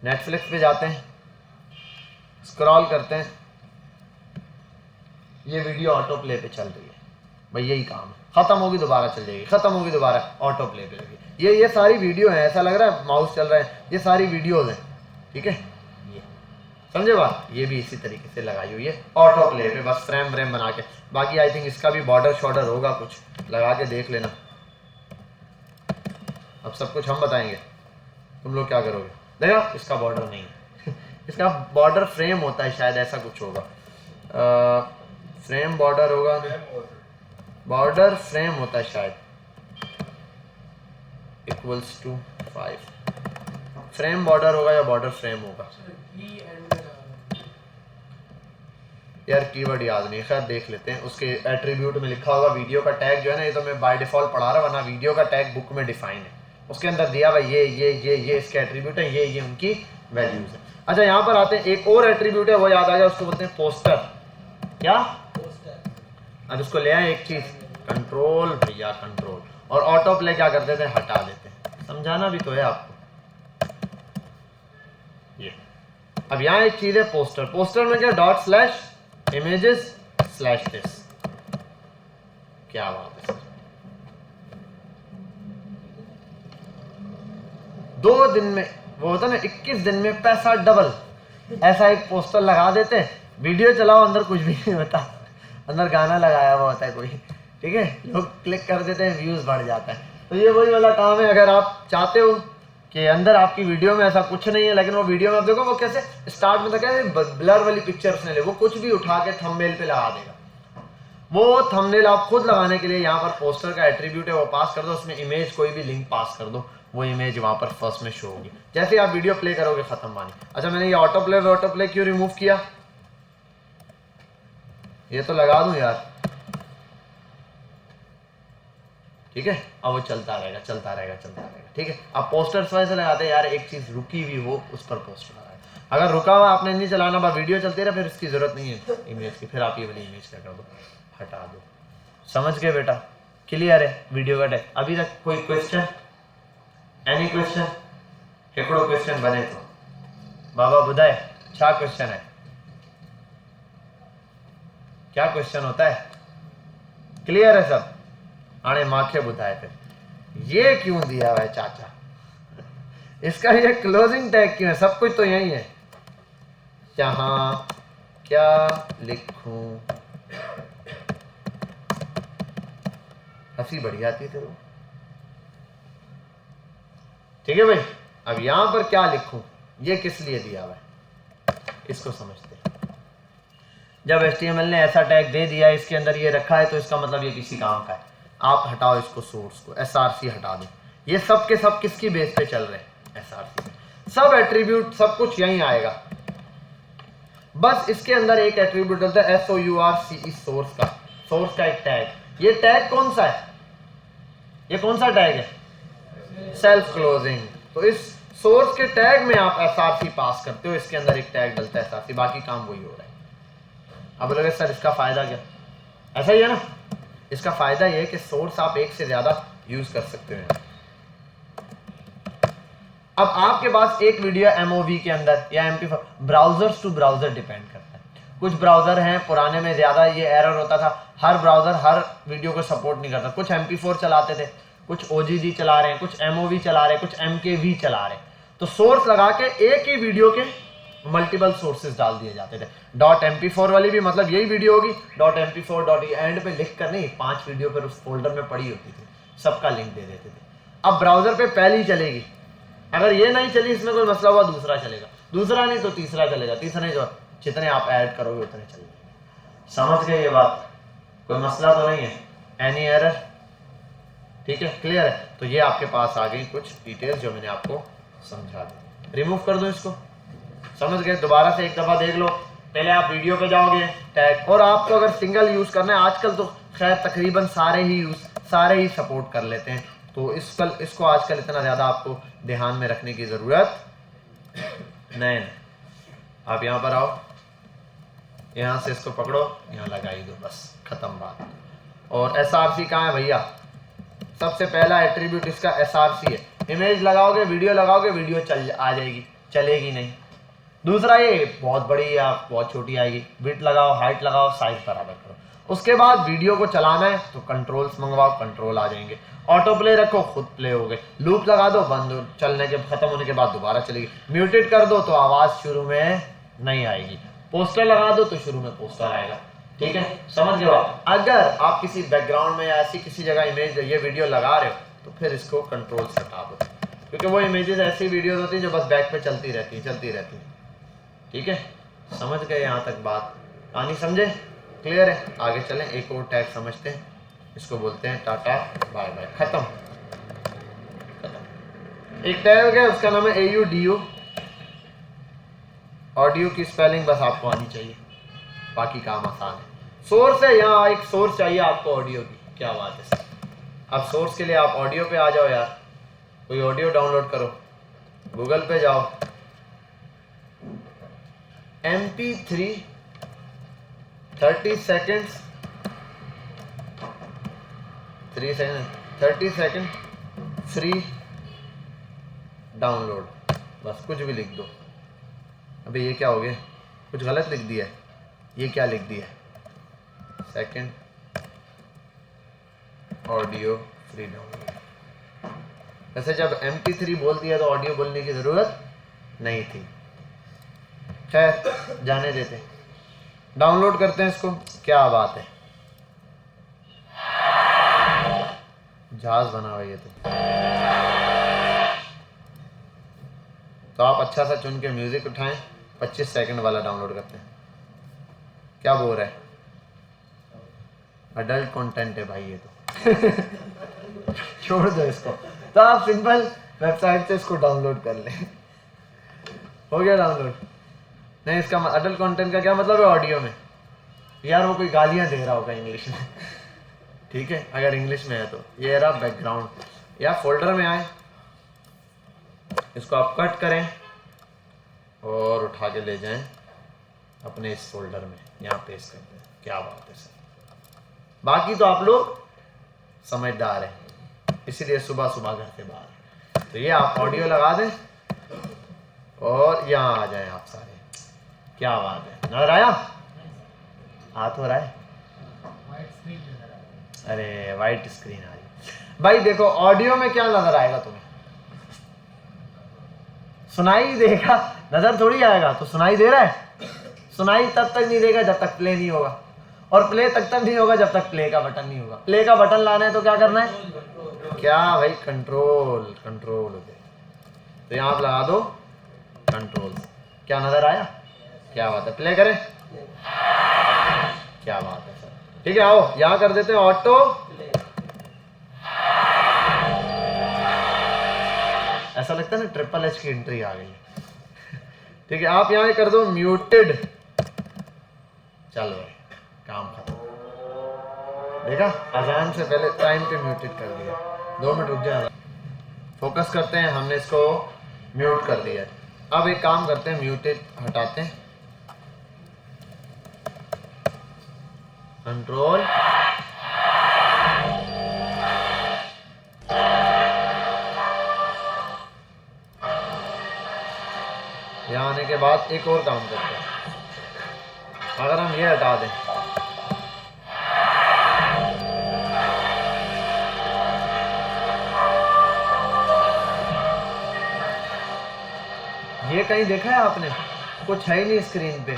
नेटफ्लिक्स पे जाते हैं, स्क्रॉल करते हैं, ये वीडियो ऑटो प्ले पे चल रही है भाई, यही काम है। खत्म होगी दोबारा चल जाएगी, खत्म होगी दोबारा ऑटो प्ले पे लगी। ये सारी वीडियो है, ऐसा लग रहा है माउस चल रहा है, ये सारी वीडियोज हैं, ठीक है, ये समझे बात? ये भी इसी तरीके से लगाई हुई है ऑटो प्ले पे, बस फ्रेम व्रेम बना के। बाकी आई थिंक इसका भी बॉर्डर शॉर्डर होगा, कुछ लगा के देख लेना। अब सब कुछ हम बताएंगे, तुम लोग क्या करोगे? देखा इसका बॉर्डर नहीं है इसका बॉर्डर फ्रेम होता है शायद, ऐसा कुछ होगा, फ्रेम बॉर्डर होगा, बॉर्डर फ्रेम होता है शायद, इक्वल्स टू 5 फ्रेम बॉर्डर होगा या बॉर्डर फ्रेम होगा यार, कीवर्ड याद नहीं, खैर देख लेते हैं। उसके एट्रीब्यूट में लिखा होगा, वीडियो का टैग जो है ना, ये तो मैं बाय डिफॉल्ट पढ़ा रहा, वरना वीडियो का टैग बुक में डिफाइन है, उसके अंदर दिया हुआ ये इसके एट्रीब्यूट है, ये उनकी वैल्यूज है। अच्छा यहाँ पर आते हैं, एक और एट्रीब्यूट है, वो याद आ गया, उसको बोलते हैं पोस्टर। क्या पोस्टर? अब इसको ले आए एक चीज, कंट्रोल भैया कंट्रोल, और ऑटो प्ले क्या कर देते हैं? हटा देते हैं। समझाना भी तो है आपको। ये अब यहाँ एक चीज है पोस्टर, पोस्टर में क्या, dot slash images slash this, क्या बात है सर। 2 दिन में, वो होता ना 21 दिन में पैसा डबल, ऐसा एक पोस्टर लगा देते हैं। वीडियो चलाओ, अंदर कुछ भी नहीं होता, अंदर गाना लगाया हुआ होता है कोई, ठीक है, लोग क्लिक कर देते हैं, व्यूज बढ़ जाता है। तो ये वही वाला काम है। अगर आप चाहते हो कि अंदर आपकी वीडियो में ऐसा कुछ नहीं है, लेकिन वो वीडियो में आप देखो वो कैसे स्टार्ट में तो कैसे ब्लर वाली पिक्चर उसने ले, वो कुछ भी उठा के थंबनेल पे लगा देगा। वो थंबनेल आप खुद लगाने के लिए यहाँ पर पोस्टर का एट्रीब्यूट है, वो पास कर दो, उसमें इमेज कोई भी लिंक पास कर दो, वो इमेज वहाँ पर फर्स्ट में शो होगी। जैसे आप वीडियो प्ले करोगे खत्म वाली। अच्छा मैंने ये ऑटो प्ले क्यों रिमूव किया? ये तो लगा दूं यार, ठीक है, अब वो चलता रहेगा चलता रहेगा चलता रहेगा, ठीक है। अब पोस्टर्स वैसे लगाते हैं यार, एक चीज रुकी हुई हो उस पर पोस्टर लगाए। अगर रुका हुआ आपने नहीं चलाना, बस वीडियो चलती रहे, फिर इसकी जरूरत नहीं है इमेज की, फिर आप ये वाली इमेज क्या कर दो, हटा दो। समझ गए बेटा? क्लियर है? वीडियो कट है। अभी तक कोई क्वेश्चन? Any question? हिकिड़ो क्वेश्चन बने तो बाबा ॿुधाए छा क्वेश्चन है? क्या क्वेश्चन होता है? क्लियर है सब? आने माखे ॿुधाए फिर ये क्यों दिया हुआ है चाचा, इसका ये क्लोजिंग टैग क्यों है? सब कुछ तो यही है। यहाँ क्या लिखूं? हंसी बढ़ी आती है तेरे को, ठीक है भाई? अब यहां पर क्या लिखूं, ये किस लिए दिया हुआ है, इसको समझते हैं। जब HTML ने ऐसा टैग दे दिया, इसके अंदर ये रखा है, तो इसका मतलब ये किसी काम का है। आप हटाओ इसको, सोर्स को, src हटा दो। ये सब के सब किसकी बेस पे चल रहे हैं? src पे। सब एट्रीब्यूट सब कुछ यहीं आएगा, बस इसके अंदर एक एट्रीब्यूट होता है source, सोर्स का एक टैग। ये टैग कौन सा है? ये कौन सा टैग है? Self closing. तो इस सोर्स के टैग में आप src पास करते हो, इसके अंदर एक टैग डलता है src, बाकी काम वही हो रहा है। अब बोलोगे सर इसका फायदा क्या? ऐसा ही है ना, इसका फायदा ये है कि सोर्स आप एक से ज्यादा यूज कर सकते हो। अब आपके पास एक वीडियो MOV के अंदर या MP4, browsers to browser depend करता है। कुछ ब्राउजर हैं, पुराने में ज्यादा ये एरर होता था, हर ब्राउजर हर वीडियो को सपोर्ट नहीं करता। कुछ MP4 चलाते थे, कुछ OGG चला रहे हैं, कुछ MOV चला रहे हैं, कुछ MKV चला रहे हैं। तो सोर्स लगा के एक ही वीडियो के मल्टीपल सोर्सेज डाल दिए जाते थे। .mp4 वाली भी मतलब यही वीडियो होगी, .mp4 एंड पे लिख कर नहीं, 5 वीडियो पर उस फोल्डर में पड़ी होती थी, सबका लिंक दे देते थे। अब ब्राउजर पे पहली चलेगी, अगर ये नहीं चली, इसमें कोई मसला हुआ, दूसरा चलेगा, दूसरा नहीं तो तीसरा चलेगा, तीसरा नहीं तो जितने आप ऐड करोगे उतने चलेंगे। समझ गए ये बात? कोई मसला तो नहीं है? Any error? ठीक है, क्लियर है? तो ये आपके पास आ गई कुछ डिटेल्स जो मैंने आपको समझा दी। रिमूव कर दो इसको। समझ गए? दोबारा से एक दफा देख लो। पहले आप वीडियो पे जाओगे, टैग, और आपको अगर सिंगल यूज करना है, आजकल तो खैर तकरीबन सारे ही सपोर्ट कर लेते हैं, तो इसको आजकल इतना ज्यादा आपको ध्यान में रखने की जरूरत नहीं। आप यहाँ पर आओ, यहाँ से इसको पकड़ो, यहाँ लगाई दो, बस खत्म बात। और src कहाँ है भैया? सबसे पहला एट्रीब्यूट इसका src है। इमेज लगाओगे, वीडियो लगाओगे, वीडियो आ जाएगी, चलेगी नहीं। दूसरा ये बहुत बड़ी या बहुत छोटी आएगी, विड्थ लगाओ, हाइट लगाओ, साइज बराबर करो। उसके बाद वीडियो को चलाना है तो कंट्रोल्स मंगवाओ, कंट्रोल आ जाएंगे। ऑटो प्ले रखो, खुद प्ले हो गए। लूप लगा दो, बंद चलने के खत्म होने के बाद दोबारा चलेगी। म्यूटेड कर दो तो आवाज शुरू में नहीं आएगी। पोस्टर लगा दो तो शुरू में पोस्टर आएगा। ठीक है, समझ गए आप? अगर आप किसी बैकग्राउंड में या ऐसी किसी जगह इमेज ये वीडियो लगा रहे हो तो फिर इसको कंट्रोल से हटा दो, क्योंकि वो इमेजेस ऐसी वीडियोस होती है जो बस बैक पे चलती रहती है। ठीक है, समझ गए यहाँ तक बात? कहानी समझे? क्लियर है? आगे चलें, एक और टैग समझते हैं, इसको बोलते हैं टाटा बाय बाय। खत्म। एक टैग है, उसका नाम है AUDO। ऑडियो की स्पेलिंग बस आपको आनी चाहिए, बाकी काम आसान है। सोर्स है, यहाँ एक सोर्स चाहिए आपको ऑडियो की। क्या बात है सर? अब सोर्स के लिए आप ऑडियो पे आ जाओ यार, कोई ऑडियो डाउनलोड करो, गूगल पे जाओ, MP3 30 सेकेंड फ्री डाउनलोड, बस कुछ भी लिख दो। अबे ये क्या हो गया? कुछ गलत लिख दिया है। ये क्या लिख दिया है? Second audio free download. वैसे जब MP3 बोल दिया तो ऑडियो बोलने की जरूरत नहीं थी। खैर जाने देते, डाउनलोड करते हैं इसको। क्या बात है, जहाज बना हुआ ये तो आप अच्छा सा चुन के म्यूजिक उठाएं, 25 सेकंड वाला डाउनलोड करते हैं। क्या बोल रहा है? अडल्ट कंटेंट है भाई ये तो छोड़ दो इसको। तो आप सिंपल वेबसाइट से इसको डाउनलोड कर लें। हो गया डाउनलोड? नहीं, इसका अडल्ट कंटेंट का क्या मतलब है ऑडियो में? यार वो कोई गालियां दे रहा होगा इंग्लिश में। ठीक है, अगर इंग्लिश में है तो ये रहा बैकग्राउंड। या फोल्डर में आए, इसको आप कट करें, और उठा के ले जाएं अपने इस फोल्डर में, यहाँ पेस्ट करते हैं। क्या बात है सर, बाकी तो आप लोग समझदार हैं, इसीलिए सुबह सुबह घर से बाहर। तो ये आप ऑडियो लगा दें और यहाँ आ जाएं आप सारे। क्या बात है, नजर आया? हाथ हो रहा है? अरे वाइट स्क्रीन आ रही भाई। देखो ऑडियो में क्या नजर आएगा तुम्हें? सुनाई देगा, नजर थोड़ी आएगा। तो सुनाई दे रहा है? सुनाई तब तक नहीं देगा जब तक प्ले नहीं होगा, और प्ले तब तक नहीं होगा जब तक प्ले का बटन नहीं होगा। प्ले का बटन लाना है तो क्या करना है? क्या भाई, कंट्रोल कंट्रोल होते। तो यहाँ आप लगा दो कंट्रोल। क्या नजर आया? क्या बात है, प्ले करें? क्या बात है सर, ठीक है। आओ यहाँ कर देते हैं ऑटो। ऐसा लगता है ना ट्रिपल एच की एंट्री आ गई। ठीक है, आप यहाँ कर दो म्यूटेड। चल भाई काम खत्म। देखा, अजान से पहले टाइम पे म्यूटेड कर दिया। 2 मिनट रुक जाए, फोकस करते हैं। हमने इसको म्यूट कर दिया। अब एक काम करते हैं, म्यूटेड हटाते हैं, कंट्रोल। यहाँ आने के बाद एक और काम करते हैं। अगर हम ये हटा दें, ये कहीं देखा है आपने? कुछ है ही नहीं स्क्रीन पे।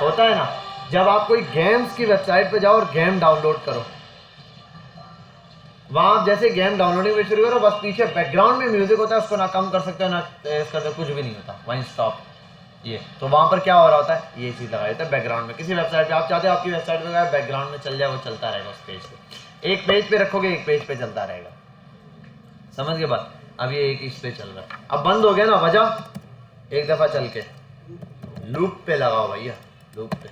होता है ना, जब आप कोई गेम्स की वेबसाइट पे जाओ और गेम डाउनलोड करो, वहां आप जैसे गेम डाउनलोडिंग में शुरू करो, बस पीछे बैकग्राउंड में म्यूजिक होता है, उसको ना कम कर सकते हो ना तेज कर सकते, कुछ भी नहीं होता, वहीं स्टॉप। ये तो वहां पर क्या हो रहा होता है, ये चीज लगा देता है बैकग्राउंड में। किसी वेबसाइट पे आप चाहते हो आपकी वेबसाइट पे बैकग्राउंड में चल जाए, वो चलता रहेगा उस पेज पे। एक पेज पे रखोगे, एक पेज पे चलता रहेगा। समझ के बाद अब ये एक इस पे चल रहा है, अब बंद हो गया ना, बजा एक दफा चल के लूप पे लगाओ भैया, लूप पे।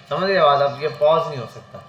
समझ गए बात? अब ये पॉज नहीं हो सकता।